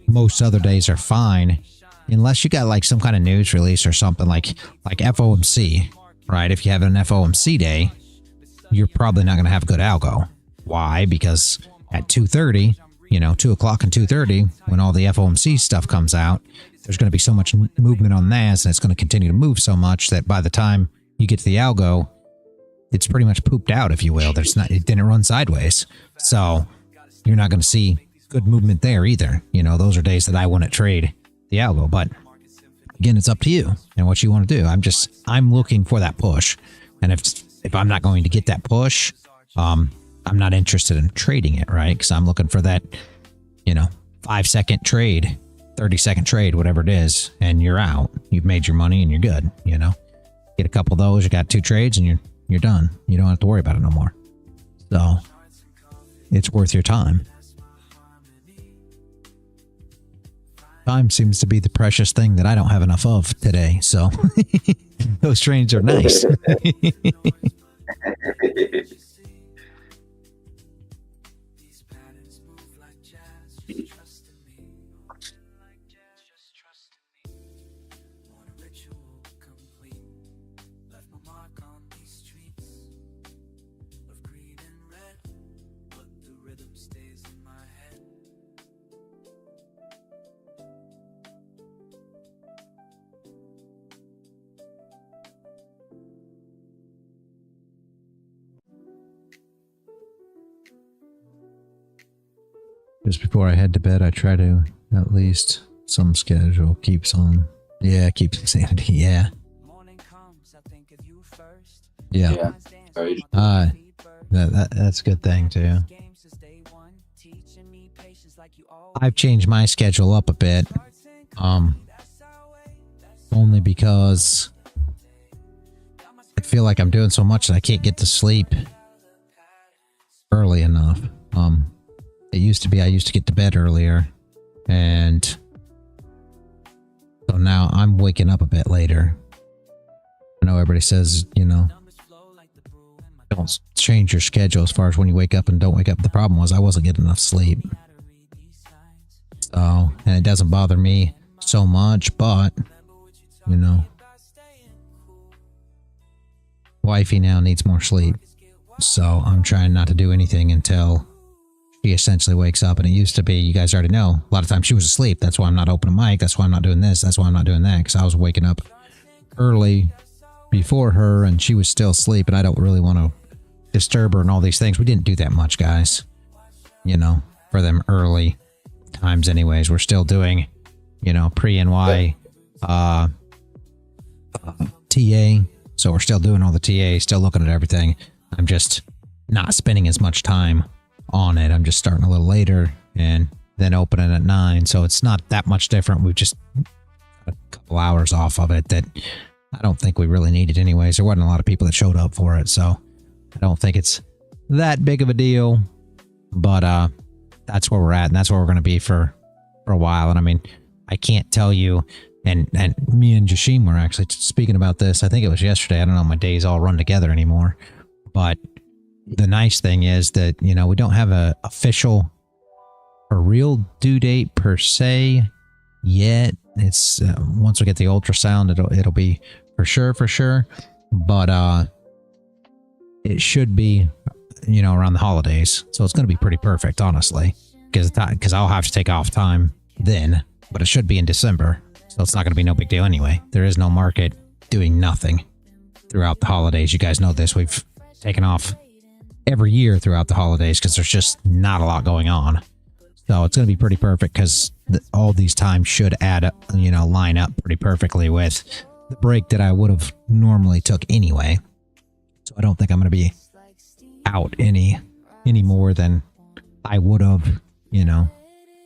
[SPEAKER 4] most other days are fine unless you got like some kind of news release or something like FOMC, right? If you have an FOMC day, you're probably not going to have a good algo. Why? Because at 2:30, 2 o'clock and 2:30, when all the FOMC stuff comes out, there's going to be so much movement on NAS and it's going to continue to move so much that by the time you get to the algo, it's pretty much pooped out, if you will. It didn't run sideways. So you're not going to see good movement there either. Those are days that I wouldn't trade the algo. But
[SPEAKER 7] again, it's up to you and what you want to do. I'm looking for that push. And if I'm not going to get that push, I'm not interested in trading it, right? Because I'm looking for that, 5-second trade, 30-second trade, whatever it is, and you're out. You've made your money and you're good, Get a couple of those, you got 2 trades and you're done. You don't have to worry about it no more. So it's worth your time. Time seems to be the precious thing that I don't have enough of today. So those trades are nice. Just before I head to bed, I try to at least some schedule keeps on. Yeah, keeps insanity. Yeah. Yeah. That's a good thing too. I've changed my schedule up a bit. Only because I feel like I'm doing so much that I can't get to sleep early enough. It used to be I used to get to bed earlier, and so now I'm waking up a bit later. I know everybody says, don't change your schedule as far as when you wake up and don't wake up. The problem was I wasn't getting enough sleep. So, and it doesn't bother me so much, but, wifey now needs more sleep. So I'm trying not to do anything until she essentially wakes up. And it used to be, you guys already know, a lot of times she was asleep. That's why I'm not opening mic. That's why I'm not doing this. That's why I'm not doing that. Because I was waking up early before her and she was still asleep. And I don't really want to disturb her and all these things. We didn't do that much, guys. For them early times anyways. We're still doing, pre-NY TA. So we're still doing all the TA, still looking at everything. I'm just not spending as much time on it. I'm just starting a little later and then opening at 9. So it's not that much different. We've just got a couple hours off of it that I don't think we really needed anyways. There wasn't a lot of people that showed up for it. So I don't think it's that big of a deal, but that's where we're at. And that's where we're going to be for a while. And I mean, I can't tell you, and me and Jashim were actually speaking about this. I think it was yesterday. I don't know. My days all run together anymore, but the nice thing is that, we don't have a real due date per se yet. It's once we get the ultrasound, it'll be for sure. But it should be, around the holidays. So it's going to be pretty perfect, honestly, because I'll have to take off time then, but it should be in December. So it's not going to be no big deal anyway. There is no market doing nothing throughout the holidays. You guys know this. We've taken off every year throughout the holidays because there's just not a lot going on. So it's going to be pretty perfect because all these times should add up, line up pretty perfectly with the break that I would have normally took anyway. So I don't think I'm going to be out any more than I would have,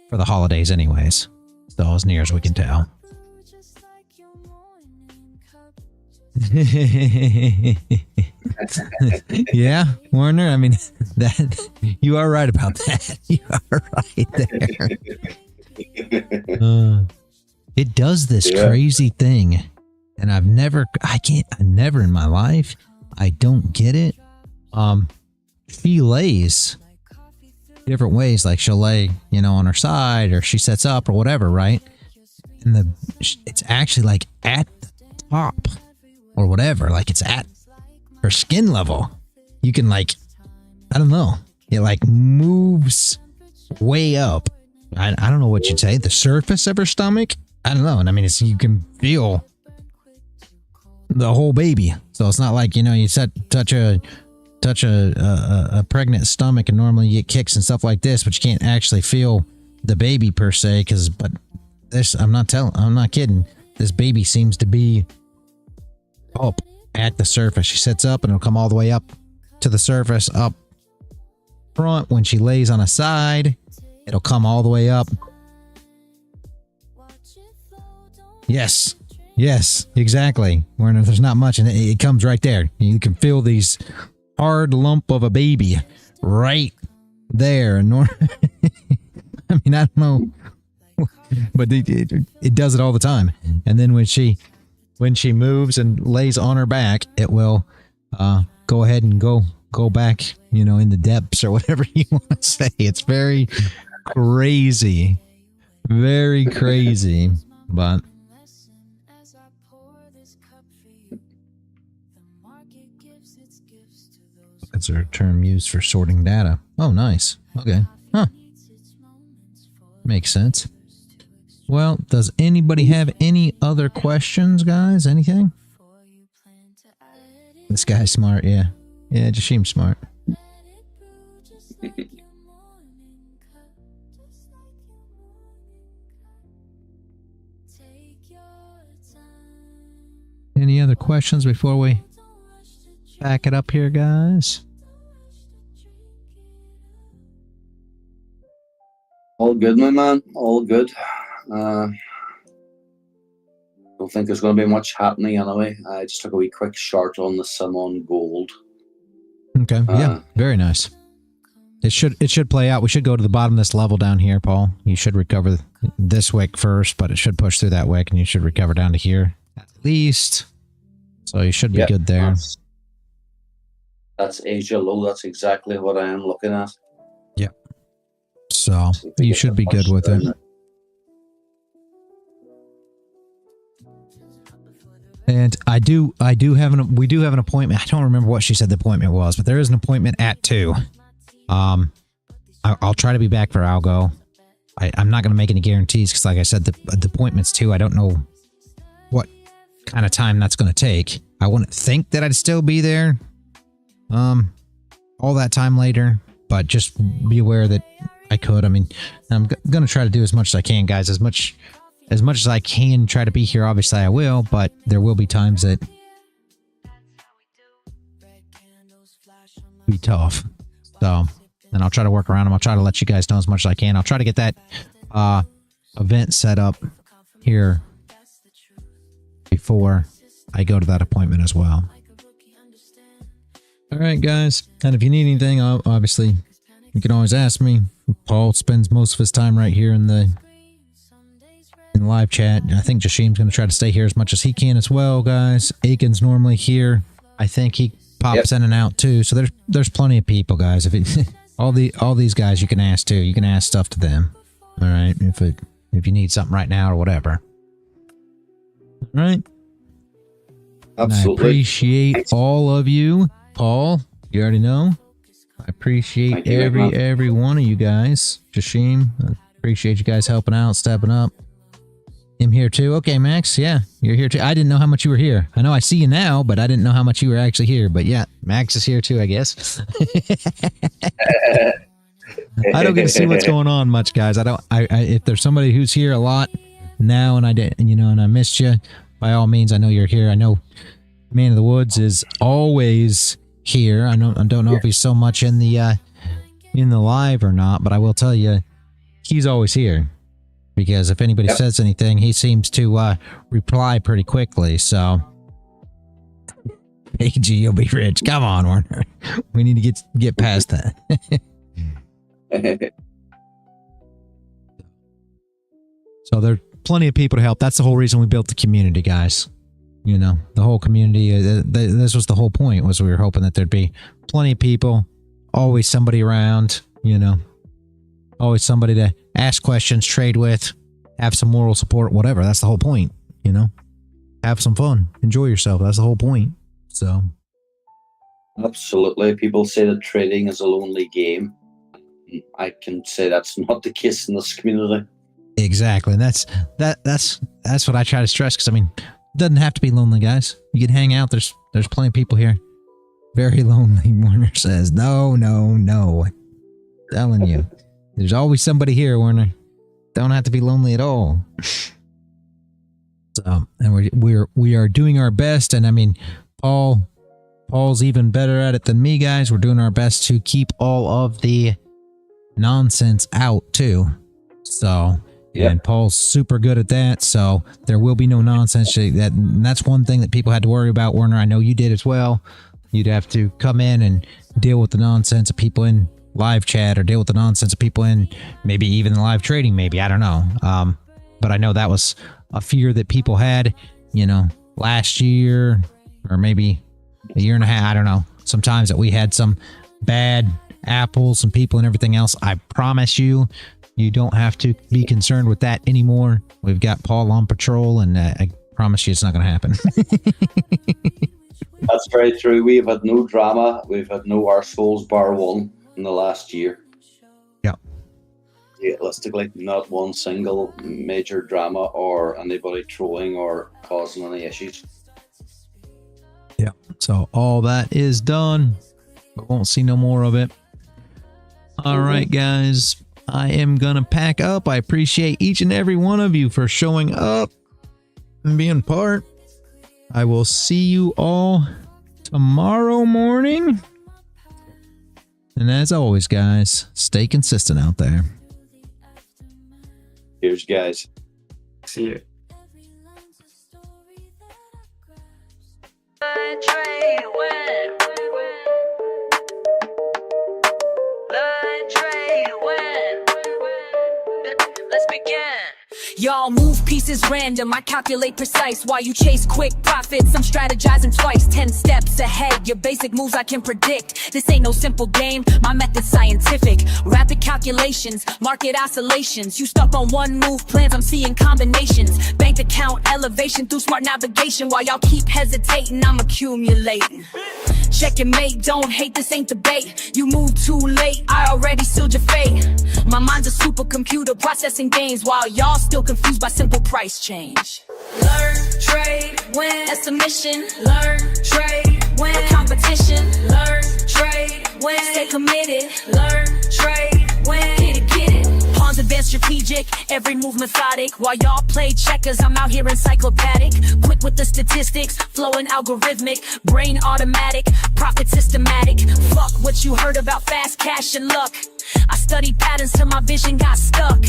[SPEAKER 7] for the holidays anyways. So as near as we can tell. Yeah, Warner, I mean, that you are right about that. You are right there. It does this crazy thing, and I never in my life, I don't get it. She lays different ways, like she'll lay, on her side, or she sets up or whatever, right? And it's actually like at the top or whatever, like it's at her skin level. You can I don't know, it moves way up. I don't know what you'd say, the surface of her stomach. I don't know. And I mean, you can feel the whole baby. So it's not like, you touch a pregnant stomach and normally you get kicks and stuff like this, but you can't actually feel the baby per se. But this, I'm not kidding. this baby seems to be up at the surface. She sits up and it'll come all the way up to the surface, up front. When she lays on a side, it'll come all the way up. Yes. Yes, exactly. Where there's not much, and it comes right there. You can feel these hard lump of a baby right there. I mean, I don't know, but it does it all the time. And then when she moves and lays on her back, it will go ahead and go back, you know, in the depths or whatever you want to say. It's very crazy, very crazy, but. It's a term used for sorting data. Oh, nice. Okay. Huh. Makes sense. Well, does anybody have any other questions, guys? Anything? This guy's smart, yeah. Yeah, Jashim's smart. Any other questions before we back it up here, guys?
[SPEAKER 6] All good, my man. All good. Don't think there's going to be much happening anyway. I just took a wee quick short on the Simon Gold.
[SPEAKER 7] Okay. Yeah. Very nice. It should play out. We should go to the bottom of this level down here, Paul. You should recover this wick first, but it should push through that wick, and you should recover down to here at least. So you should be good there.
[SPEAKER 6] That's Asia low. That's exactly what I am looking at.
[SPEAKER 7] Yep. So you should be good with it. And we do have an appointment. I don't remember what she said the appointment was, but there is an appointment at 2. I'll try to be back for algo. I'm not going to make any guarantees because, like I said, the appointment's 2. I don't know what kind of time that's going to take. I wouldn't think that I'd still be there all that time later, but just be aware that I could. I mean, I'm going to try to do as much as I can, guys. As much as I can try to be here, obviously I will, but there will be times that be tough. So, and I'll try to work around them. I'll try to let you guys know as much as I can. I'll try to get that event set up here before I go to that appointment as well. All right, guys. And if you need anything, obviously, you can always ask me. Paul spends most of his time right here in the live chat. I think Jashim's going to try to stay here as much as he can as well, guys. Aiken's normally here. I think he pops in and out too. So there's plenty of people, guys. If it, all these guys you can ask too. You can ask stuff to them. All right, if you need something right now or whatever. All right.
[SPEAKER 6] Absolutely.
[SPEAKER 7] And I appreciate all of you. Paul, you already know. I appreciate every one of you guys. Jashim, I appreciate you guys helping out, stepping up. I'm here too. Okay, Max, yeah, you're here too. I didn't know how much you were here. I know I see you now, but I didn't know how much you were actually here. But yeah, Max is here too, I guess. I don't get to see what's going on much, guys. If there's somebody who's here a lot now and and I missed you, by all means, I know you're here. I know Man of the Woods is always here. I don't know if he's so much in the live or not, but I will tell you, he's always here. Because if anybody says anything, he seems to reply pretty quickly. So, AG, you'll be rich. Come on, Warner. We need to get past that. So there are plenty of people to help. That's the whole reason we built the community, guys. You know, the whole community. This was the whole point. Was we were hoping that there'd be plenty of people, always somebody around. You know. Always somebody to ask questions, trade with, have some moral support, whatever. That's the whole point, you know? Have some fun. Enjoy yourself. That's the whole point. So.
[SPEAKER 6] Absolutely. People say that trading is a lonely game. I can say that's not the case in this community.
[SPEAKER 7] Exactly. And that's what I try to stress, because, I mean, it doesn't have to be lonely, guys. You can hang out. There's plenty of people here. Very lonely, Warner says. No. Telling you. There's always somebody here, Warner. Don't have to be lonely at all. So, and we are doing our best. And I mean, Paul's even better at it than me, guys. We're doing our best to keep all of the nonsense out too. So, and Paul's super good at that. So there will be no nonsense. That's one thing that people had to worry about, Werner. I know you did as well. You'd have to come in and deal with the nonsense of people in live chat, or deal with the nonsense of people in maybe even the live trading, maybe, I don't know. But I know that was a fear that people had, you know, last year, or maybe a year and a half, I don't know. Sometimes that we had some bad apples and people and everything else. I promise you, you don't have to be concerned with that anymore. We've got Paul on patrol, and I promise you it's not going to happen.
[SPEAKER 6] That's very true. We've had no drama. We've had no arseholes bar one in the last year.
[SPEAKER 7] Yeah.
[SPEAKER 6] Realistically, not one single major drama or anybody trolling or causing any issues.
[SPEAKER 7] Yeah. So all that is done. We won't see no more of it. All right, guys. I am going to pack up. I appreciate each and every one of you for showing up and being part. I will see you all tomorrow morning. And as always, guys, stay consistent out there.
[SPEAKER 6] Cheers, guys.
[SPEAKER 5] See you.
[SPEAKER 1] Let's begin. Y'all move pieces random, I calculate precise. While you chase quick profits, I'm strategizing twice, 10 steps ahead. Your basic moves I can predict. This ain't no simple game, my method's scientific. Rapid calculations, market oscillations. You stuck on one move plans, I'm seeing combinations. Bank account elevation through smart navigation. While y'all keep hesitating, I'm accumulating. Check your mate, don't hate, this ain't debate. You moved too late, I already sealed your fate. My mind's a supercomputer processing gains, while y'all still confused by simple price change. Learn, trade, win, that's the mission. Learn, trade, win, competition. Learn, trade, win, stay committed. Learn, trade, win, get it. Pawns advanced strategic, every move methodic. While y'all play checkers, I'm out here encyclopedic. Quick with the statistics, flowing algorithmic. Brain automatic, profit systematic. Fuck what you heard about fast cash and luck. I studied patterns till my vision got stuck.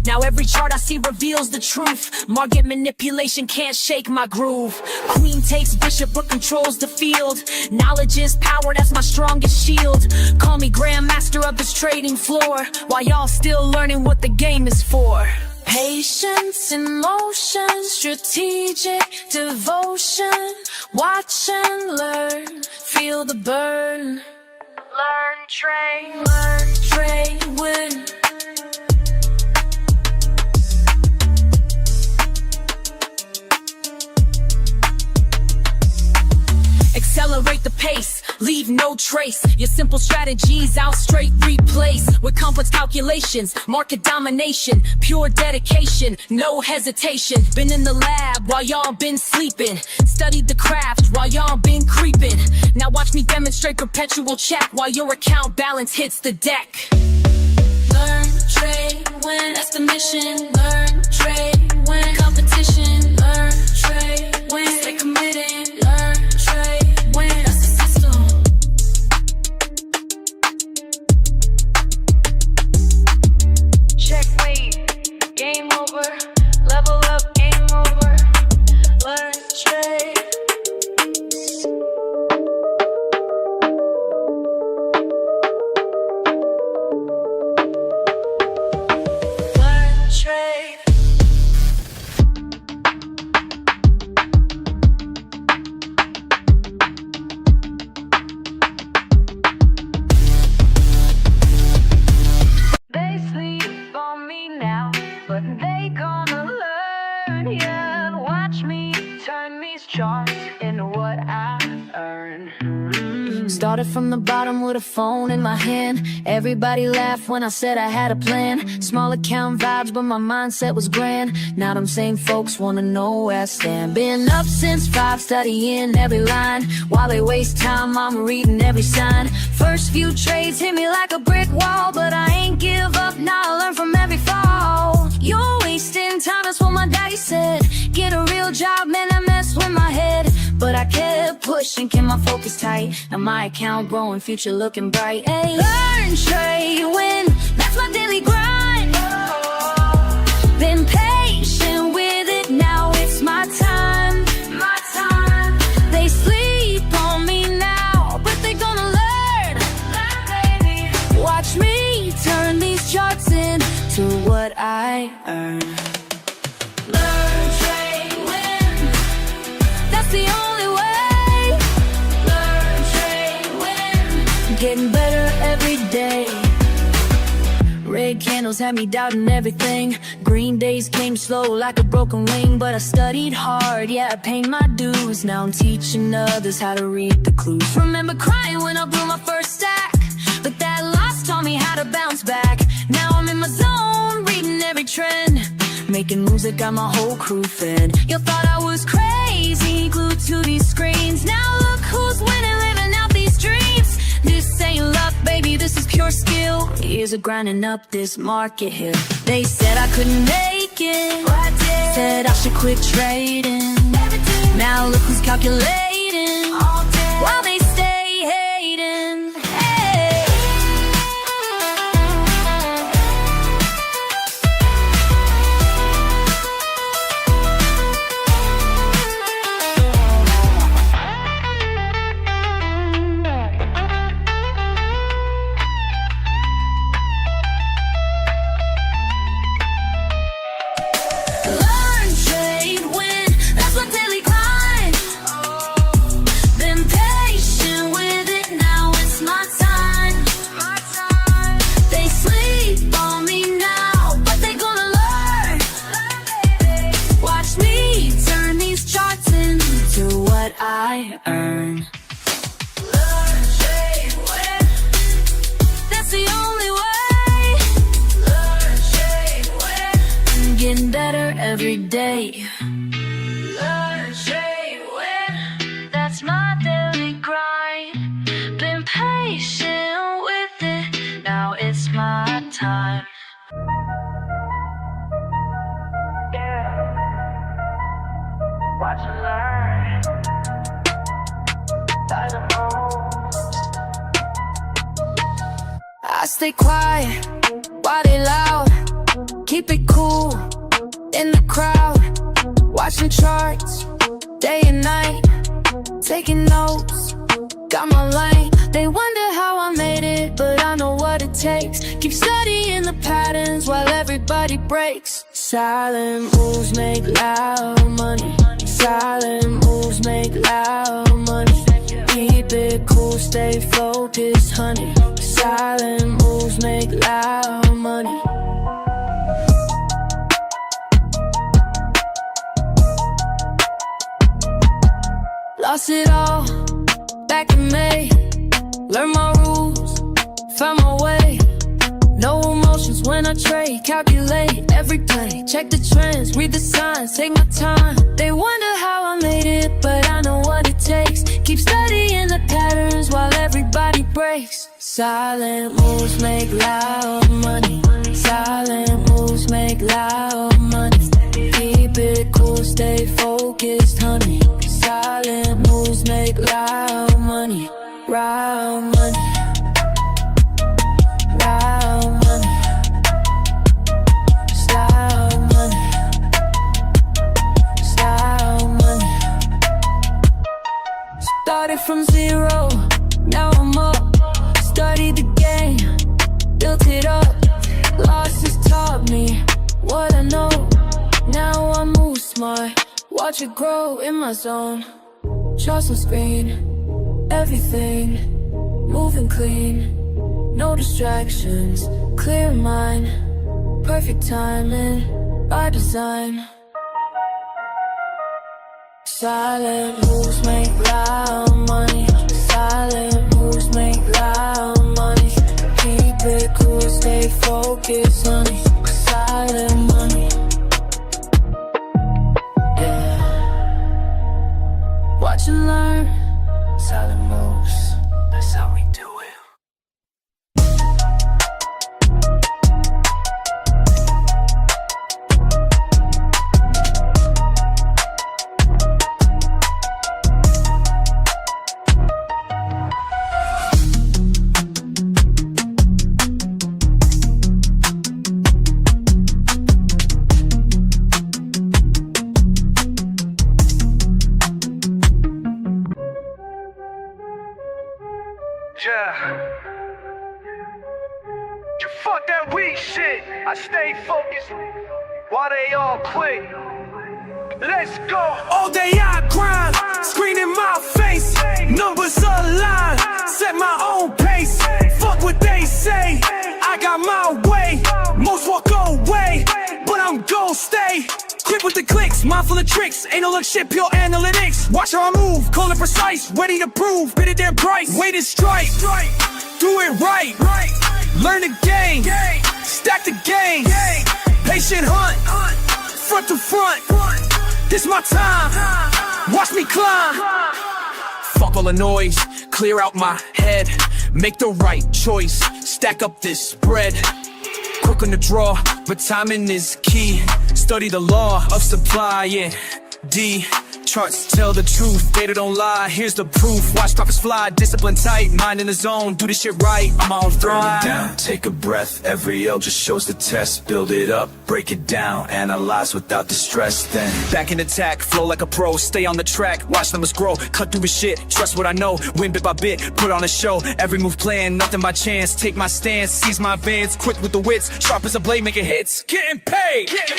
[SPEAKER 1] Now every chart I see reveals the truth. Market manipulation can't shake my groove. Queen takes bishop but controls the field. Knowledge is power, that's my strongest shield. Call me grandmaster of this trading floor, while y'all still learning what the game is for. Patience in motion, strategic devotion. Watch and learn, feel the burn. Learn, trade, win. Accelerate the pace, leave no trace. Your simple strategies out straight replace. With complex calculations, market domination. Pure dedication, no hesitation. Been in the lab while y'all been sleeping. Studied the craft while y'all been creeping. Now watch me demonstrate perpetual check while your account balance hits the deck. Learn, trade, win, that's the mission. Learn, trade, win, competition. Learn, trade, win, stay committed. Learn, trade, win, that's the system. Checkmate, game over. Level up, game over. Learn, trade. Started from the bottom with a phone in my hand. Everybody laughed when I said I had a plan. Small account vibes, but my mindset was grand. Now them same folks wanna know where I stand. Been up since 5, studying every line. While they waste time, I'm reading every sign. First few trades hit me like a brick wall, but I ain't give up, now I learn from every fall. You're wasting time, that's what my daddy said. Get a real real job, man, I messed with my head, but I kept pushing, kept my focus tight. Now my account growing, future looking bright. Hey, learn, trade, win, that's my daily grind. Been patient with it, now it's my time. My time. They sleep on me now, but they gonna learn. Baby. Watch me turn these charts into what I earn. Learn, trade, win. That's the only way. Learn, trade, win. Getting better every day. Red candles had me doubting everything. Green days came slow like a broken wing, but I studied hard, yeah, I paid my dues. Now I'm teaching others how to read the clues. Remember crying when I blew my first stack, but that loss taught me how to bounce back. Now I'm in my zone, reading every trend, making moves that got my whole crew fed. You thought I was crazy, glued to these screens. Now look who's winning, living out these dreams. This ain't luck, baby, this is pure skill. Years of grinding up this market hill. They said I couldn't make it, but I did. Said I should quit trading. Never did. Now look who's calculating all day while they stay hating. Hey. Learn, trade, win, that's my daily grind. Been patient with it, now it's my time. They sleep on me now, but they gonna learn. Watch me turn these charts into what I earn. Learn, trade, win, that's the only way. Learn, trade, win, getting better every day. Learn, trade, win, that's my daily grind. Been patient with it, now it's my time. Watch and learn. I stay quiet, why they loud? Keep it cool, in the crowd. Watching charts, day and night. Taking notes, got my light. They wonder how I made it, but I know what it takes. Keep studying the patterns while everybody breaks. Silent moves make loud money. Silent moves make loud money. Keep it cool, stay focused, honey. Silent moves make loud money. Lost it all back in May. Learned my rules, found my way. No emotions when I trade. Calculate every play, check the trends, read the signs, take my time. They wonder how I made it, but I know what it takes. Keep studying the patterns while everybody breaks. Silent moves make loud money. Silent moves make loud money. Keep it cool, stay focused, honey. Silent moves make loud money. Loud money. Loud money. Loud money. Loud money. Started from zero, now I'm up. Studied the game, built it up. Losses taught me what I know. Now I move smart, watch it grow in my zone. Trust on screen, everything moving clean. No distractions, clear mind. Perfect timing, by design. Silent moves make loud money. Silent moves make loud money. Keep it cool, stay focused, honey. Silent money. Yeah. Watch and learn. Silent moves. That's how we do it.
[SPEAKER 3] Yeah. Fuck that weak shit. I stay focused while they all quit. Let's go. All day I grind, screen in my face. Numbers align, set my own pace. Fuck what they say, I got my way. Most walk away, but I'm gon' stay. Quick with the clicks, mindful of tricks. Ain't no look shit, pure analytics. Watch how I move, call it precise. Ready to prove, bid it their price. Wait is strike, do it right. Learn the game, stack the game. Patient hunt, front to front. This my time, watch me climb. Fuck all the noise, clear out my head. Make the right choice, stack up this bread. Quick on the draw, but timing is key. Study the law of supply and D. Charts tell the truth, data don't lie. Here's the proof, watch profits fly. Discipline tight, mind in the zone, do this shit right. I'm on thrive.
[SPEAKER 2] Down, take a breath, every L just shows the test. Build it up, break it down, analyze without distress. Then
[SPEAKER 3] back in attack, flow like a pro. Stay on the track, watch numbers grow. Cut through the shit, trust what I know. Win bit by bit, put on a show. Every move planned, nothing by chance. Take my stance, seize my advance. Quick with the wits, sharp as a blade, making hits. Getting paid, Ring.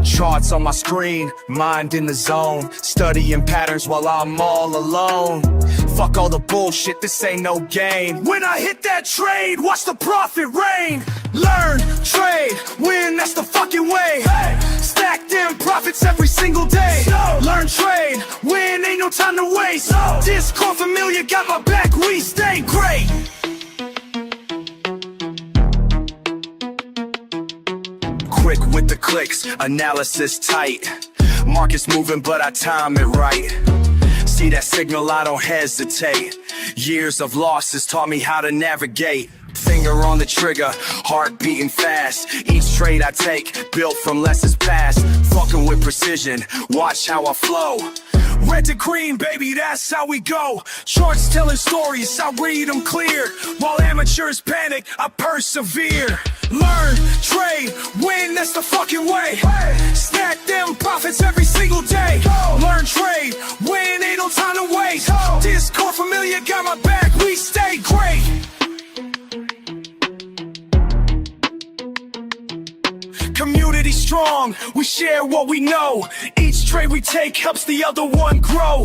[SPEAKER 3] Charts on my screen, mind in the zone. Studying patterns while I'm all alone. Fuck all the bullshit, this ain't no game. When I hit that trade, watch the profit rain. Learn, trade, win, that's the fucking way. Stack them profits every single day. Learn, trade, win, ain't no time to waste. Discord familiar, got my back, we stay great. Quick with the clicks, analysis tight. Market's moving, but I time it right. See that signal, I don't hesitate. Years of losses taught me how to navigate. Finger on the trigger, heart beating fast. Each trade I take, built from lessons past. Fucking with precision, watch how I flow. Red to green, baby, that's how we go. Charts telling stories, I read them clear. While amateurs panic, I persevere. Learn, trade, win, that's the fucking way. Stack them profits every single day. Learn, trade, win, ain't no time to waste. Discord familiar, got my back, we stay great. Community strong, we share what we know. Each trade we take helps the other one grow.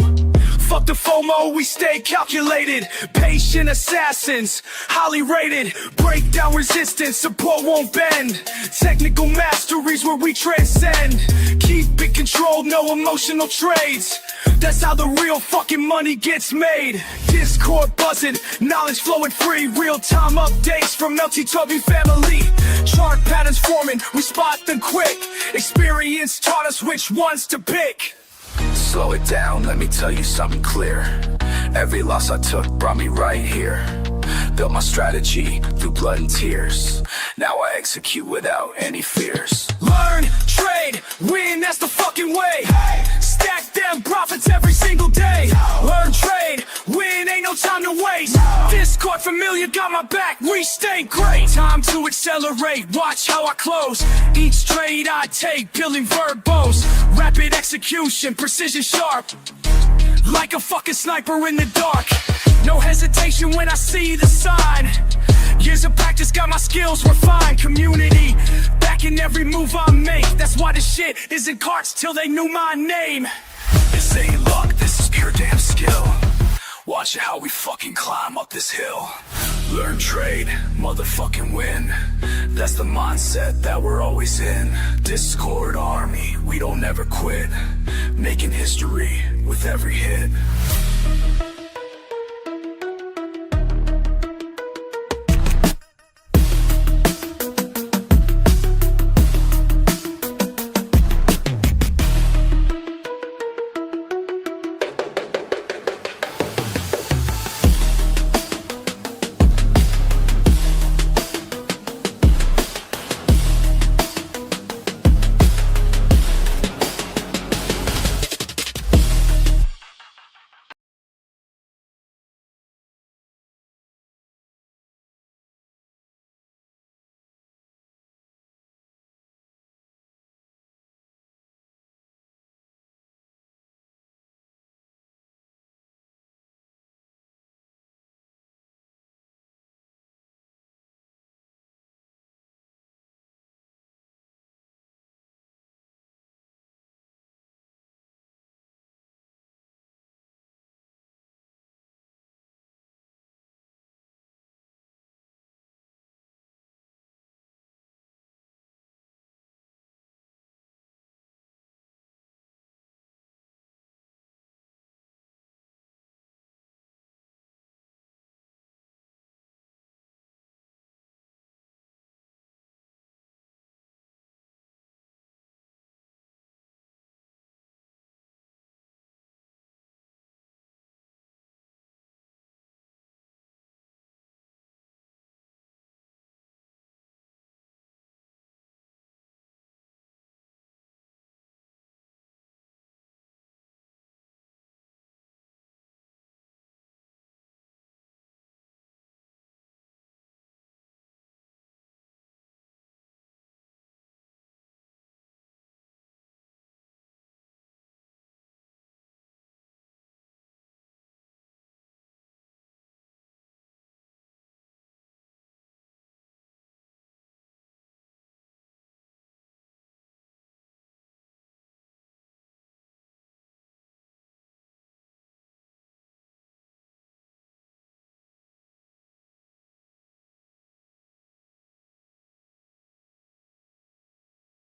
[SPEAKER 3] Fuck the FOMO, we stay calculated. Patient assassins, highly rated. Break down resistance, support won't bend. Technical masteries where we transcend. Keep it controlled, no emotional trades. That's how the real fucking money gets made. Discord buzzing, knowledge flowing free. Real-time updates from LTW family. Chart patterns forming, we spot them quick. Experience taught us which ones to pick.
[SPEAKER 2] slow it down, let me tell you something clear. Every loss I took brought me right here. Built my strategy through blood and tears. Now I execute without any fears.
[SPEAKER 3] Learn, trade, win, that's the fucking way. Stack them profits every single day. Learn, trade, win, ain't no time to waste. Discord familiar, got my back, we stay great. Time to accelerate, watch how I close. Each trade I take, peeling verbose. Rapid execution, precision sharp. Like a fucking sniper in the dark. No hesitation when I see the sign. Years of practice got my skills refined. Community, backing every move I make. That's why this shit isn't carts till they knew my name.
[SPEAKER 2] This ain't luck, this is pure damn skill. Watch how we fucking climb up this hill. Learn trade, motherfucking win. That's the mindset that we're always in. Discord army, we don't ever quit. Making history with every hit.